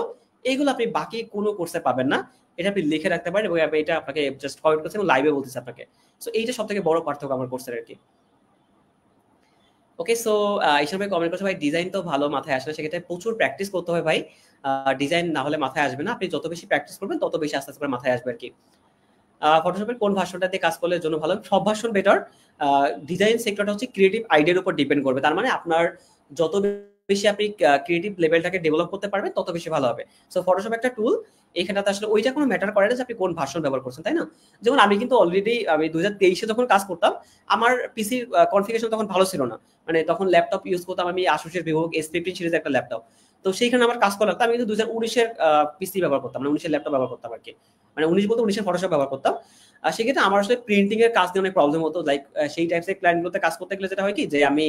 এইগুলো আপনি বাকি কোনো কোর্সে পাবেন না। এটা আপনি লিখে রাখতে পারেন, এবং এটা আপনাকে জাস্ট কমেন্ট করছে এবং লাইভে বলতেছে আপনাকে। সো এইটা সবথেকে বড় পার্থক্য আমার কোর্সের আর কি। ওকে, সো এইসব কমেন্ট করছে ভাই, ডিজাইন তো ভালো মাথায় আসে না, সেক্ষেত্রে প্রচুর প্র্যাকটিস করতে হবে ভাই। ডিজাইন না হলে মাথায় আসবে না, আপনি যত বেশি প্র্যাকটিস করবেন তত বেশি আস্তে আস্তে করে মাথায় আসবে আর কি। ফটোশপের কোন ভার্সনটা দিয়ে কাজ করলে জন্য ভালো? সব ভার্সন বেটার। ডিজাইন সেক্টরটা হচ্ছে ক্রিয়েটিভ আইডিয়ার উপর ডিপেন্ড করবে, তার মানে আপনার যত বেশি আপনি ক্রিয়েটিভ লেভেলটাকে ডেভেলপ করতে পারবেন তত বেশি ভালো হবে। সো ফটোশপ একটা টুল, এখানটাতে আসলে ওইটা কোনো ম্যাটার করে না যে আপনি কোন ভার্সন ব্যবহার করছেন, তাই না? যেমন আমি কিন্তু অলরেডি আমি 2023-এ যখন কাজ করতাম, আমার পিসির কনফিগারেশন তখন ভালো ছিল না। মানে তখন ল্যাপটপ ইউজ করতাম আমি আসুসের ভিভো S15 সিরিজের একটা ল্যাপটপ। তো সেইখানে আমার কাজ করা লাগতো, আমি কিন্তু 2019-এর পিসি ব্যবহার করতাম, মানে 19-এর ল্যাপটপ ব্যবহার করতাম আর কি। মানে 19 বলতে 19-এর ফটোশপ ব্যবহার করতাম। সেক্ষেত্রে আমার আসলে প্রিন্টিং এর কাজ নিয়ে অনেক প্রবলেম হতো, লাইক সেই টাইপসের ক্লায়েন্ট গুলোতে কাজ করতে গেলে যেটা হয় কি, যে আমি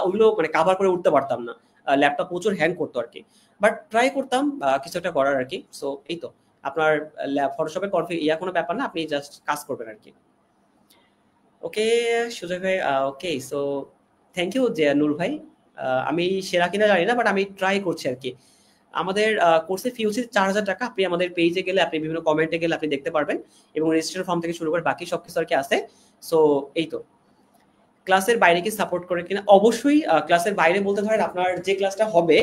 ওগুলো মানে কাভার করে উঠতে পারতাম না, ল্যাপটপ প্রচুর হ্যাং করতো আর কি। বাট ট্রাই করতাম কিছু একটা করার আর কি। সো এই তো আপনার ফটোশপের কোনো ব্যাপার না, আপনি জাস্ট কাজ করবেন আর কি। ওকে সুজয় ভাই, ওকে, সো থ্যাংক ইউ যে নূর ভাই। আমি সেরা কিনা জানি না, বাট আমি ট্রাই করছি আর কি। আমাদের কোর্সের ফি হচ্ছে ৪,০০০ টাকা। আপনি আমাদের পেজে গেলে, আপনি বিভিন্ন কমেন্টে গেলে আপনি দেখতে পারবেন, এবং রেজিস্ট্রেশন ফর্ম থেকে শুরু করে বাকি সবকিছু আর কি আছে। সো এই তো। ক্লাসের বাইরে কি সাপোর্ট করে কিনা? অবশ্যই ক্লাসের বাইরে বলতে ধরেন আপনার যে ক্লাসটা হবে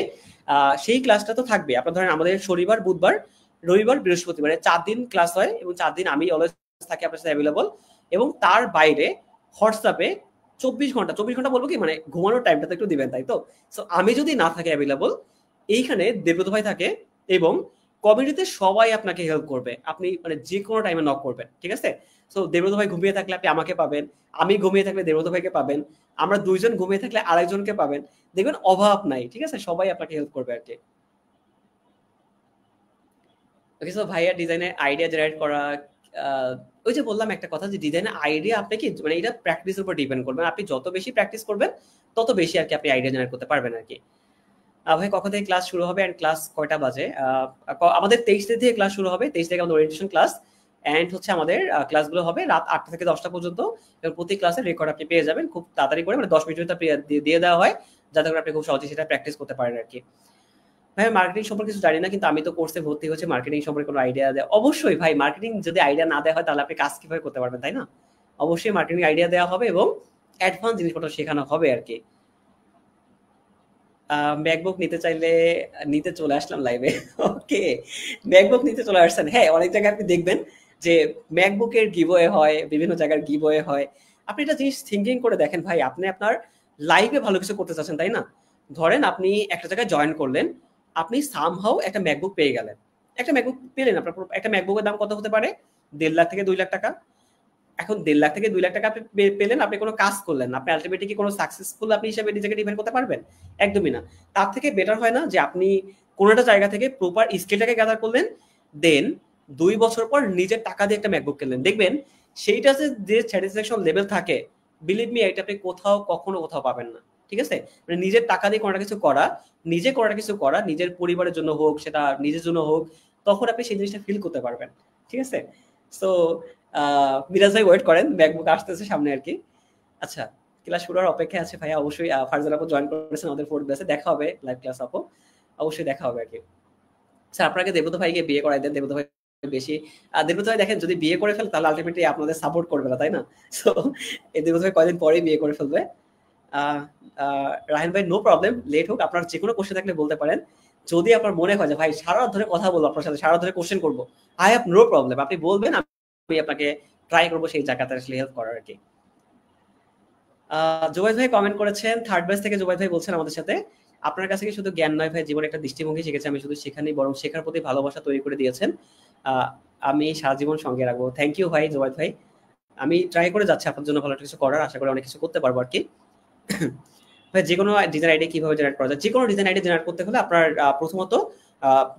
সেই ক্লাসটা তো থাকবে। আপনার ধরেন আমাদের শনিবার, বুধবার, রবিবার, বৃহস্পতিবার ৪ দিন ক্লাস হয়, এবং ৪ দিন আমি অলওয়েজ থাকি আপনার সাথে অ্যাভেলেবল। এবং তার বাইরে হোয়াটসঅ্যাপে ২৪ ঘন্টা বলবো কি, মানে ঘুমানোর টাইমটা তো একটু দিবেন, তাই তো? সো আমি যদি না থাকি অ্যাভেলেবল, এইখানে দেবব্রত ভাই থাকে, এবং কমিউনিটিতে সবাই আপনাকে হেল্প করবে। আপনি মানে যে কোনো টাইমে নক করবেন, ঠিক আছে? সো দেবব্রত ভাই ঘুমিয়ে থাকলে আপনি আমাকে পাবেন, আমি ঘুমিয়ে থাকলে দেবব্রত ভাইকে পাবেন, আমরা দুইজন ঘুমিয়ে থাকলে আরেকজনকে পাবেন। দেখবেন অভাব নাই, ঠিক আছে? সবাই আপনাকে হেল্প করবে আর কি। ওকে, সো ভাইয়া ডিজাইনের আইডিয়া জেনারেট করা, ওই যে বললাম একটা কথা, যে ডিজাইনের আইডিয়া আপনি কি মানে এটা প্র্যাকটিসের উপর ডিপেন্ড করবে। আপনি যত বেশি প্র্যাকটিস করবেন তত বেশি আর কি আপনি আইডিয়া জেনারেট করতে পারবেন আর কি। ভাই কখন থেকে ক্লাস শুরু হবে, এন্ড ক্লাস কয়টা বাজে? আমাদের 23 তারিখ থেকে ক্লাস শুরু হবে, 23 থেকে আমাদের ওরিয়েন্টেশন ক্লাস, এন্ড হচ্ছে আমাদের ক্লাসগুলো হবে রাত 8টা থেকে 10টা পর্যন্ত, এবং প্রতি ক্লাসের রেকর্ড আপনি পেয়ে যাবেন খুব তাড়াতাড়ি করে, মানে 10 মিনিটের ভিতরে দিয়ে দেওয়া হয়, যাতে করে আপনি খুব সহজে সেটা প্র্যাকটিস করতে পারেন আর কি। ভাই মার্কেটিং সম্পর্কে কিছু জানি না, কিন্তু আমি তো কোর্সে ভর্তি হচ্ছে, মার্কেটিং সম্পর্কে কোনো আইডিয়া দেয় অবশ্যই ভাই। মার্কেটিং যদি আইডিয়া না দেওয়া হয়, তাহলে আপনি কাজ কিভাবে করতে পারবেন, তাই না? অবশ্যই মার্কেটিং আইডিয়া দেওয়া হবে, এবং অ্যাডভান্স জিনিসপত্র শেখানো হবে আর কি। ম্যাকবুক নিতে চাইলে নিতে চলে আসলাম লাইভে। ওকে, ম্যাকবুক নিতে চলে আসছেন। হ্যাঁ, অনেক জায়গায় আপনি দেখবেন যে ম্যাকবুকের গিভওয়ে হয়, বিভিন্ন জায়গার গিভওয়ে হয়। আপনি একটা জিনিস থিঙ্কিং করে দেখেন ভাই, আপনি আপনার লাইফে ভালো কিছু করতে চাচ্ছেন, তাই না? ধরেন আপনি একটা জায়গায় জয়েন করলেন, আপনি সামহাউ একটা ম্যাকবুক পেয়ে গেলেন। একটা ম্যাকবুক পেলেন, আপনার একটা ম্যাকবুকের দাম কত হতে পারে? ১.৫ লাখ থেকে ২ লাখ টাকা। এখন 1.5 লাখ থেকে 2 লাখ টাকা আপনি পেলেন, আপনি কোনো কাজ করলেন, আপনি আলটিমেটলি কি কোনো সাকসেসফুল আপনি হিসেবে নিজেকে ডিফাইন করতে পারবেন? একদমই না। তার থেকে বেটার হয় না যে আপনি কোনো একটা জায়গা থেকে প্রপার স্কিলটাকে গ্যাদার করলেন, দেন 2 বছর পর নিজের টাকা দিয়ে একটা ম্যাকবুক কিনলেন, দেখবেন সেইটা যে স্যাটিসফ্যাকশন লেভেল থাকে, বিলিভ মি এটা আপনি কখনো কোথাও পাবেন না। ঠিক আছে? মানে নিজের টাকা দিয়ে কোনোটা কিছু করা, নিজের পরিবারের জন্য হোক, সেটা নিজের জন্য হোক, তখন আপনি সেই জিনিসটা ফিল করতে পারবেন। ঠিক আছে? সো মিরাজ ভাই ওয়েট করেন, ম্যাকবুক আসতেছে সামনে আর কি। আচ্ছা, ক্লাস শুরু হওয়ার অপেক্ষায় আছে ভাইয়া। অবশ্যই ফারজান আপু জয়েন করেছেন আমাদের 4th ব্যাচে, দেখা হবে লাইভ ক্লাস আপু, অবশ্যই দেখা হবে আর কি। স্যার আপনাকে দেবব্রত ভাইকে বিয়ে করাই দেন, দেবব্রত ভাই বেশি দেবব্রত ভাই দেখেন যদি বিয়ে করে ফেলে তাহলে আলটিমেটলি আপনাদের সাপোর্ট করবে না, তাই না? সো এই দেবব্রত ভাই কয়দিন পরেই বিয়ে করে ফেলবে। রাহিন ভাই নো প্রবলেম, লেট হোক, আপনার যে কোনো কোশ্চেন থাকলে বলতে পারেন। যদি আপনার মনে হয় যে ভাই সারা রাত ধরে কথা বলবো আপনার সাথে, সারা রাত ধরে কোশ্চেন করবো, আই হ্যাভ নো প্রবলেম, আপনি বলবেন, আমি আপনাকে ট্রাই করবো সেই জায়গাতে আসলে হেল্প করার আর কি। জুবাইদ ভাই কমেন্ট করেছেন, 3rd ব্যাচ থেকে জুবাইদ ভাই বলছেন আমাদের সাথে, আপনার কাছে কি শুধু জ্ঞান নয় ভাই, জীবনে একটা দৃষ্টিভঙ্গি শিখেছি আমি, শুধু সেখানেই বরং শেখার প্রতি ভালোবাসা তৈরি করে দিয়েছেন, আমি সারা জীবন সঙ্গে রাখবো। থ্যাংক ইউ ভাই জুবাইদ ভাই, আমি ট্রাই করে যাচ্ছি আপনার জন্য ভালো কিছু করার, আশা করি অনেক কিছু করতে পারবো আর কি। ভাই যে কোনো ডিজাইন আইডি কিভাবে জেনারেট করা যায়? যে কোনো ডিজাইন আইডি জেনারেট করতে হলে আপনার প্রথমত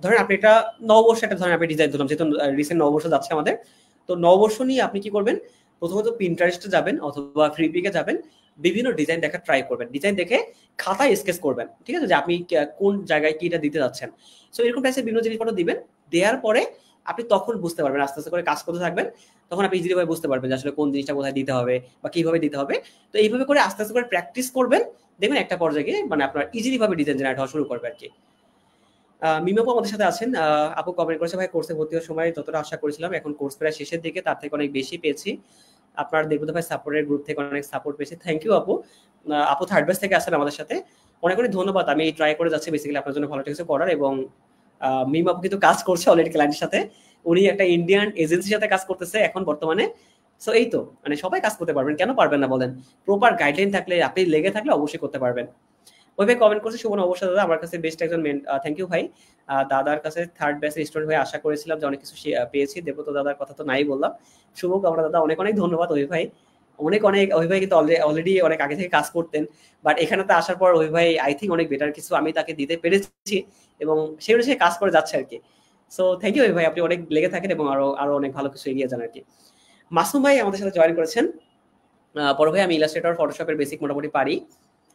ধরেন আপনি একটা নববর্ষ, একটা ধরেন আপনি ডিজাইন দিলাম, যেহেতু রিসেন্ট নববর্ষ যাচ্ছে আমাদের, তো নববর্ষ নিয়ে আপনি কি করবেন, প্রথমত পিন্টারেস্টে যাবেন অথবা ফ্রিপিকে যাবেন, বিভিন্ন ডিজাইন দেখা ট্রাই করবেন, ডিজাইন দেখে খাতায় স্কেচ করবেন, ঠিক আছে, যে আপনি কোন জায়গায় কি এটা দিতে যাচ্ছেন। সো এরকম টাইপের বিভিন্ন জিনিসপত্র দিবেন, দেওয়ার পরে আপনি তখন বুঝতে পারবেন, আস্তে আস্তে করে কাজ করতে থাকবেন, তখন আপনি ইজিলি ভাবে বুঝতে পারবেন যে আসলে কোন জিনিসটা কোথায় দিতে হবে বা কিভাবে দিতে হবে। তো এইভাবে করে আস্তে আস্তে করে প্র্যাকটিস করবেন, দেখবেন একটা পর্যায়ে গিয়ে মানে আপনার ইজিলি ভাবে ডিজাইন জেনারেট হওয়া শুরু করবে আর কি। মিমাপু আমাদের সাথে আছেন, আপু কমেন্ট করেছে, ভাই কোর্সে ভর্তি হওয়ার সময় যতটা আশা করেছিলাম এখন কোর্স প্রায় শেষের দিকে তার থেকে অনেক বেশি পেয়েছি, আপনার দেবব্রত ভাই সাপোর্টের গ্রুপ থেকে অনেক সাপোর্ট পেয়েছি। থ্যাংক ইউ আপু। আপু 3rd ব্যাচ থেকে আসেন আমাদের সাথে, অনেক অনেক ধন্যবাদ। আমি ট্রাই করে যাচ্ছি বেসিক্যালি আপনার জন্য ভালো কিছু করার, এবং মিমাপু কিন্তু কাজ করছে অলরেডি ক্লায়েন্টের সাথে, উনি একটা ইন্ডিয়ান এজেন্সির সাথে কাজ করতেছে এখন বর্তমানে। সো এই তো, মানে সবাই কাজ করতে পারবেন, কেন পারবেন না বলেন? প্রপার গাইডলাইন থাকলে, আপনি লেগে থাকলে অবশ্যই করতে পারবেন। ওই ভাই কমেন্ট করছে, শুভ নববর্ষ দাদা, আমার কাছে বেস্ট একজন মেন। থ্যাংক ইউ ভাই। দাদার কাছে 3rd ব্যাচের স্টুডেন্ট হয়ে আশা করেছিলাম যে অনেক কিছু পেয়েছি, দেবব্রত দাদার কথা তো নাই বললাম। শুভ কামনা দাদা, অনেক অনেক ধন্যবাদ ওই ভাই, অনেক অনেক। ওই ভাই কিন্তু অলরেডি অনেক আগে থেকে কাজ করতেন, বাট এখানে তো আসার পর ওই ভাই আই থিঙ্ক অনেক বেটার কিছু আমি তাকে দিতে পেরেছি, এবং সেই অনুযায়ী কাজ করে যাচ্ছে আর কি। সো থ্যাংক ইউ ওই ভাই, আপনি অনেক লেগে থাকেন এবং আরো অনেক ভালো কিছু এগিয়ে যান আর কি। মাসুম ভাই আমাদের সাথে জয়েন করেছেন। বড় ভাই আমি ইলাস্ট্রেটর, ফটোশপের বেসিক মোটামুটি পারি,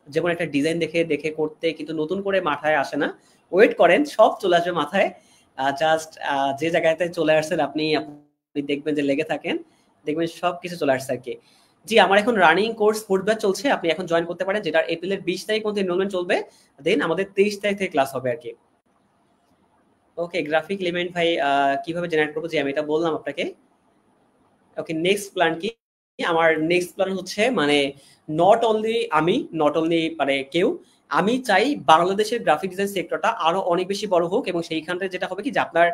যেমন একটা ডিজাইন দেখে দেখে করতে কিন্তু নতুন করে মাথায় আসে না, ওয়েট করেন সব চলে আসবে মাথায়। জাস্ট যে জায়গাতে চলে আসছেন আপনি আপনি দেখবেন যে লেগে থাকেন, দেখবেন সব কিছু চলে আসছে আর কি। জি, আমার এখন রানিং কোর্স 4th ব্যাচ চলছে, আপনি এখন জয়েন করতে পারেন, যেটা এপ্রিলের 20 তারিখ মধ্যে এনরোলমেন্ট চলবে, দেন আমাদের 23 তারিখ থেকে ক্লাস হবে আর কি। ওকে, গ্রাফিক এলিমেন্ট ভাই কিভাবে জেনারেট করবো, যে আমি এটা বললাম আপনাকে। ওকে, নেক্সট প্ল্যান কি? আমার নেক্সট প্ল্যান হচ্ছে মানে নট অনলি মানে কেউ, আমি চাই বাংলাদেশের গ্রাফিক ডিজাইন সেক্টরটা আরো অনেক বেশি বড় হোক, এবং সেইখানটা যেটা হবে কি যে আপনার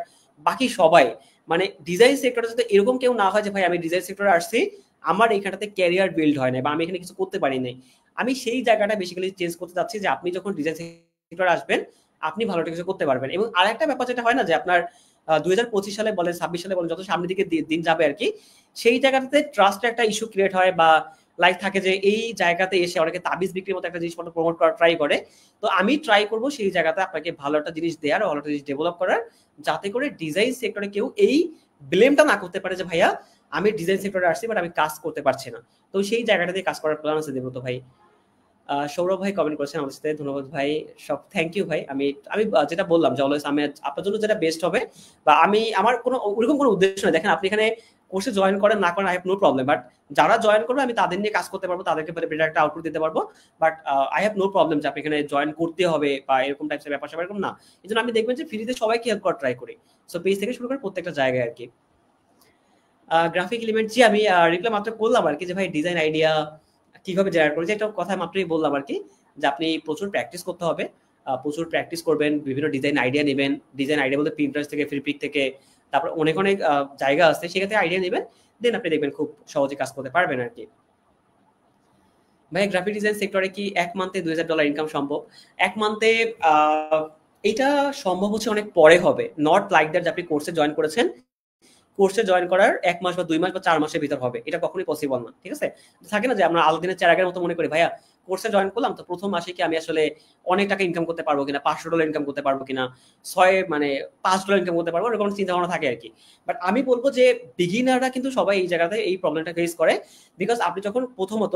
বাকি সবাই মানে ডিজাইন সেক্টরে যাতে এরকম কেউ না হয় যে ভাই আমি ডিজাইন সেক্টরে আসছি, আমার এইখানটাতে ক্যারিয়ার বিল্ড হয় না বা আমি এখানে কিছু করতে পারি নাই, আমি সেই জায়গাটা বেসিক্যালি চেঞ্জ করতে চাচ্ছি, যে আপনি যখন ডিজাইন সেক্টরে আসবেন আপনি ভালো কিছু করতে পারবেন। এবং আরেকটা ব্যাপার যেটা হয় না, যে আপনার 2025 সালে বলেন 26 সালে বলেন, যত সামনের দিকে দিন যাবে আর কি, সেই জায়গাটাতে ট্রাস্টের একটা ইস্যু ক্রিয়েট হয়, বা লাইক থাকে যে এই জায়গাতে এসে অনেকে তাবিজ বিক্রির মতো একটা জিনিসপত্র প্রমোট করার ট্রাই করে। তো আমি ট্রাই করব সেই জায়গাতে আপনাকে ভালো একটা জিনিস দেওয়ার, ভালো একটা জিনিস ডেভেলপ করার, যাতে করে ডিজাইন সেক্টরে কেউ এই ব্লেমটা না করতে পারে যে ভাইয়া আমি ডিজাইন সেক্টরে আসছি বাট আমি কাজ করতে পারছি না। তো সেই জায়গাটাতে কাজ করার প্ল্যান আছে দেবব্রত ভাই। সৌরভ ভাই কমেন্ট করেছেন আমাদের সাথে, ধন্যবাদ ভাই সব, থ্যাংক ইউ ভাই। আমি আমি যেটা বললাম যে অলওয়েজ আমি আপনার জন্য যেটা বেস্ট হবে, বা আমি আমার কোনো ওরকম কোনো উদ্দেশ্য নেই, দেখেন আপনি এখানে কোর্সে জয়েন করেন না করেন I have no problem, but যারা জয়েন করবে আমি তাদের নিয়ে কাজ করতে পারবো, তাদেরকে বেটার একটা আউটপুট দিতে পারবো, but I have no problem যে আপনি এখানে জয়েন করতে হবে বা এরকম টাইপের ব্যাপার এরকম না। এই জন্য আমি দেখবেন যে ফ্রিতে সবাইকে হেল্প করার ট্রাই করি, সো পেজ থেকে শুরু করে প্রত্যেকটা জায়গায় আর কি। গ্রাফিক এলিমেন্ট, জি আমি রিপ্লাই মাত্র করলাম আর কি, যে ভাই ডিজাইন আইডিয়া কিভাবে জেনারেট করেছি, একটা কথা মাত্রই বললাম আর কি, যে আপনি প্রচুর প্র্যাকটিস করতে হবে, প্রচুর প্র্যাকটিস করবেন, বিভিন্ন ডিজাইন আইডিয়া নেবেন, ডিজাইন আইডিয়া বলতে প্রিন্টারেস্ট থেকে, ফ্রিপিক থেকে, তারপর অনেক অনেক জায়গা আছে সেখান থেকে আইডিয়া নেবেন, দেন আপনি দেখবেন খুব সহজে কাজ করতে পারবেন আর কি। ভাই গ্রাফিক ডিজাইন সেক্টরে কি এক মান্থে $2000 ইনকাম সম্ভব? এক মান্থে এইটা সম্ভব হচ্ছে অনেক পরে হবে, নট লাইক দ্যাট যে আপনি কোর্সে জয়েন করেছেন কোর্সে জয়েন করার 1 মাস বা 2 মাস বা 4 মাসের ভিতর হবে। এটা কখনোই পসিবল না। ঠিক আছে? থাকে না যে আমরা আলাদিনের চেরাগের মতো মনে করি ভাইয়া কোর্সে জয়েন করলাম তো ১ম মাসে কি আমি আসলে অনেক টাকা ইনকাম করতে পারবো কিনা, $500 ইনকাম করতে পারবো কিনা, 6 মানে $5 ইনকাম করতে পারবো, এরকম চিন্তা ভাবনা থাকে আরকি। বাট আমি বলব যে বিগিনাররা কিন্তু সবাই এই জায়গাতে এই প্রবলেমটা ফেস করে। বিকজ আপনি যখন প্রথমত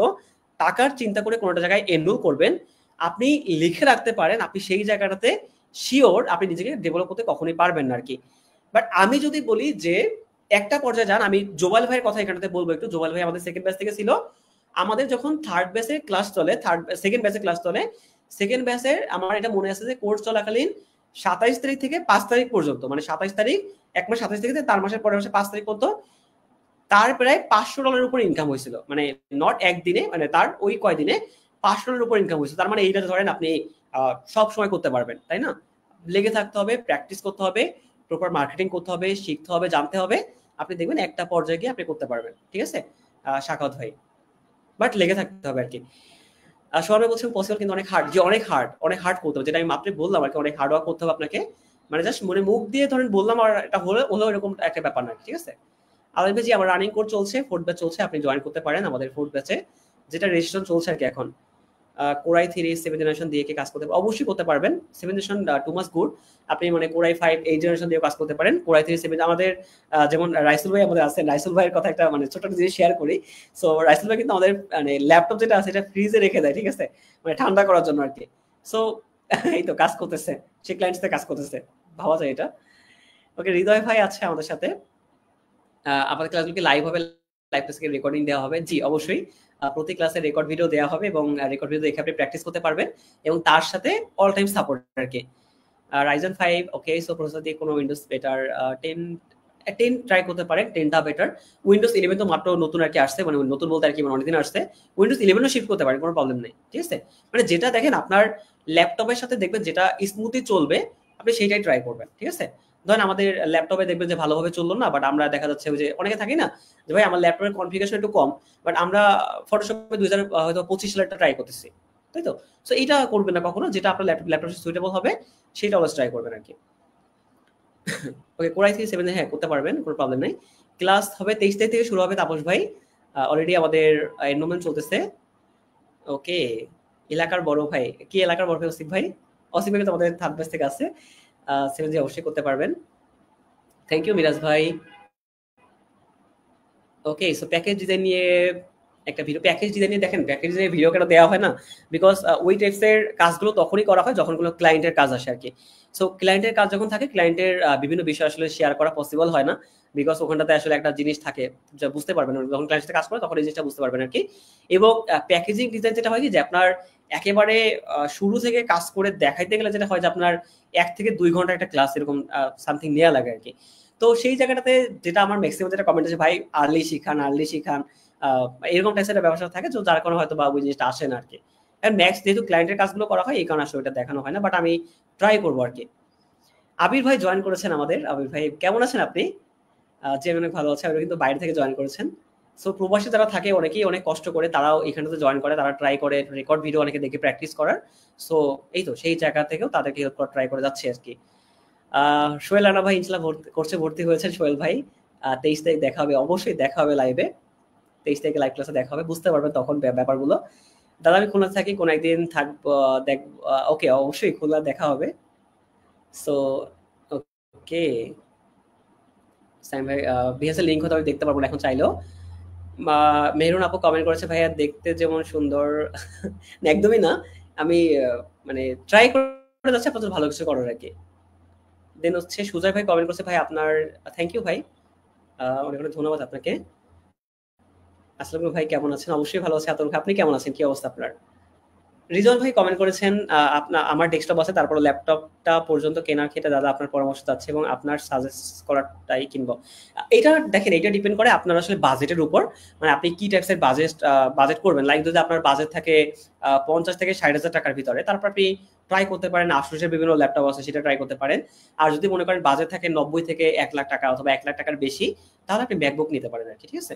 টাকার চিন্তা করে কোনো একটা জায়গায় এনরোল করবেন, আপনি লিখে রাখতে পারেন আপনি সেই জায়গাটাতে সিওর আপনি নিজেকে ডেভেলপ করতে কখনোই পারবেন না আরকি। বাট আমি যদি বলি যে একটা পর্যায়ে যান, আমি জোবাল ভাইয়ের কথা এখানটাতে বলবো একটু। জোবাল ভাই আমাদের সেকেন্ড ব্যাচ থেকে ছিল। আমাদের যখন থার্ড ব্যাচে ক্লাস চলে, সেকেন্ড ব্যাচে ক্লাস চলে, সেকেন্ড ব্যাচের আমার এটা মনে আছে যে কোর্স চলাকালীন 27 তারিখ থেকে 5 তারিখ পর্যন্ত, মানে 27 তারিখ, এক মাস 27 তারিখ থেকে তার মাসের পরের মাসে 5 তারিখ পর্যন্ত তার প্রায় $500 উপর ইনকাম হয়েছিল। মানে নট একদিনে, মানে তার ওই কয়দিনে $500 উপর ইনকাম হয়েছিল। তার মানে এইটা ধরেন আপনি সব সময় করতে পারবেন, তাই না? লেগে থাকতে হবে, প্র্যাকটিস করতে হবে, প্রপার মার্কেটিং করতে হবে, শিখতে হবে, জানতে হবে। আপনি দেখবেন একটা পর্যায়ে গিয়ে আপনি করতে পারবেন। ঠিক আছে? শাখাওয়াত ভাই। বাট লেগে থাকতে হবে আরকি। সবাই বলছেন পসিবল কিন্তু অনেক হার্ড। যে অনেক হার্ড, অনেক হার্ড করতে হবে। যেটা আমি মাত্রই বললাম আরকি, অনেক হার্ড ওয়ার্ক করতে হবে আপনাকে। মানে জাস্ট মানে মুখ দিয়ে ধরেন বললাম আর এটা হলো এরকম একটা ব্যাপার না। ঠিক আছে? আলম ভাই জি, আমার রানিং কোর্স চলছে, 4th ব্যাচ চলছে। আপনি জয়েন করতে পারেন আমাদের 4th ব্যাচে। যেটা রেজিস্ট্রেশন চলছে আরকি এখন। কোরাই 3 7 জেনারেশন দিয়ে কি কাজ করতে অবশ্যই করতে পারবেন। 7 জেনারেশন টু মাস গুড। আপনি মানে কোরাই 5 8 জেনারেশন দিয়ে কাজ করতে পারেন। কোরাই 3 7 আমাদের যেমন রাইসুল ভাই আমাদের আছেন। রাইসুল ভাইয়ের কথা একটা মানে ছোট একটা জিনিস শেয়ার করি। সো রাইসুল ভাই কিন্তু আমাদের মানে ল্যাপটপ যেটা আছে এটা ফ্রিজে রেখে দেয়। ঠিক আছে? মানে ঠান্ডা করার জন্য আরকি। সো এই তো কাজ করতেছে। সে ক্লায়েন্টস কাজ করতেছে। ভাবা যায় এটা। ওকে, হৃদয় ভাই আছে আমাদের সাথে। আমাদের ক্লাসগুলো কি লাইভ হবে? লাইভ ক্লাসকে রেকর্ডিং দেওয়া হবে? জি, অবশ্যই। প্রতি ক্লাসে রেকর্ড ভিডিও দেওয়া হবে এবং রেকর্ড ভিডিও দেখে আপনি প্র্যাকটিস করতে পারবেন এবং তার সাথে অল টাইম সাপোর্ট আরকি। Ryzen 5 ওকে, সো প্রসেসর দিয়ে কোনো উইন্ডোজ বেটার 10 ট্রাই করতে পারেন, 10 টা বেটার। উইন্ডোজ 11 তো মাত্র নতুন আরকি আসছে, মানে নতুন বলতে আরকি মানে অনেকদিন আসছে। উইন্ডোজ 11 ও শিফট করতে পারেন, কোনো প্রবলেম নেই। ঠিক আছে? মানে যেটা দেখেন আপনার ল্যাপটপের সাথে দেখবেন যেটা স্মুথলি চলবে, আপনি সেইটাই ট্রাই করবেন। ঠিক আছে? ধরেন আমাদের ল্যাপটপে দেখবেন যে ভালোভাবে চললো না, বাট আমরা দেখা যাচ্ছে ওই যে অনেকে থাকি না যে ভাই আমার ল্যাপটপের কনফিগারেশন একটু কম, বাট আমরা ফটোশপে 2025 সালেরটা ট্রাই করতেছি, তাই তো? সো এইটা করবেন না কখনো, যেটা আপনার ল্যাপটপে সুইটেবল হবে সেটা অলওয়েজ ট্রাই করবেন আরকি। ওকে, কোরাই 3 7 হ্যাঁ করতে পারবেন, কোনো প্রবলেম নাই। ক্লাস হবে 23 তারিখ থেকে শুরু হবে তাপস ভাই। অলরেডি আমাদের এনরোলমেন্ট চলতেছে। ওকে, এলাকার বড় ভাই, কি এলাকার বড় ভাই? অসিফ ভাই। অসিফ ভাই তো আমাদের থার্ড ব্যাচ থেকে আছে। 7 জি অবশ্যই করতে পারবেন। থ্যাংক ইউ মিরাজ ভাই। ওকে, সো প্যাকেজ ডিজাইন নিয়ে একটা ভিডিও, প্যাকেজ ডিজাইন নিয়ে দেখেন, প্যাকেজ ডিজাইনের ভিডিও কেন দেওয়া হয় না? বিকজ ওই টাইপসের কাজগুলো তখনই করা হয় যখন কোনো ক্লায়েন্টের কাজ আসে আরকি। সো ক্লায়েন্টের কাজ যখন থাকে, ক্লায়েন্টের বিভিন্ন বিষয় আসলে শেয়ার করা পসিবল হয় না। বিকজ ওখানটাতে আসলে একটা জিনিস থাকে যা বুঝতে পারবেন যখন ক্লায়েন্টের সাথে কাজ করে, তখন এই জিনিসটা বুঝতে পারবেন আরকি। এবং প্যাকেজিং ডিজাইন যেটা হয় কি যে আপনার একেবারে শুরু থেকে কাজ করে দেখাইতে গেলে যেটা হয় যে আপনার 1 থেকে 2 ঘন্টা একটা ক্লাস এরকম সামথিং নেয়া লাগে আরকি। তো সেই জায়গাটাতে যেটা আমার ম্যাক্সিমাম যেটা কমেন্ট আছে, ভাই আর্লি শিখান, আর্লি শিখান। এরকম টাইপের একটা ব্যবসা থাকে, তো যার কারণে হয়তো বা ওই জিনিসটা আসে না আরকি। নেক্সট যেহেতু ক্লায়েন্টের কাজগুলো করা হয়, এই কারণে আসলে ওটা দেখানো হয় না। বাট আমি ট্রাই করবো আরকি। আবির ভাই জয়েন করেছেন আমাদের। আবির ভাই কেমন আছেন আপনি? জি, আমি অনেক ভালো আছি। আবির কিন্তু বাইরে থেকে জয়েন করেছেন। সো প্রবাসী যারা থাকে অনেকেই অনেক কষ্ট করে তারাও এখানটাতে জয়েন করে, তারা ট্রাই করে রেকর্ড ভিডিও অনেকে দেখে প্র্যাকটিস করার। সো এই তো সেই জায়গা থেকেও তাদেরকে হেল্প করার ট্রাই করে যাচ্ছি আরকি। সোহেল রানা ভাই ইনশাআল্লাহ কোর্সে ভর্তি হয়েছেন সোহেল ভাই। 23 তারিখ দেখা হবে, অবশ্যই দেখা হবে লাইভে। 23 তারিখে লাইভ ক্লাসে দেখা হবে, বুঝতে পারবেন তখন ব্যাপারগুলো। দাদা আমি খুলনা থাকি, কোনো একদিন থাকবো, দেখ ওকে অবশ্যই খুলনা দেখা হবে। সো ওকে, সাইম ভাই বিএসএল লিংক হয়তো আমি দেখতে পারবো না এখন চাইলেও। মেহরুন আপু কমেন্ট করেছে ভাইয়া দেখতে যেমন সুন্দর না, একদমই না। আমি মানে ট্রাই করে যাচ্ছি আপনাদের ভালো কিছু করার আরকি। দেন হচ্ছে সুজয় ভাই কমেন্ট করছে ভাই আপনার, থ্যাংক ইউ ভাই, অনেক অনেক ধন্যবাদ আপনাকে। আসসালামু ভাই কেমন আছেন? অবশ্যই ভালো আছি। আতর ভাই আপনি কেমন আছেন? কি অবস্থা আপনার? রিজন ভাই কমেন্ট করেছেন আমার ডেস্কটপ আছে, তারপর ল্যাপটপটা পর্যন্ত কেনার ক্ষেত্রে দাদা আপনার পরামর্শ চাচ্ছি এবং আপনার সাজেস্ট করাটাই কিনবো। এটা দেখেন, এটা ডিপেন্ড করে আপনার আসলে বাজেটের উপর। মানে আপনি কি টাইপসের বাজেট করবেন। লাইক যদি আপনার বাজেট থাকে 50 থেকে 60,000 টাকার ভিতরে, তারপর আপনি ট্রাই করতে পারেন আসুসের বিভিন্ন ল্যাপটপ আছে, সেটা ট্রাই করতে পারেন। আর যদি মনে করেন বাজেট থাকে 90 থেকে 1 লাখ টাকা অথবা 1 লাখ টাকার বেশি, তাহলে আপনি ম্যাকবুক নিতে পারেন আরকি। ঠিক আছে?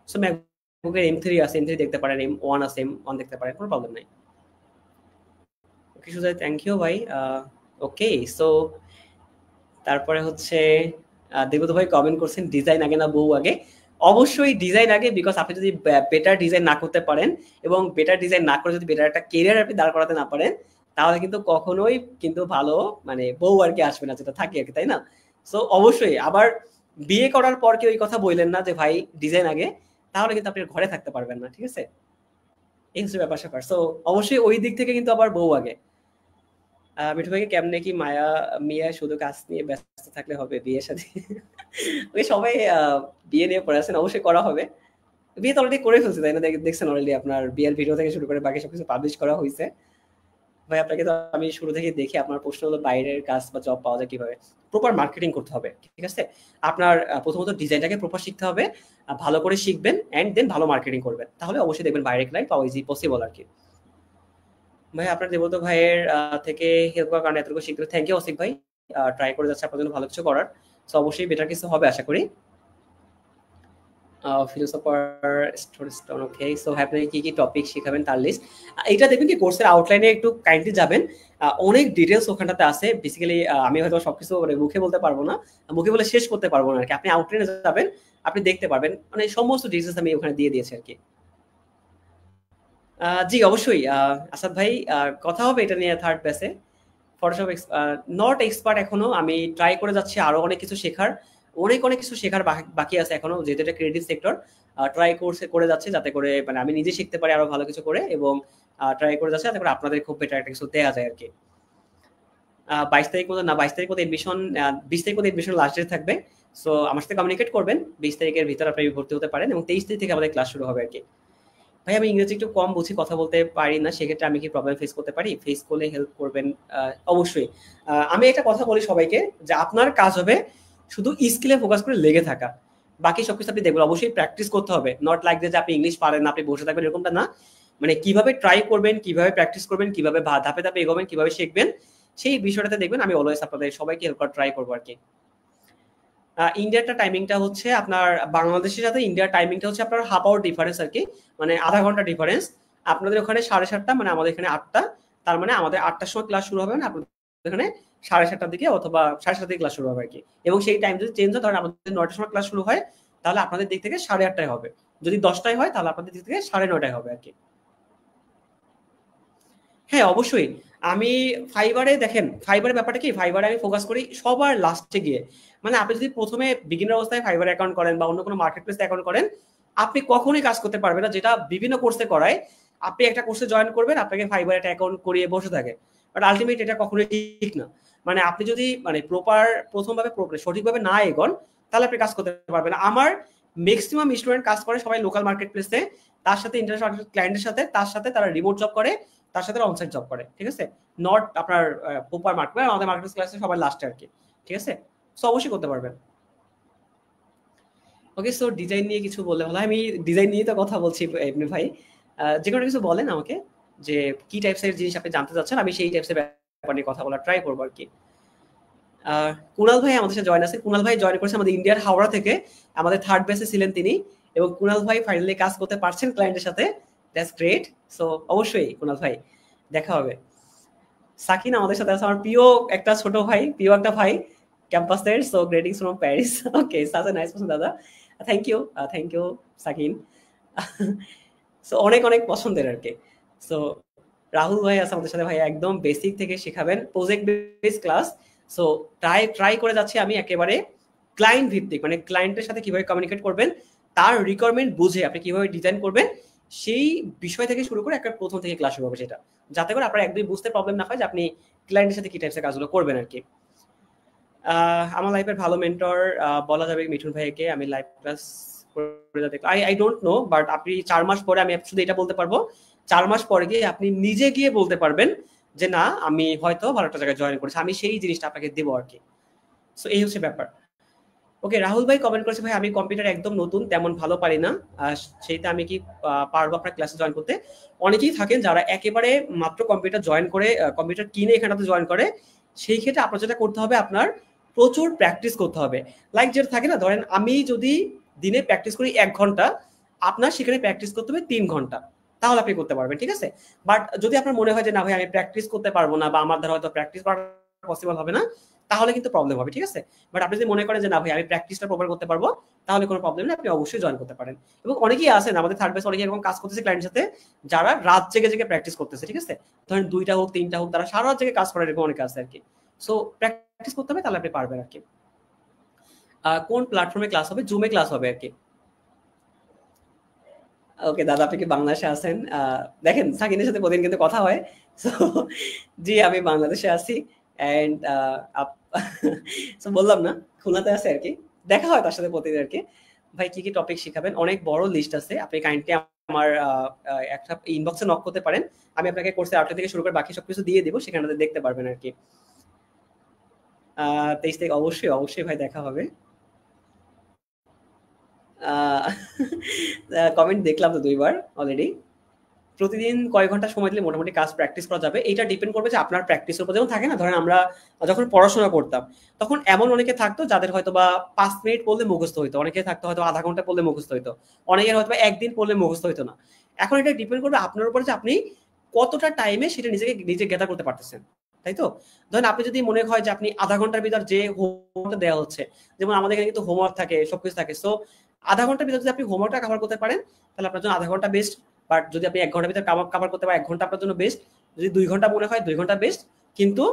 সো ম্যাকবুকের M3 আছে, M3 দেখতে পারেন, M1 আছে, M1 দেখতে পারেন, কোনো প্রবলেম নাই। ওকে সুজয়, থ্যাংক ইউ ভাই। ওকে, সো তারপরে হচ্ছে দেবত ভাই কমেন্ট করছেন ডিজাইন আগে না বউ আগে। অবশ্যই ডিজাইন আগে, বিকজ আপনি যদি বেটার ডিজাইন না করতে পারেন এবং বেটার ডিজাইন না করে যদি বেটার একটা কেরিয়ার আপনি দাঁড় করাতে না পারেন, তাহলে কিন্তু কখনোই কিন্তু ভালো মানে বউ আর কি আসবে না, যেটা থাকে আর কি, তাই না? সো অবশ্যই আবার বিয়ে করার পর কি ওই কথা বললেন না যে ভাই ডিজাইন আগে, তাহলে কিন্তু আপনি ঘরে থাকতে পারবেন না, ঠিক আছে? এই হচ্ছে ব্যাপার স্যাপার। সো অবশ্যই ওই দিক থেকে কিন্তু আবার বউ আগে। মিঠু ভাইকে কেমনে কি মায়া মিয়া শুধু কাজ নিয়ে ব্যস্ত থাকলে হবে বিয়ের সাথে? ওই সবাই বিয়ে নিয়ে পড়ে আছেন, অবশ্যই করা হবে। বিয়ে তো অলরেডি করে ফেলছে, তাই না? দেখছেন অলরেডি আপনার বিয়ের ভিডিও থেকে শুরু করে বাকি সবকিছু পাবলিশ করা হয়েছে। ভাই আপনাকে তো আমি শুরু থেকে দেখি, আপনার প্রশ্ন হলো বাইরের কাজ বা জব পাওয়া যায় কিভাবে? প্রপার মার্কেটিং করতে হবে, ঠিক আছে? আপনার প্রথমত ডিজাইনটাকে প্রপার শিখতে হবে, ভালো করে শিখবেন অ্যান্ড দেন ভালো মার্কেটিং করবেন, তাহলে অবশ্যই দেখবেন বাইরে ক্লায়েন্ট পাওয়া ইজি পসিবল আর কি। ভাই আপনার দেবত ভাইয়ের থেকে হেল্প করার কারণে এতটুকু শিখতে থ্যাংক ইউ অসিক ভাই। ট্রাই করে যাচ্ছে আপনার জন্য ভালো কিছু করার। সো অবশ্যই বেটার কিছু হবে আশা করি। ফিলোসফার স্টোন, ওকে। সো আপনি কি কি টপিক শেখাবেন তার লিস্ট, এটা দেখবেন কি কোর্সের আউটলাইনে একটু কাইন্ডলি যাবেন। অনেক ডিটেলস ওখানটাতে আছে। বেসিক্যালি আমি হয়তো সবকিছু মানে মুখে বলতে পারবো না, মুখে বলে শেষ করতে পারবো না আর কি। আপনি আউটলাইনে যাবেন, আপনি দেখতে পারবেন, মানে সমস্ত ডিটেলস আমি ওখানে দিয়ে দিয়েছি আর কি। জি অবশ্যই আসাদ ভাই, কথা হবে এটা নিয়ে থার্ড ব্যাচে। ফটোশপ নট এক্সপার্ট এখনো, আমি ট্রাই করে যাচ্ছি আরো অনেক কিছু শেখার, অনেক অনেক কিছু শেখার বাকি আছে এখনো, যেহেতু এটা ক্রিয়েটিভ সেক্টর। ট্রাই কোর্সে করে যাচ্ছে যাতে করে মানে আমি নিজে শিখতে পারি আরো ভালো কিছু করে, এবং ট্রাই করে যাচ্ছে যাতে করে আপনাদের খুব বেটার একটা কিছু দেওয়া যায় আর কি। 22 তারিখ মতো না, 22 তারিখ মতো এডমিশন, 20 তারিখ মতো এডমিশন লাস্ট ডেট থাকবে। সো আমার সাথে কমিউনিকেট করবেন, 20 তারিখের ভিতর আপনি ভর্তি হতে পারেন, এবং 23 তারিখ থেকে আমাদের ক্লাস শুরু হবে আর কি। ভাই আমি ইংরেজি একটু কম বুঝি, কথা বলতে পারি না, সেক্ষেত্রে আমি কি প্রবলেম ফেস করতে পারি? ফেস করলে হেল্প করবেন অবশ্যই। আমি একটা কথা বলি সবাইকে, যে আপনার কাজ হবে শুধু স্কিলে ফোকাস করে লেগে থাকা, বাকি সবকিছু আপনি দেখবেন। অবশ্যই প্র্যাকটিস করতে হবে, নট লাইক যে আপনি ইংলিশ পারেন না আপনি বসে থাকবেন, এরকমটা না। মানে কিভাবে ট্রাই করবেন, কিভাবে প্র্যাকটিস করবেন, কিভাবে ধাপে ধাপে এগোবেন, কিভাবে শিখবেন, সেই বিষয়টাতে দেখবেন আমি অলওয়েজ আপনাদের সবাইকে হেল্প করার ট্রাই করবো আর কি। ইন্ডিয়ারটা টাইমিংটা হচ্ছে আপনার বাংলাদেশের সাথে ইন্ডিয়ার টাইমিংটা হচ্ছে আপনার হাফ আওয়ার ডিফারেন্স আর কি, মানে আধা ঘন্টা ডিফারেন্স। আপনাদের ওখানে 7:30, মানে আমাদের এখানে 8টা, তার মানে আমাদের 8টার সময় ক্লাস শুরু হবে না, আপনাদের এখানে 7:30টার দিকে অথবা 7:30 দিকে ক্লাস শুরু হবে আর কি। এবং সেই টাইম যদি চেঞ্জ হয়, ধরেন আমাদের 9টার সময় ক্লাস শুরু হয়, তাহলে আপনাদের দিক থেকে 8:30টায় হবে। যদি 10টায় হয় তাহলে আপনাদের দিক থেকে 9:30টায় হবে আর কি। হ্যাঁ অবশ্যই। আমি ফাইবারে দেখেন, ফাইবারের ব্যাপারটা কি, ফাইবারে আমি ফোকাস করি সবার লাস্টে গিয়ে। মানে আপনি যদি প্রথমে বিগিনার অবস্থায় ফাইবার অ্যাকাউন্ট করেন বা অন্য কোনো মার্কেট প্লেসে অ্যাকাউন্ট করেন, আপনি কখনোই কাজ করতে পারবেন না, যেটা বিভিন্ন কোর্সে করায়। আপনি একটা কোর্সে জয়েন করবেন, আপনাকে ফাইবার একটা অ্যাকাউন্ট করিয়ে বসে থাকে, বাট আলটিমেট এটা কখনোই ঠিক না। মানে আপনি যদি মানে প্রপার প্রথমভাবে সঠিকভাবে না এগোন, তাহলে আপনি কাজ করতে পারবেন না। আমার ম্যাক্সিমাম স্টুডেন্ট কাজ করে সবাই লোকাল মার্কেট প্লেসে, তার সাথে ইন্টারন্যাশনাল ক্লায়েন্টের সাথে, তার সাথে তারা রিমোট জব করে, তার সাথে অনসাইট জব করে, ঠিক আছে? নট আপনার প্রপার মার্কেট, আমাদের মার্কেট ক্লাসে সবার লাস্টে আর কি, ঠিক আছে? সো অবশ্যই করতে পারবেন। ওকে, সো ডিজাইন নিয়ে কিছু বললে ভালো। আমি ডিজাইন নিয়ে তো কথা বলছি এমনি ভাই, যে কোনো কিছু বলেন আমাকে, যে কি টাইপসের জিনিস আপনি জানতে চাচ্ছেন, আমি সেই টাইপসের ব্যাপার নিয়ে কথা বলার ট্রাই করবো আর কি। কুনাল ভাই আমাদের সাথে জয়েন আছে, কুনাল ভাই জয়েন করেছে আমাদের ইন্ডিয়ার হাওড়া থেকে, আমাদের থার্ড বেসে ছিলেন তিনি, এবং কুনাল ভাই ফাইনালি কাজ করতে পারছেন ক্লায়েন্টের সাথে, দ্যাটস গ্রেট। সো অবশ্যই কুনাল ভাই দেখা হবে। সাকিন আমাদের সাথে আছে, আমার প্রিয় একটা ছোট ভাই, প্রিয় একটা ভাই ক্যাম্পাসের। So greetings from Paris. Okay, such a nice person দাদা, থ্যাংক ইউ সাকিন। সো অনেক অনেক পছন্দের আর কি। সো রাহুল ভাই আছে আমাদের সাথে, ভাই একদম বেসিক থেকে শেখাবেন, project base class. So try করে যাচ্ছি আমি একেবারে ক্লায়েন্ট ভিত্তিক, মানে ক্লায়েন্টের সাথে কিভাবে কমিউনিকেট করবেন, তার রিকোয়ারমেন্ট বুঝে আপনি কিভাবে ডিজাইন করবেন, সেই বিষয় থেকে শুরু করে একটা প্রথম থেকে ক্লাস শুরু হবে, সেটা যাতে করে আপনার একদমই বুঝতে প্রবলেম না হয় যে আপনি ক্লায়েন্টের সাথে কি টাইপসের কাজগুলো করবেন আর কি। আমার লাইফের ভালো মেন্টর বলা যাবে মিঠুন ভাইকে, আমি লাইভ ক্লাস করে যাতে আই ডোন্ট নো, বাট আপনি 4 মাস পরে, আমি শুধু এটা বলতে পারবো, 4 মাস পরে গিয়ে আপনি নিজে গিয়ে বলতে পারবেন যে না আমি হয়তো ভালো একটা জায়গায় জয়েন করেছি, আমি সেই জিনিসটা আপনাকে দেবো আর কি। সো এই হচ্ছে ব্যাপার। ওকে, রাহুল ভাই কমেন্ট করেছে, ভাই আমি কম্পিউটার একদম নতুন, তেমন ভালো পারি না, সেইটা আমি কি পারবো আপনার ক্লাসে জয়েন করতে? অনেকেই থাকেন যারা একেবারে মাত্র কম্পিউটার জয়েন করে, কম্পিউটার কিনে এখানটাতে জয়েন করে। সেই ক্ষেত্রে আপনার যেটা করতে হবে, আপনার প্রচুর প্র্যাকটিস করতে হবে। লাইক যেটা থাকে না, ধরেন আমি যদি দিনে প্র্যাকটিস করি 1 ঘন্টা, আপনার সেখানে প্র্যাকটিস করতে হবে 3 ঘন্টা, তাহলে আপনি করতে পারবেন, ঠিক আছে? বাট যদি আপনার মনে হয় যে না ভাই আমি প্র্যাকটিস করতে পারবো না, বা আমার দ্বারা হয়তো প্র্যাকটিস করা পসিবল হবে না, তাহলে কিন্তু প্রবলেম হবে, ঠিক আছে? বাট আপনি যদি মনে করেন যে না ভাই আমি প্র্যাকটিসটা প্রপার করতে পারবো, তাহলে কোনো প্রবলেম নেই, আপনি অবশ্যই জয়েন করতে পারেন। এবং অনেকেই আছেন আমাদের থার্ড বেস, অনেকে এরকম কাজ করতেছে ক্লায়েন্টের সাথে, যারা রাত জেগে জেগে প্র্যাকটিস করতেছে, ঠিক আছে? ধরেন 2টা হোক 3টা হোক, তারা সারা রাত জেগে কাজ করে, এরকম অনেকে আছে আর কি। সো প্র্যাকটিস করতে হবে, তাহলে আপনি পারবেন আর কি। কোন প্ল্যাটফর্মে ক্লাস হবে? জুমে ক্লাস হবে আর কি। ওকে দাদা, আপনি কি বাংলাদেশে আছেন? দেখেন সাকিনের সাথে প্রতিদিন কিন্তু কথা হয়। সো জি, আমি বাংলাদেশে আছি। অ্যান্ড সো বললাম না, খুলনাতে আছে আর কি। দেখা হয় তার সাথে প্রতিদিন আর কি। ভাই কি কি টপিক শিখাবেন? অনেক বড় লিস্ট আছে। আপনি কাইন্ডলি আমার একটা ইনবক্সে নক করতে পারেন। আমি আপনাকে কোর্সের আউটলাইন থেকে শুরু করে বাকি সবকিছু দিয়ে দিব, সেখানে দেখতে পারবেন আর কি। 23 তারিখ অবশ্যই অবশ্যই ভাই দেখা হবে। কমেন্ট দেখলাম তো 2 বার অলরেডি। প্রতিদিন কয়েক ঘন্টা সময় দিলে মোটামুটি কাজ প্র্যাকটিস করা যাবে। এইটা ডিপেন্ড করবে যে আপনার প্র্যাকটিসের উপর। যেমন থাকে না, ধরেন আমরা যখন পড়াশোনা করতাম, তখন এমন অনেকে থাকতো যাদের হয়তোবা 5 মিনিট পড়লে মুখস্থ হইতো, অনেকে থাকতো হয়তো আধা ঘন্টা পড়লে মুখস্থ হইতো, অনেকের হয়তো একদিন পড়লে মুখস্থ হইতো না। এখন এটা ডিপেন্ড করবে আপনার উপর যে আপনি কতটা টাইমে সেটা নিজে গ্যাদার করতে পারতেছেন, তাই তো? ধরেন আপনি যদি মনে হয় যে আপনি আধা ঘন্টার ভিতর যে হোমওয়ার্কটা দেওয়া হচ্ছে, যেমন আমাদের এখানে কিন্তু হোমওয়ার্ক থাকে, সবকিছু থাকে, সো আধা ঘন্টার ভিতর যদি আপনি হোমওয়ার্কটা কভার করতে পারেন, তাহলে আপনার জন্য আধা ঘন্টা বেস্ট। বাট যদি আপনি 1 ঘন্টার ভিতরে কভার করতে পারেন, 1 ঘন্টা আপনার জন্য বেস্ট। যদি 2 ঘন্টা মনে হয় 2 ঘন্টা বেস্ট। কিন্তু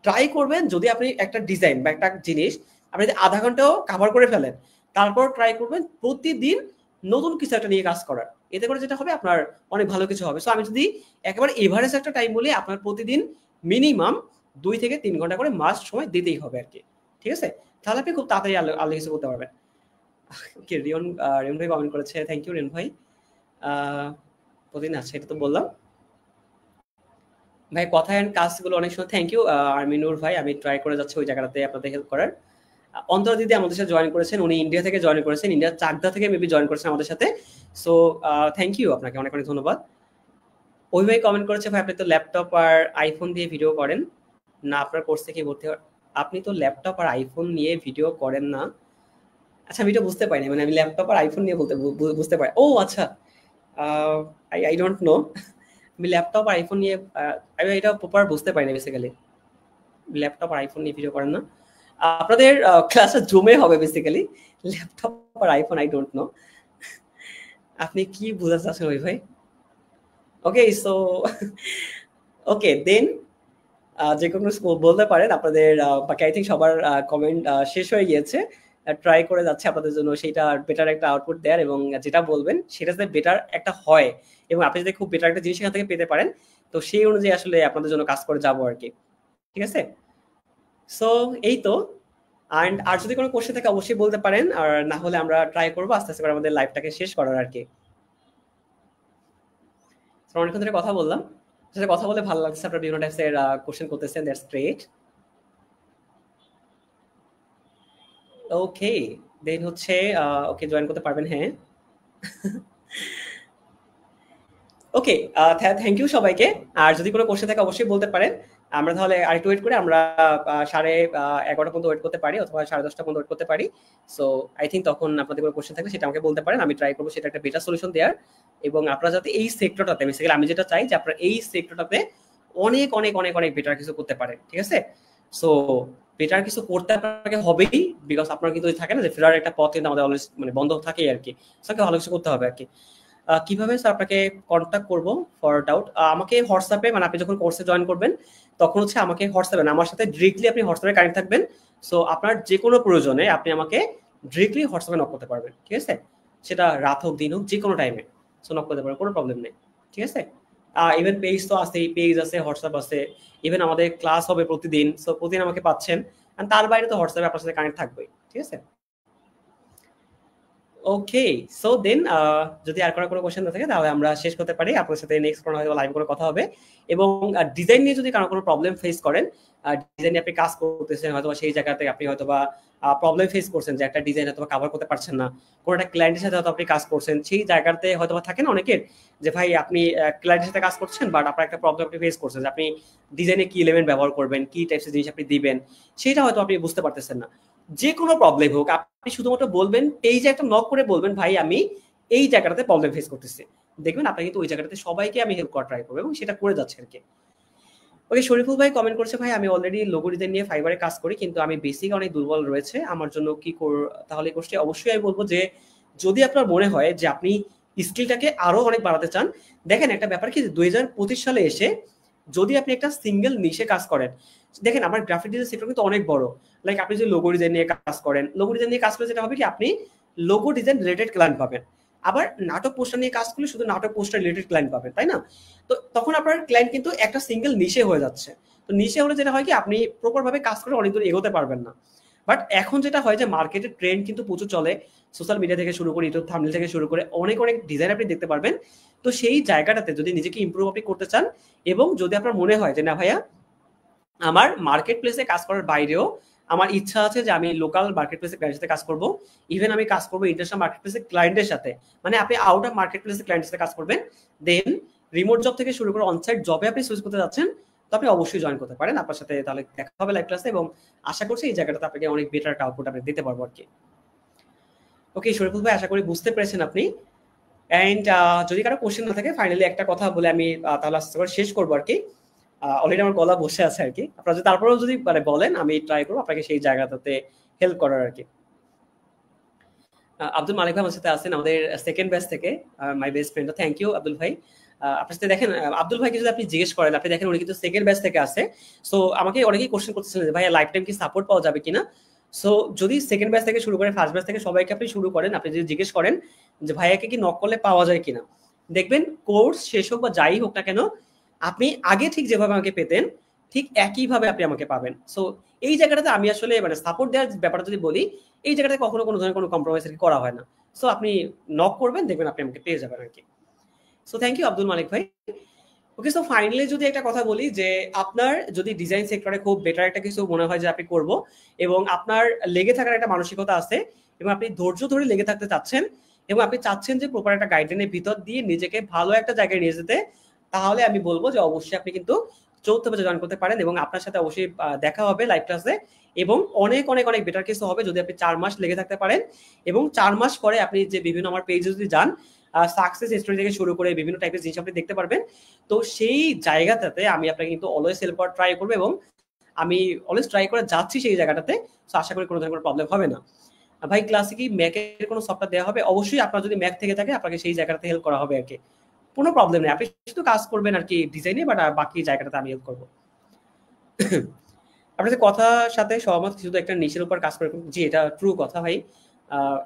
ট্রাই করবেন, যদি আপনি একটা ডিজাইন বা একটা জিনিস আপনি যদি আধা ঘন্টাও কভার করে ফেলেন, তারপর ট্রাই করবেন প্রতিদিন নতুন কিছু একটা নিয়ে কাজ করার। এতে করে যেটা হবে, আপনার অনেক ভালো কিছু হবে। সো আমি যদি একেবারে এভারেজ একটা টাইম বলি, আপনার প্রতিদিন মিনিমাম 2 থেকে 3 ঘন্টা করে মাস্ট সময় দিতেই হবে আর কি, ঠিক আছে? তাহলে আপনি খুব তাড়াতাড়ি আলো কিছু করতে পারবেন। ওকে, রিয়ন ভাই কমেন্ট করেছে, থ্যাংক ইউ রিয়ন ভাই। প্রতিদিন আছে, এটা তো বললাম ভাই। কথা এন্ড কাজগুলো অনেক সময়, থ্যাংক ইউ আর্মিনুর ভাই। আমি ট্রাই করে যাচ্ছি ওই জায়গাটাতে আপনাদের হেল্প করার। অন্তরা দিদি আমাদের সাথে জয়েন করেছেন, উনি ইন্ডিয়া থেকে জয়েন করেছেন, ইন্ডিয়ার চাকদা থেকে মেবি জয়েন করেছেন আমাদের সাথে। সো থ্যাংক ইউ, আপনাকে অনেক অনেক ধন্যবাদ। ওই ভাই কমেন্ট করেছে, ভাই আপনি তো ল্যাপটপ আর আইফোন দিয়ে ভিডিও করেন না, আপনার কোর্সে কি ভর্তি হয়? আপনি তো ল্যাপটপ আর আইফোন নিয়ে ভিডিও করেন না? আচ্ছা, আমি এটা বুঝতে পারিনি, মানে আমি ল্যাপটপ আর আইফোন নিয়ে বুঝতে পারি। ও আচ্ছা, আই ডোন্ট নো। আমি ল্যাপটপ আর আইফোন নিয়ে আমি এটা প্রপার বুঝতে পারি না বেসিক্যালি। ল্যাপটপ আর আইফোন নিয়ে ভিডিও করেন না? আপনাদের ক্লাসে জুমে হবে বেসিক্যালি। ল্যাপটপ আর আইফোন আই ডোন্ট নো। আপনি কি বোঝাতে চাচ্ছেন ওই ভাই? ওকে, সো ওকে দেন যে কোনো বলতে পারেন আপনাদের। বাকি আই থিঙ্ক সবার কমেন্ট শেষ হয়ে গিয়েছে। ট্রাই করে যাচ্ছে আপনাদের জন্য সেটা বেটার একটা আউটপুট দেওয়ার, এবং যেটা বলবেন সেটা যাতে বেটার একটা হয়, এবং আপনি যদি খুব বেটার একটা জিনিস এখান থেকে পেতে পারেন, তো সেই অনুযায়ী আসলে আপনাদের জন্য কাজ করে যাবো আর কি, ঠিক আছে? সো এই তো। আর যদি কোনো কোশ্চেন থাকে অবশ্যই বলতে পারেন, আর না হলে আমরা ট্রাই করবো আস্তে আস্তে করে আমাদের লাইফটাকে শেষ করার আর কি। অনেকক্ষণ ধরে কথা বললাম, সাথে কথা বলে ভালো লাগছে। আপনারা বিভিন্ন টাইপসের কোশ্চেন করতেছেন, দ্যাটস গ্রেট। ওকে, দেন হচ্ছে ওকে জয়েন করতে পারবেন, হ্যাঁ। ওকে, থ্যাংক ইউ সবাইকে। আর যদি কোনো কোশ্চেন থাকে অবশ্যই বলতে পারেন। আমরা তাহলে আরেকটু ওয়েট করে আমরা 11:30 পর্যন্ত ওয়েট করতে পারি, অথবা 10:30 পর্যন্ত ওয়েট করতে পারি। সো আই থিঙ্ক তখন আপনাদের কোনো কোশ্চেন থাকলে সেটা আমাকে বলতে পারেন, আমি ট্রাই করবো সেটা একটা বেটার সলিউশন দেওয়ার। এবং আপনারা যাতে এই সেক্টরটাতে, বেসিক্যালি আমি যেটা চাই যে আপনারা এই সেক্টরটাতে অনেক অনেক অনেক অনেক বেটার কিছু করতে পারেন, ঠিক আছে? সো বেটার কিছু করতে আপনাকে হবেই, বিকজ আপনার কিন্তু থাকে না যে ফেরার একটা পথ কিন্তু আমাদের অলওয়েজ মানে বন্ধ থাকেই আর কি। সো ভালো কিছু করতে হবে আর কি। কিভাবে স্যার আপনাকে কন্ট্যাক্ট করব ফর ডাউট? আমাকে হোয়াটসঅ্যাপে, মানে আপনি যখন কোর্সে জয়েন করবেন তখন হচ্ছে আমাকে হোয়াটসঅ্যাপে, আমার সাথে ডিরেক্টলি আপনি হোয়াটসঅ্যাপে কানেক্ট থাকবেন। সো আপনার যে কোনো প্রয়োজনে আপনি আমাকে ডিরেক্টলি হোয়াটসঅ্যাপে নক করতে পারবেন, ঠিক আছে? সেটা রাত হোক দিন হোক যে কোনো টাইমে, সো নক করতে পারবেন, কোনো প্রবলেম নেই, ঠিক আছে? ইভেন পেজ তো আছেই, পেজ আছে, হোয়াটসঅ্যাপ আছে, ইভেন আমাদের ক্লাস হবে প্রতিদিন, সো প্রতিদিন আমাকে পাচ্ছেন। আর তার বাইরে তো হোয়াটসঅ্যাপে আপনার সাথে কানেক্ট থাকবেই, ঠিক আছে? ওকে, সো দেন যদি আর কোনো কোশ্চেন না থাকে তাহলে আমরা শেষ করতে পারি। আপনার সাথে নেক্সট কোনো হয়তো লাইভ করে কথা হবে। এবং ডিজাইন নিয়ে যদি কারো কোনো প্রবলেম ফেস করেন, ডিজাইন নিয়ে আপনি কাজ করতেছেন, হয়তো সেই জায়গাতে আপনি হয়তো বা প্রবলেম ফেস করছেন যে একটা ডিজাইন হয়তো কভার করতে পারছেন না, কোনো একটা ক্লায়েন্টের সাথে হয়তো আপনি কাজ করছেন, সেই জায়গাতে হয়তো বা থাকে না অনেকের যে ভাই আপনি ক্লায়েন্টের সাথে কাজ করছেন, বাট আপনার একটা প্রবলেম আপনি ফেস করছেন যে আপনি ডিজাইনে কি এলিমেন্ট ব্যবহার করবেন, কি টাইপসের জিনিস আপনি দিবেন, সেটা হয়তো আপনি বুঝতে পারতেছেন না। যে কোনো প্রবলেম হোক, আপনি শুধুমাত্র বলবেন, পেজে একটা নক করে বলবেন ভাই আমি এই জায়গাটাতে প্রবলেম ফেস করতেছি, দেখবেন আপনাকে কিন্তু ওই জায়গাটাতে সবাইকে আমি হেল্প করা ট্রাই করবো, এবং সেটা করে যাচ্ছে আর কি। ওকে, শরীফুল ভাই কমেন্ট করছে, ভাই আমি অলরেডি লোগো ডিজাইন নিয়ে ফাইবারে কাজ করি, কিন্তু আমি বেসিক অনেক দুর্বল রয়েছে, আমার জন্য কি তাহলে কোর্সটি? অবশ্যই আমি বলবো যে যদি আপনার মনে হয় যে আপনি স্কিলটাকে আরো অনেক বাড়াতে চান, দেখেন একটা ব্যাপার কি, 2025 সালে এসে যদি আপনি একটা সিঙ্গেল নিশে কাজ করেন, দেখেন আমার গ্রাফিক ডিজাইন সেক্টর কিন্তু অনেক বড়। লাইক আপনি যদি লোগো ডিজাইন নিয়ে কাজ করেন, লোগো ডিজাইন নিয়ে কাজ করলে যেটা হবে কি, আপনি লোগো ডিজাইন রিলেটেড ক্লায়েন্ট পাবেন। আবার নাটক পোস্টার নিয়ে কাজ করলে শুধু নাটক পোস্টার রিলেটেড ক্লায়েন্ট পাবেন, তাই না? তো তখন আপনার ক্লায়েন্ট কিন্তু একটা সিঙ্গেল নিশে হয়ে যাচ্ছে। তো নিশে হলে যেটা হয় কি, আপনি প্রপার ভাবে কাজ করে অনেক দূর এগোতে পারবেন না। বাট এখন যেটা হয় যে মার্কেটের ট্রেন্ড কিন্তু প্রচুর চলে, সোশ্যাল মিডিয়া থেকে শুরু করে ইউটিউব থাম্বনেল থেকে শুরু করে অনেক অনেক ডিজাইন আপনি দেখতে পারবেন। তো সেই জায়গাটাতে যদি নিজেকে ইমপ্রুভ আপনি করতে চান, এবং যদি আপনার মনে হয় যে না ভাইয়া আমার মার্কেট প্লেসে কাজ করার বাইরেও আমার ইচ্ছা আছে যে আমি লোকাল মার্কেট প্লেসে ক্লায়েন্টের সাথে কাজ করব, ইভেন আমি কাজ করবো ইন্টারন্যাশনাল মার্কেট প্লেসে ক্লায়েন্টের সাথে, মানে আপনি আউট অফ মার্কেট প্লেসে ক্লায়েন্টের সাথে কাজ করবেন, দেন রিমোট জব থেকে শুরু করে অনসাইট জবে আপনি সুইচ করতে যাচ্ছেন, তো আপনি অবশ্যই জয়েন করতে পারেন। আপনার সাথে তাহলে দেখা হবে লাইভ ক্লাসে, এবং আশা করছি এই জায়গাটাতে আপনাকে অনেক বেটার একটা আউটপুট আপনি দিতে পারবো আর কি। ওকে শরীফুল ভাই, আশা করি বুঝতে পেরেছেন আপনি। অ্যান্ড যদি কারো কোশ্চেন না থাকে, ফাইনালি একটা কথা বলে আমি তাহলে আস্তে করে শেষ করবো আর কি। অলরেডি আমার গলা বসে আছে আর কি, আপনারা যদি তারপরেও যদি মানে বলেন, আমি ট্রাই করবো আপনাকে সেই জায়গাটাতে হেল্প করার আর কি। আব্দুল মালিক ভাই আমার সাথে আছেন, আমাদের সেকেন্ড ব্যাচ থেকে, my best friend. Thank you Abdul ভাই। আপনার সাথে দেখেন আব্দুল ভাইকে যদি আপনি জিজ্ঞেস করেন, আপনি দেখেন উনি কিন্তু সেকেন্ড ব্যাচ থেকে আসে। সো আমাকে অনেকেই কোশ্চেন করতেছিলেন যে ভাই লাইফ টাইম কি সাপোর্ট পাওয়া যাবে কিনা। সো যদি সেকেন্ড ব্যাচ থেকে শুরু করে ফার্স্ট ব্যাচ থেকে সবাইকে আপনি শুরু করেন, আপনি যদি জিজ্ঞেস করেন যে ভাইয়াকে কি নক করলে পাওয়া যায় কিনা, দেখবেন কোর্স শেষ হোক বা যাই হোক না কেন, আপনি আগে ঠিক যেভাবে আমাকে পেতেন ঠিক একইভাবে আপনি আমাকে পাবেন। সো এই জায়গাটাতে আমি আসলে মানে সাপোর্ট দেওয়ার ব্যাপারটা যদি বলি, এই জায়গাটাতে কখনো কোনো ধরনের কোনো কম্প্রোমাইজ করা হয় না। সো আপনি নক করবেন, দেখবেন আপনি আমাকে পেয়ে যাবেন আর কি। So thank you Abdul Malik ভাই। ওকে, সো ফাইনালি যদি একটা কথা বলি, যে আপনার যদি ডিজাইন সেক্টরে খুব বেটার একটা কিছু মনে হয় যে আপনি করব, এবং আপনার লেগে থাকার একটা মানসিকতা আছে, এবং আপনি ধৈর্য ধরে লেগে থাকতে চাচ্ছেন, এবং আপনি চাচ্ছেন যে প্রপার একটা গাইডলাইনের ভিতর দিয়ে নিজেকে ভালো একটা জায়গায় নিয়ে যেতে, তাহলে আমি বলবো যে অবশ্যই আপনি কিন্তু চৌথ ব্যাচে জয়েন করতে পারেন, এবং আপনার সাথে অবশ্যই দেখা হবে লাইভ ক্লাসে, এবং অনেক অনেক অনেক বেটার কিছু হবে যদি আপনি 4 মাস লেগে থাকতে পারেন। এবং 4 মাস পরে আপনি যে বিভিন্ন আমার পেজে যদি যান, সাকসেস স্টোরি থেকে শুরু করে বিভিন্ন টাইপের জিনিস আপনি দেখতে পারবেন। তো সেই জায়গাটাতে আমি আপনাকে কিন্তু অলওয়েজ হেল্প করার ট্রাই করবো, এবং আমি অলওয়েজ ট্রাই করে যাচ্ছি সেই জায়গাটাতে। তো আশা করি কোনো ধরনের কোনো প্রবলেম হবে না। ভাই ক্লাসে কি ম্যাকের কোনো সফটওয়্যার দেওয়া হবে? অবশ্যই আপনার যদি ম্যাক থেকে থাকে আপনাকে সেই জায়গাটাতে হেল্প করা হবে আর কি, কোনো প্রবলেম নেই। আপনি শুধু কাজ করবেন আর কি ডিজাইনে, বাট বাকি জায়গাটাতে আমি হেল্প করবো। আপনাদের কথার সাথে সহমত, শুধু একটা নিশের উপর কাজ করে, জি এটা ট্রু কথা ভাই।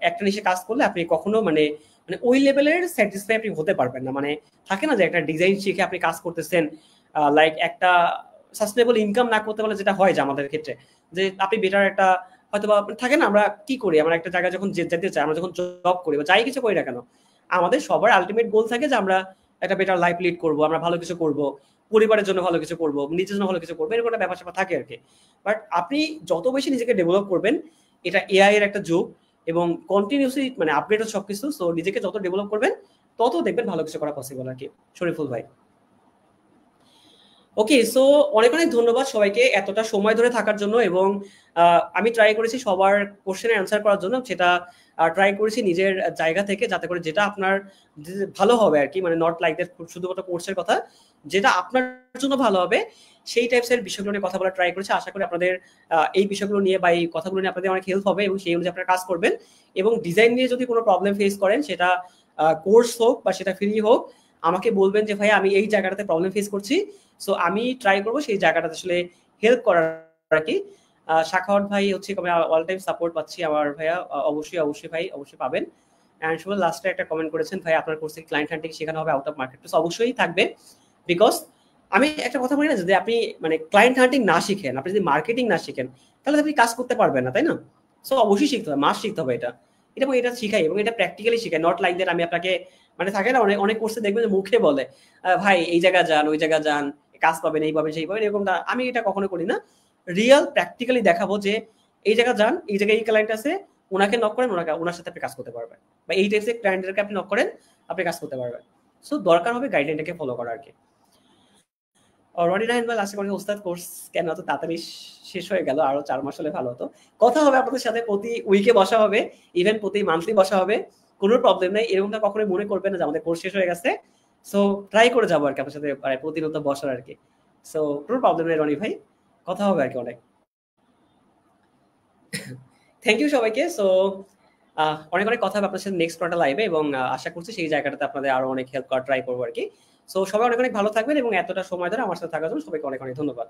একটা নিশে কাজ করলে আপনি কখনো মানে মানে ওই লেভেলের স্যাটিসফাই আপনি হতে পারবেন না। মানে থাকে না যে একটা ডিজাইন শিখে আপনি কাজ করতেছেন, লাইক একটা সাস্টেনেবল ইনকাম না করতে পারলে যেটা হয় যে আমাদের ক্ষেত্রে, যে আপনি বেটার একটা হয়তো বা থাকে না, আমরা কি করি, আমরা একটা জায়গায় যখন যেতে চাই, আমরা যখন জব করি বা যাই কিছু করি না কেন, আমাদের সবার আলটিমেট গোল থাকে যে আমরা একটা বেটার লাইফ লিড করবো, আমরা ভালো কিছু করব, পরিবারের জন্য ভালো কিছু করবো, নিজের জন্য ভালো কিছু করবো, এরকম একটা ব্যাপার স্যাপার থাকে আর কি। বাট আপনি যত বেশি নিজেকে ডেভেলপ করবেন, এটা এআই এর একটা যুগ, এবং কন্টিনিউসলি মানে আপডেট হচ্ছে সবকিছু। সো নিজেকে যত ডেভেলপ করবেন তত দেখবেন ভালো কিছু করা পসিবল আর কি, শরীফুল ভাই। ওকে, সো অনেক অনেক ধন্যবাদ সবাইকে এতটা সময় ধরে থাকার জন্য, এবং আমি ট্রাই করেছি সবার কোশ্চেনের অ্যান্সার করার জন্য, সেটা ট্রাই করেছি নিজের জায়গা থেকে, যাতে করে যেটা আপনার ভালো হবে আর কি, মানে নট লাইক দ্যাট শুধুমাত্র কোর্সের কথা, যেটা আপনার জন্য ভালো হবে সেই টাইপসের বিষয়গুলো নিয়ে কথা বলার ট্রাই করেছি। আশা করি আপনাদের এই বিষয়গুলো নিয়ে বা এই কথাগুলো নিয়ে আপনাদের অনেক হেল্প হবে, এবং সেই অনুযায়ী আপনারা কাজ করবেন। এবং ডিজাইন নিয়ে যদি কোনো প্রবলেম ফেস করেন, সেটা কোর্স হোক বা সেটা ফ্রি হোক, আমাকে বলবেন যে ভাই আমি এই জায়গাটাতে প্রবলেম ফেস করছি, সো আমি ট্রাই করবো সেই জায়গাটাতে আসলে হেল্প করার আর কি। শাখাওয়াত ভাই হচ্ছে অল টাইম সাপোর্ট পাচ্ছি আমার ভাইয়া, অবশ্যই অবশ্যই ভাই অবশ্যই পাবেন। অ্যান্ড শুভ লাস্টে একটা কমেন্ট করেছেন, ভাই আপনার কোর্সে ক্লায়েন্ট হান্টিং শেখানো হবে আউট অফ মার্কেট প্লেস? অবশ্যই থাকবে, বিকজ আমি একটা কথা বলি না, যদি আপনি মানে ক্লায়েন্ট হান্টিং না শিখেন, আপনি যদি মার্কেটিং না শিখেন, তাহলে আপনি কাজ করতে পারবেন না, তাই না? সো অবশ্যই শিখতে হবে, মাস শিখতে হবে এটা, এটা এবং এটা শিখাই, এবং এটা প্র্যাকটিক্যালি শিখাই, নট লাইক দ্যাট আমি আপনাকে মানে থাকে না অনেক অনেক কোর্সে দেখবেন যে মুখে বলে ভাই এই জায়গা যান, ওই জায়গা যান, কাজ পাবেন, এই পাবেন, সেই পাবেন, এরকমটা আমি এটা কখনো করি না। রিয়েল প্র্যাকটিক্যালি দেখাবো যে এই জায়গা যান, এই জায়গায় এই ক্লায়েন্ট আছে, ওনাকে নক করেন, ওনার সাথে আপনি কাজ করতে পারবেন, বা এই টাইপের ক্লায়েন্টদেরকে আপনি নক করেন, আপনি কাজ করতে পারবেন। সো দরকার হবে গাইডলাইনটাকে ফলো করা আর কি। রনি রাহিন ভাই আশা করি ওস্তাদ কোর্স কেন এত তাড়াতাড়ি শেষ হয়ে গেল, আরো 4 মাস হলে ভালো হতো। কথা হবে আপনাদের সাথে, প্রতি উইকে বসা হবে, ইভেন প্রতি মান্থলি বসা হবে, কোনো প্রবলেম নাই। এরকমটা কখনোই মনে করবেন না যে আমাদের কোর্স শেষ হয়ে গেছে। সো ট্রাই করে যাবো আর কি আপনার সাথে প্রতিনিয়ত বসার আর কি। সো কোনো প্রবলেম নেই রনি ভাই, কথা হবে আর কি অনেক। থ্যাংক ইউ সবাইকে। সো অনেক অনেক কথা হবে আপনার সাথে নেক্সট কোয়ার্টার লাইভে, এবং আশা করছি সেই জায়গাটাতে আপনাদের আরো অনেক হেল্প করার ট্রাই করবো আর কি। সো সবাই অনেক অনেক ভালো থাকবেন, এবং এতটা সময় ধরে আমার সাথে থাকার জন্য সবাইকে অনেক অনেক ধন্যবাদ।